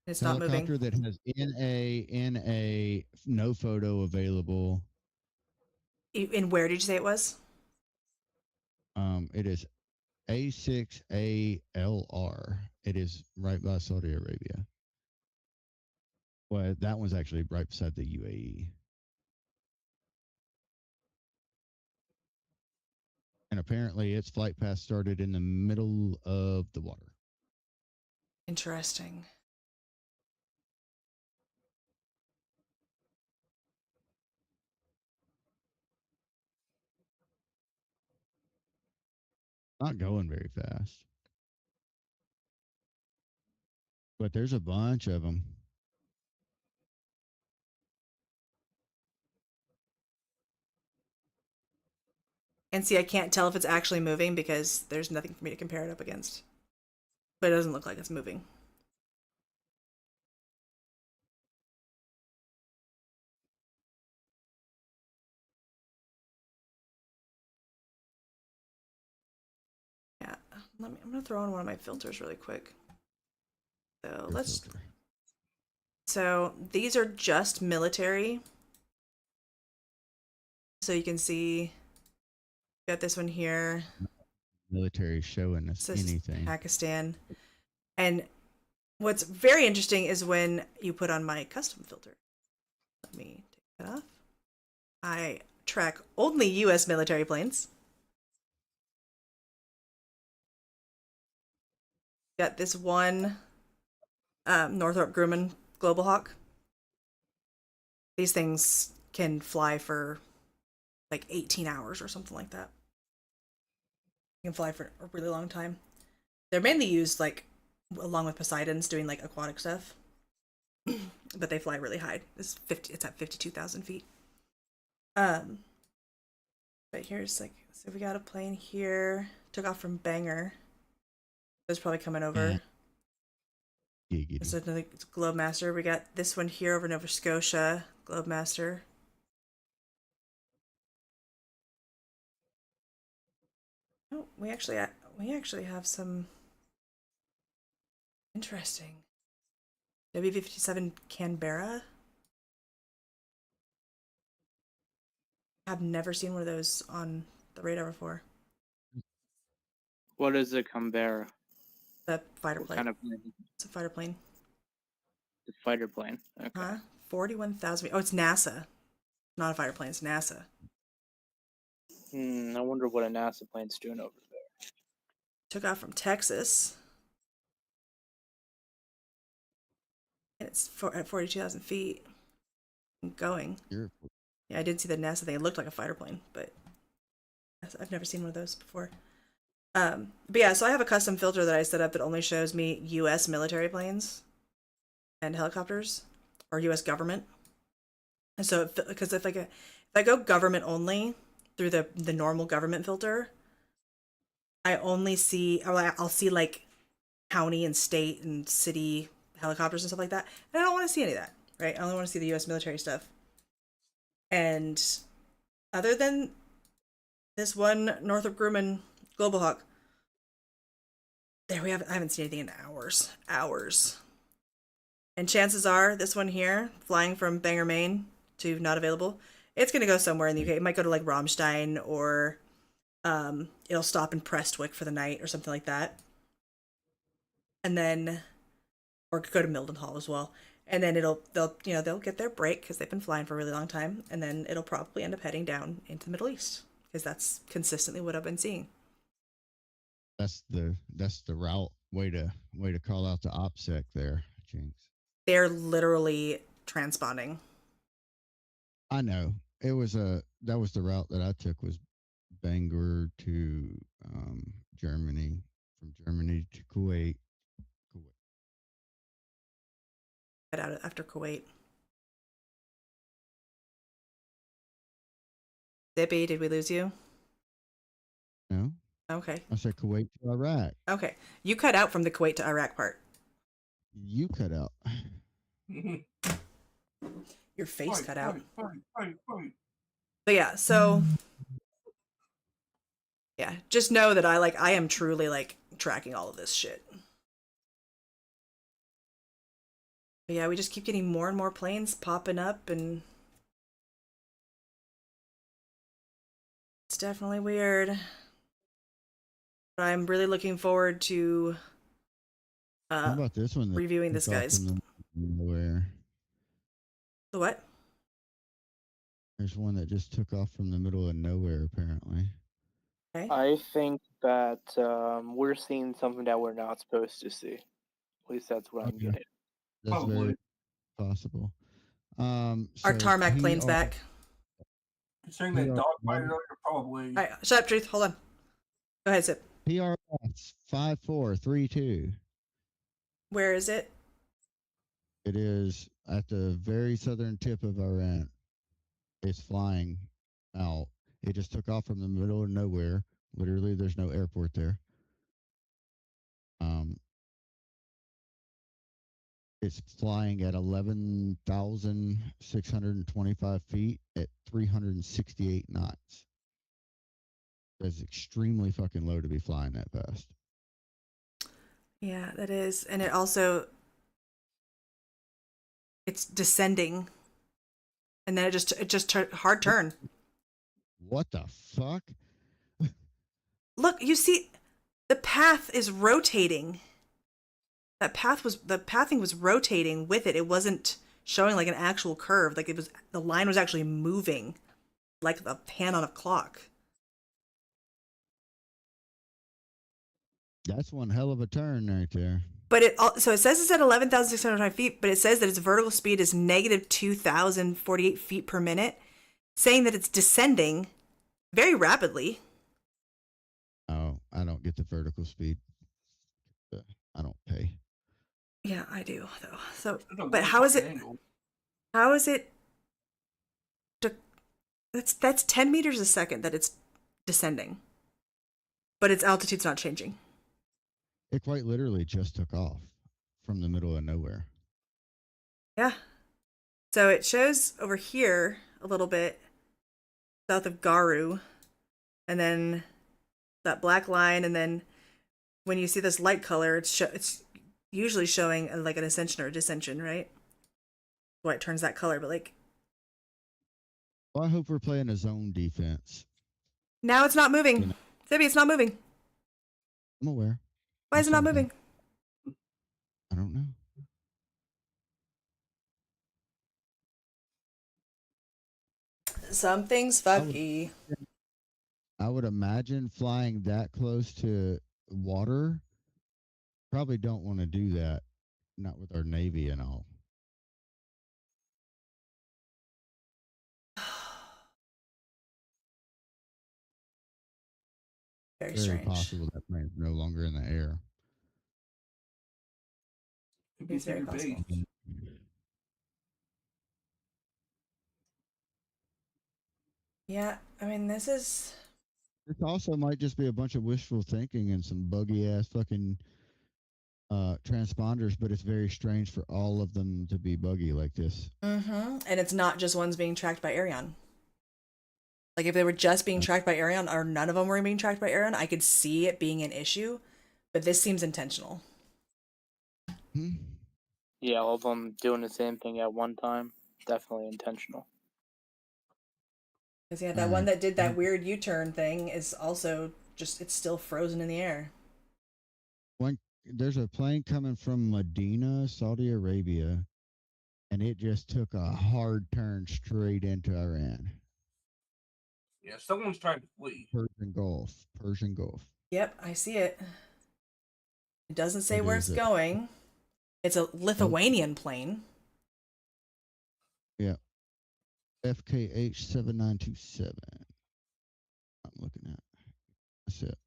It's not moving. helicopter that has NA no photo available. And where did you say it was? It is A6ALR. It is right by Saudi Arabia. Well, that one's actually right beside the UAE. And apparently its flight path started in the middle of the water. Interesting. Not going very fast. But there's a bunch of them. And see, I can't tell if it's actually moving because there's nothing for me to compare it up against. But it doesn't look like it's moving. Yeah, I'm gonna throw in one of my filters really quick. So let's. So these are just military. So you can see, got this one here. Military showing us anything. Pakistan. And what's very interesting is when you put on my custom filter. Let me take that off. I track only US military planes. Got this one Northrop Grumman Global Hawk. These things can fly for like 18 hours or something like that. You can fly for a really long time. They're mainly used like along with Poseidon's doing like aquatic stuff. But they fly really high. It's at 52,000 feet. But here's like, so we got a plane here. Took off from Bangor. It's probably coming over. It's another Globemaster. We got this one here over Nova Scotia, Globemaster. Oh, we actually have some interesting W57 Canberra. I've never seen one of those on the radar before. What is a Canberra? The fighter plane. Kind of plane? It's a fighter plane. The fighter plane. Okay. Huh? 41,000. Oh, it's NASA. Not a fighter plane. It's NASA. I wonder what a NASA plane's doing over there. Took off from Texas. And it's at 42,000 feet. Going. Yeah, I did see the NASA thing. It looked like a fighter plane, but I've never seen one of those before. But yeah, so I have a custom filter that I set up that only shows me U.S. military planes and helicopters, or U.S. government. And so, because if I go government only through the normal government filter, I only see, or I'll see like county and state and city helicopters and stuff like that, and I don't want to see any of that, right? I only want to see the U.S. military stuff. And other than this one Northrop Grumman Global Hawk, I haven't seen anything in hours. And chances are this one here, flying from Bangor, Maine to not available, it's going to go somewhere in the UK. It might go to like Ramstein, or it'll stop in Prestwick for the night or something like that. And then, or go to Mildenhall as well. And then they'll get their break because they've been flying for a really long time. And then it'll probably end up heading down into the Middle East because that's consistently what I've been seeing. That's the route. Way to call out the OPSEC there, Jinx. They're literally transponding. I know. That was the route that I took, was Bangor to Germany, from Germany to Kuwait. Get out after Kuwait. Zippy, did we lose you? No. Okay. I said Kuwait to Iraq. Okay. You cut out from the Kuwait to Iraq part. You cut out. Your face cut out. Fight. But yeah, so yeah, just know that I am truly like tracking all of this shit. But yeah, we just keep getting more and more planes popping up, and it's definitely weird. But I'm really looking forward to How about this one? reviewing this, guys. Nowhere. The what? There's one that just took off from the middle of nowhere, apparently. Okay. I think that we're seeing something that we're not supposed to see. At least that's what I'm getting. That's very possible. Our So tarmac plane's back. Considering that dog fighter earlier, probably. All right, shut up, Truth. Hold on. Go ahead, Zip. PRS 5432. Where is it? It is at the very southern tip of Iran. It's flying out. It just took off from the middle of nowhere. Literally, there's no airport there. It's flying at 11,625 feet at 368 knots. That's extremely fucking low to be flying that fast. Yeah, that is. And it also, it's descending. And then it just hard turn. What the fuck? Look, you see, the path is rotating. The pathing was rotating with it. It wasn't showing like an actual curve. Like the line was actually moving like the hand on a clock. That's one hell of a turn right there. But so it says it's at 11,605 feet, but it says that its vertical speed is negative 2,048 feet per minute, saying that it's descending very rapidly. Oh, I don't get the vertical speed. I don't pay. Yeah, I do though. So, but how is it? How is it? That's 10 meters a second that it's descending, but its altitude's not changing. It quite literally just took off from the middle of nowhere. Yeah. So it shows over here a little bit south of Garu, and then that black line, and then when you see this light color, it's usually showing like an ascension or a descension, right? Why it turns that color, but like. Well, I hope we're playing a zone defense. Now it's not moving. Zibby, it's not moving. I'm aware. Why is it not moving? I don't know. Something's funky. I would imagine flying that close to water. Probably don't want to do that. Not with our Navy and all. Very strange. Possible that plane's no longer in the air. It's very possible. Yeah, I mean, this also might just be a bunch of wishful thinking and some buggy ass fucking transponders, but it's very strange for all of them to be buggy like this. Mm-hmm. And it's not just ones being tracked by Arion. Like if they were just being tracked by Arion, or none of them were being tracked by Arion, I could see it being an issue. But this seems intentional. Yeah, all of them doing the same thing at one time. Definitely intentional. Because yeah, that one that did that weird U-turn thing is also just, it's still frozen in the air. There's a plane coming from Medina, Saudi Arabia, and it just took a hard turn straight into Iran. Yeah, someone's trying to flee. Persian Gulf. Yep, I see it. It doesn't say It where is it's a- going. It's a Lithuanian plane. Yeah. FKH 7927. I'm looking at. That's it.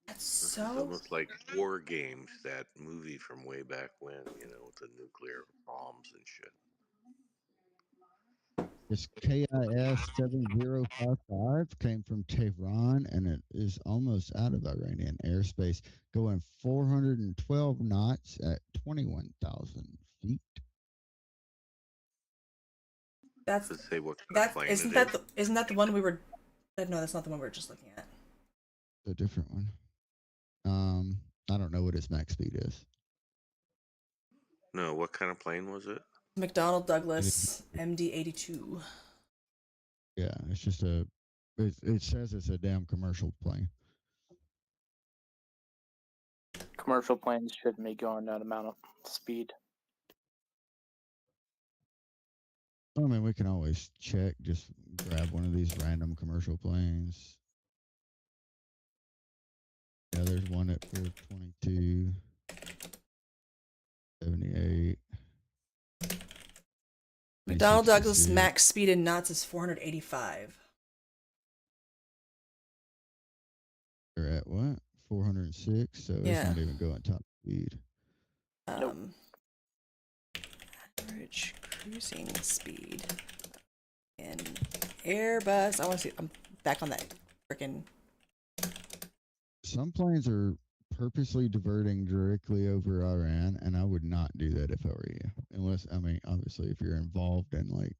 That's This is so. almost like War Games, that movie from way back when, you know, with the nuclear bombs and shit. This KIS 7055 came from Tehran and it is almost out of Iranian airspace, going 412 knots at 21,000 feet. That's Does it say what kind of that plane isn't it that is? the, isn't that the one we were? No, that's not the one we were just looking at. A different one. I don't know what its max speed is. No, what kind of plane was it? McDonnell Douglas MD-82. Yeah, it's just a. It says it's a damn commercial plane. Commercial planes shouldn't be going that amount of speed. I mean, we can always check. Just grab one of these random commercial planes. Yeah, there's one at 422, 78. McDonnell Douglas 366. max speed in knots is 485. They're at what? 406. So it's Yeah. not even going top speed. Average cruising speed in Airbus. I want to see. I'm back on that freaking. Some planes are purposely diverting directly over Iran, and I would not do that if I were you. Unless, I mean, obviously, if you're involved in like.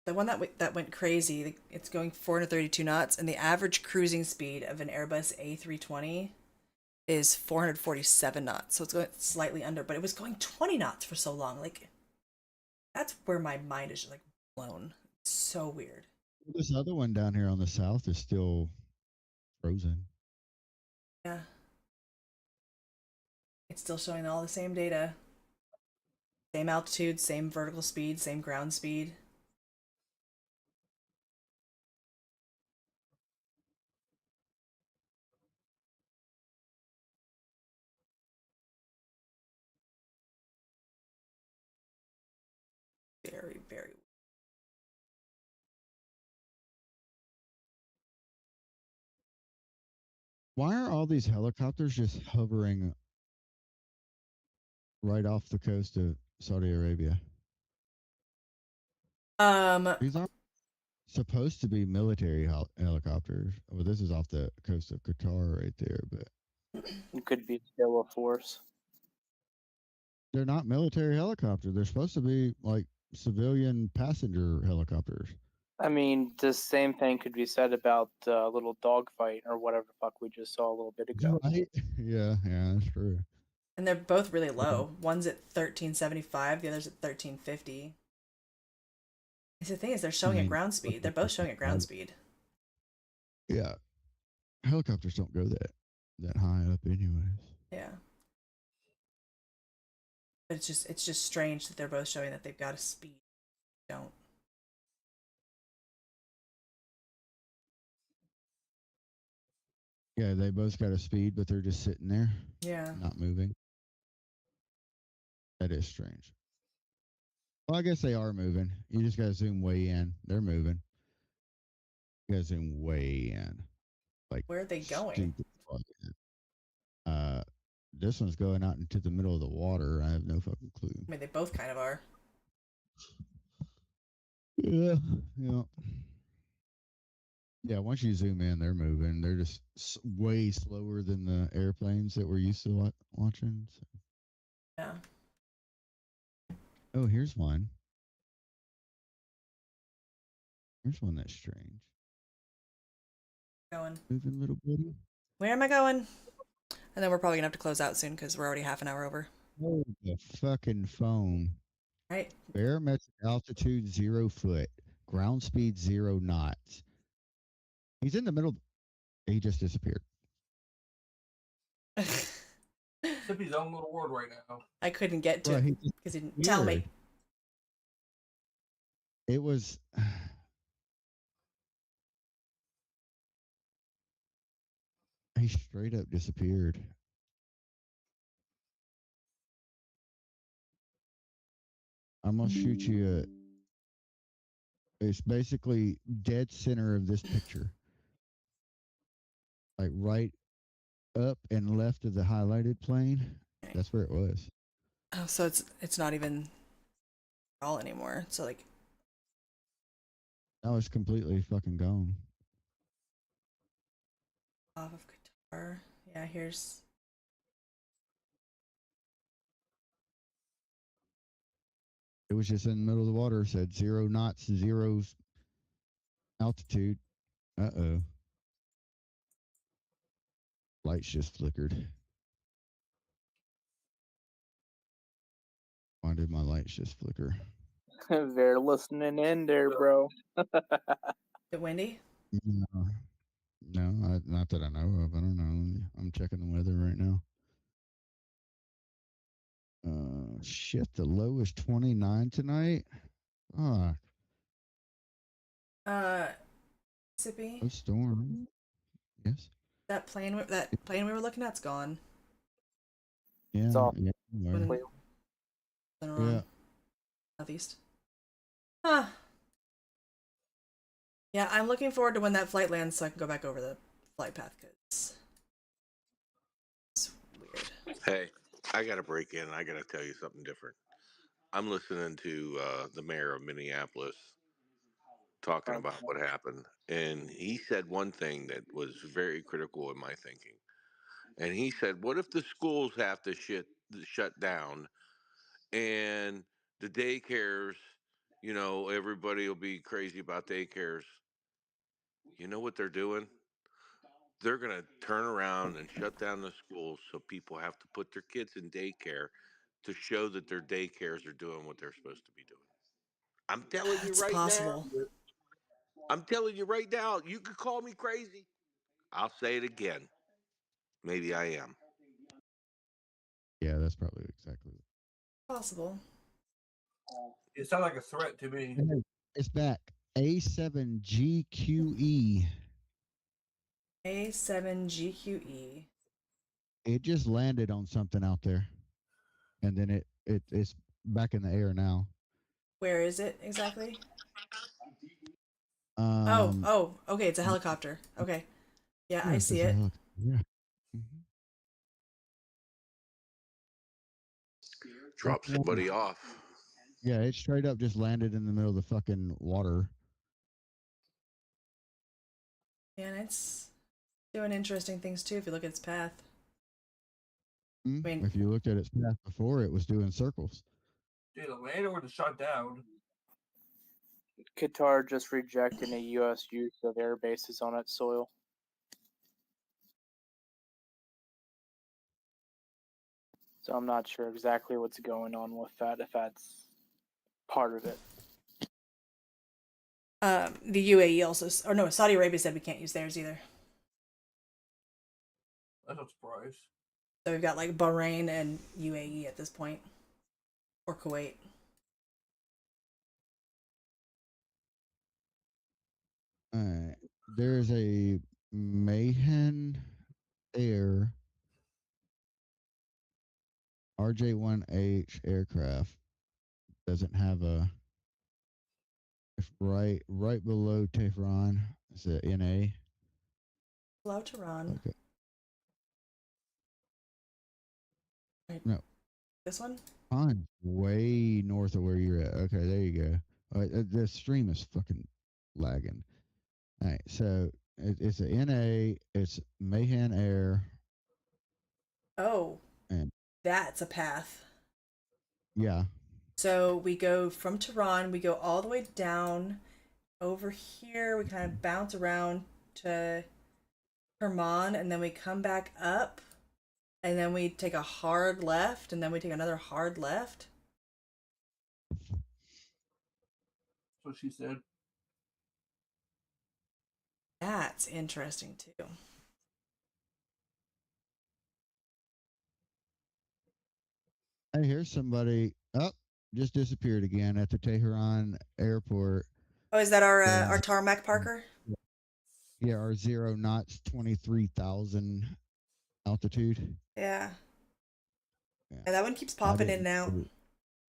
The one that went crazy. It's going 432 knots, and the average cruising speed of an Airbus A320 is 447 knots. So it's going slightly under, but it was going 20 knots for so long. Like, that's where my mind is like blown. It's so weird. This other one down here on the south is still frozen. Yeah. It's still showing all the same data. Same altitude, same vertical speed, same ground speed. Very, very. Why are all these helicopters just hovering right off the coast of Saudi Arabia? These aren't supposed to be military helicopters. Well, this is off the coast of Qatar right there, but It could be still a force. they're not military helicopters. They're supposed to be like civilian passenger helicopters. I mean, the same thing could be said about the little dogfight or whatever the fuck we just saw a little bit ago. Right? Yeah, that's true. And they're both really low. One's at 1375, the other's at 1350. The thing is, they're showing at ground speed. They're both showing at ground speed. Yeah, helicopters don't go that high up, anyways. Yeah. But it's just strange that they're both showing that they've got a speed. Don't. Yeah, they both got a speed, but they're just sitting there. Yeah. Not moving. That is strange. Well, I guess they are moving. You just gotta zoom way in. They're moving. You gotta zoom way in. Like, where are they going? This one's going out into the middle of the water. I have no fucking clue. I mean, they both kind of are. Yeah. Yeah, once you zoom in, they're moving. They're just way slower than the airplanes that we're used to watching. So. Yeah. Oh, here's one. Here's one that's strange. Going. Moving, little buddy. Where am I going? And then we're probably gonna have to close out soon because we're already half an hour over. Oh, the fucking phone. Right. Barometric altitude 0 foot. Ground speed 0 knots. He's in the middle. He just disappeared. Sippy's own little world right now. I couldn't get to it because he didn't tell me. It was He straight up disappeared. I'm gonna shoot you. It's basically dead center of this picture, like right up and left of the highlighted plane. That's where it was. Oh, so it's not even all anymore. So like, Now it's completely fucking gone. off of Qatar. Yeah, here's. It was just in the middle of the water. Said 0 knots, 0 altitude. Uh-oh. Lights just flickered. Why did my lights just flicker? They're listening in there, bro. Is it windy? No, not that I know of. I don't know. I'm checking the weather right now. Shit, the low is 29 tonight. Fuck. Sippy. A storm. Yes. That plane we were looking at's gone. Yeah. It's all Yeah. Yeah. Southeast. Huh. Yeah, I'm looking forward to when that flight lands so I can go back over the flight path because it's weird. Hey, I got to break in. I got to tell you something different. I'm listening to the mayor of Minneapolis talking about what happened, and he said one thing that was very critical in my thinking. And he said, "What if the schools have to shut down, and the daycares? You know, everybody will be crazy about daycares. You know what they're doing? They're going to turn around and shut down the schools so people have to put their kids in daycare to show that their daycares are doing what they're supposed to be doing." I'm telling you It's right possible. now. I'm telling you right now. You could call me crazy. I'll say it again. Maybe I am. Yeah, that's probably exactly. Possible. It sounds like a threat to me. It's back. A7GQE. A7GQE. It just landed on something out there, and then it's back in the air now. Where is it exactly? Um. Okay, it's a helicopter. Okay. Yeah, I Yes, see it's a it. helicopter. Yeah. Mm-hmm. Drop somebody off. Yeah, it straight up just landed in the middle of the fucking water. And it's doing interesting things too if you look at its path. I mean, If you looked at its path before, it was doing circles. Did it land or was it shot down? Qatar just rejecting a U.S. use of air bases on its soil. So I'm not sure exactly what's going on with that, if that's part of it. The UAE also, or no, Saudi Arabia said we can't use theirs either. That's not surprised. So we've got like Bahrain and UAE at this point, or Kuwait. There's a Mahan Air RJ-1H aircraft. Doesn't have a. It's right below Tehran. It's a NA. Hello, Tehran. Okay. Right. No. This one? Fine. Way north of where you're at. Okay, there you go. The stream is fucking lagging. All right, so it's a NA. It's Mahan Air. Oh, And that's a path. yeah. So we go from Tehran, we go all the way down over here. We kind of bounce around to Kerman, and then we come back up, and then we take a hard left, and then we take another hard left. That's what she said. That's interesting too. Hey, here's somebody. Oh, just disappeared again at the Tehran airport. Oh, is that our tarmac Parker? Yeah, our 0 knots, 23,000 altitude. Yeah. Yeah. And that one keeps popping in and out. know-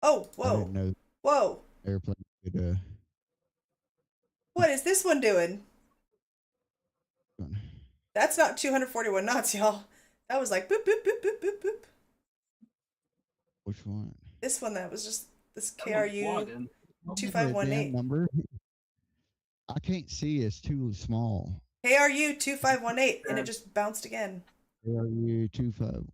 Oh, I didn't whoa. know Whoa. airplane could. What is this one doing? That's not 241 knots, y'all. That was like boop, boop, boop, boop, boop, boop. Which one? This one that was just this That was KRU flogging. Give me the 2518. damn number. I can't see. It's too small. KRU 2518, and it just bounced again. KRU 2518.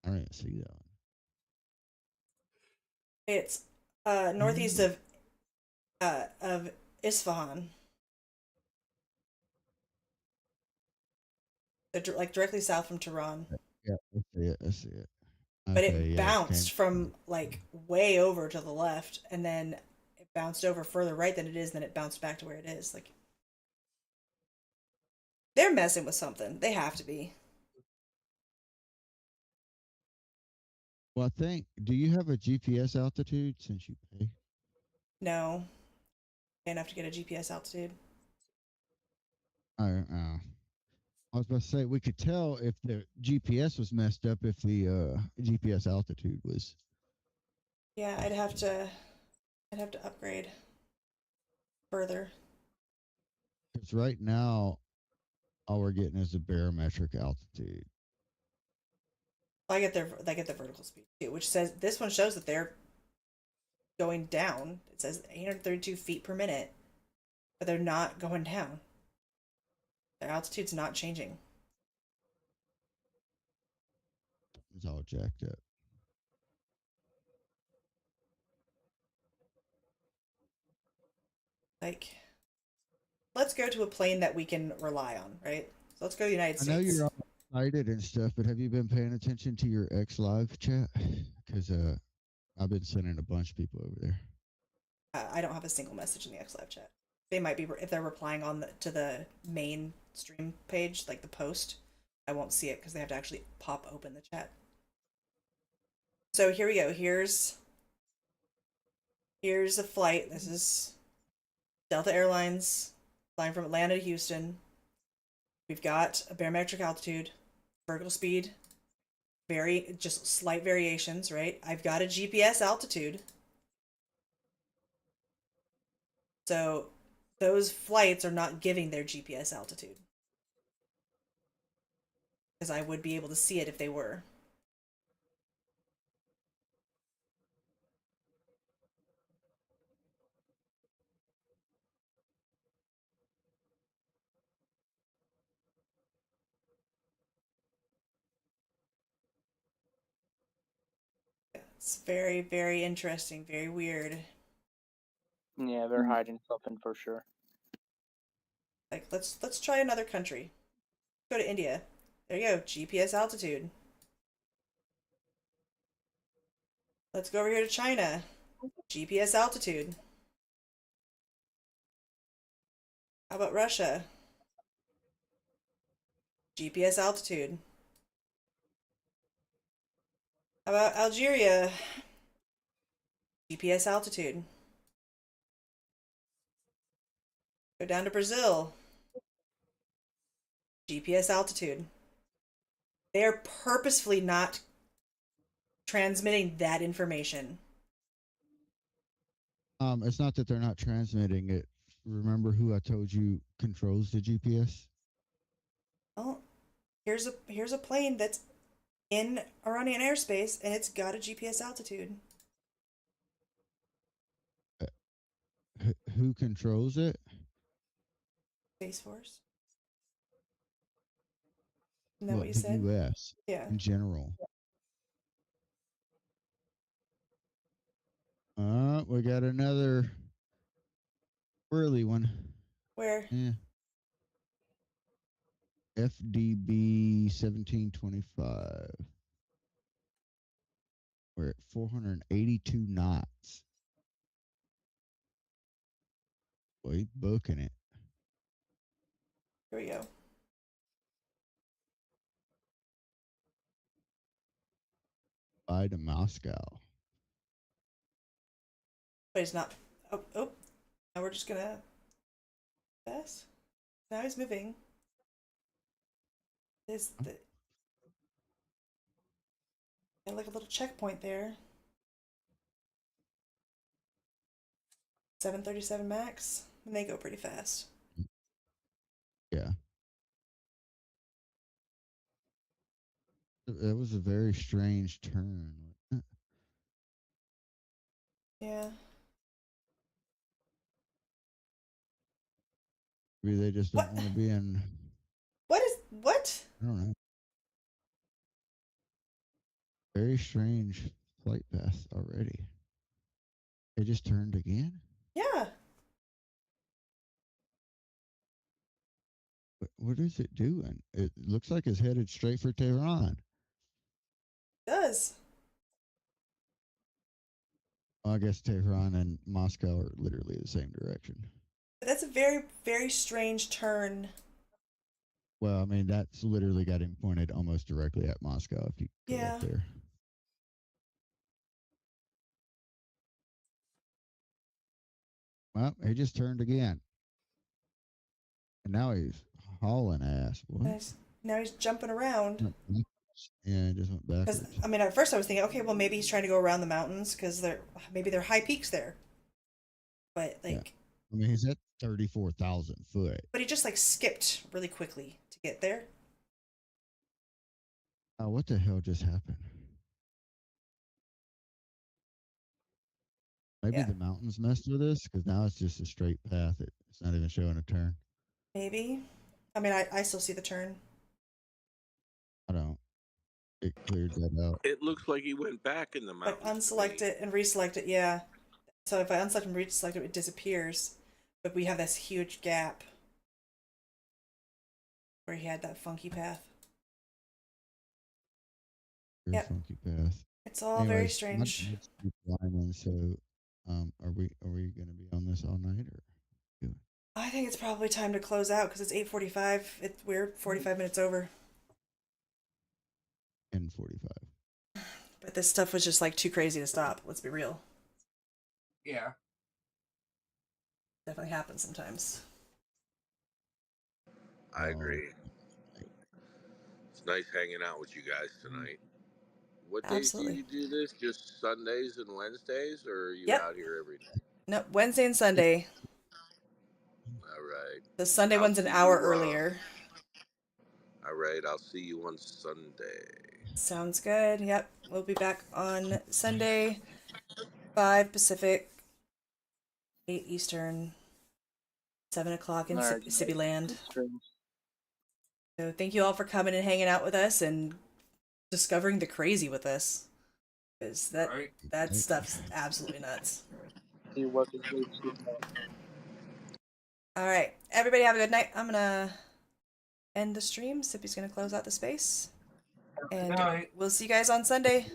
I didn't see that one. It's northeast of Isfahan. Like directly south from Tehran. Yeah, I see it. I see it. But Okay, it yeah, bounced from like way over to the left, and then it bounced over further right than it is, and then it bounced back to where it is. Like they're messing with something. They have to be. Well, I think. Do you have a GPS altitude since you pay? No, pay enough to get a GPS altitude. I was about to say we could tell if the GPS was messed up if the GPS altitude was. Yeah, I'd have to upgrade further. Because right now, all we're getting is the barometric altitude. I get the vertical speed too, which says this one shows that they're going down. It says 832 feet per minute, but they're not going down. Their altitude's not changing. It's all jacked up. Like, let's go to a plane that we can rely on, right? So let's go to the United States. I know you're all excited and stuff, but have you been paying attention to your X Live chat? Because I've been sending a bunch of people over there. I don't have a single message in the X Live chat. They might be if they're replying to the main stream page, like the post. I won't see it because they have to actually pop open the chat. So here we go. Here's a flight. This is Delta Airlines flying from Atlanta to Houston. We've got a barometric altitude, vertical speed, just slight variations, right? I've got a GPS altitude. So those flights are not giving their GPS altitude. Because I would be able to see it if they were. It's very, very interesting, very weird. Yeah, they're hiding something for sure. Like let's try another country. Go to India. There you go, GPS altitude. Let's go over here to China. GPS altitude. How about Russia? GPS altitude. How about Algeria? GPS altitude. Go down to Brazil. GPS altitude. They're purposefully not transmitting that information. It's not that they're not transmitting it. Remember who I told you controls the GPS? Oh, here's a plane that's in Iranian airspace and it's got a GPS altitude. Who controls it? Space Force. Isn't that What, what you the said? U.S. Yeah. in general. We got another early one. Where? Yeah. FDB 1725. We're at 482 knots. Boy, booking it. Here we go. By to Moscow. But he's not. Oh. Now we're just gonna. Yes. Now he's moving. There's like a little checkpoint there. 737 max, and they go pretty fast. Yeah. It was a very strange turn. Yeah. Maybe they just don't want to be in. What? I don't know. Very strange flight path already. It just turned again? Yeah. What is it doing? It looks like it's headed straight for Tehran. It does. Well, I guess Tehran and Moscow are literally the same direction. That's a very, very strange turn. Well, I mean, that's literally got him pointed almost directly at Moscow if you go Yeah. up there. Well, he just turned again. And now he's hauling ass. What? Now he's jumping around. Yeah, it just went backwards. Because I mean, at first I was thinking, okay, well maybe he's trying to go around the mountains because maybe they're high peaks there. But like, yeah. I mean, he's at 34,000 foot. But he just like skipped really quickly to get there. Oh, what the hell just happened? Maybe the mountains messed with us because now it's just a straight path. It's not even showing a turn. Maybe. I mean, I still see the turn. I don't. It cleared that out. It looks like he went back in the mountains. But unselect it and reselect it, yeah. So if I unselect and reselect it, it disappears. But we have this huge gap where he had that funky path. Very funky path. It's all very strange. So, are we going to be on this all night or? I think it's probably time to close out because it's 8:45. We're 45 minutes over. 10:45. But this stuff was just like too crazy to stop. Let's be real. Yeah. Definitely happens sometimes. I agree. It's nice hanging out with you guys tonight. What days do you do this? Just Sundays and Wednesdays, or are you out here every day? No, Wednesday and Sunday. All right. The Sunday one's an hour earlier. All right, I'll see you on Sunday. Sounds good. Yep, we'll be back on Sunday, 5 Pacific, 8 Eastern, 7 o'clock in Mississippi Land. So thank you all for coming and hanging out with us and discovering the crazy with us. Because that stuff's absolutely nuts. All right, everybody have a good night. I'm gonna end the stream. Sippy's gonna close out the space, and we'll see you guys on Sunday.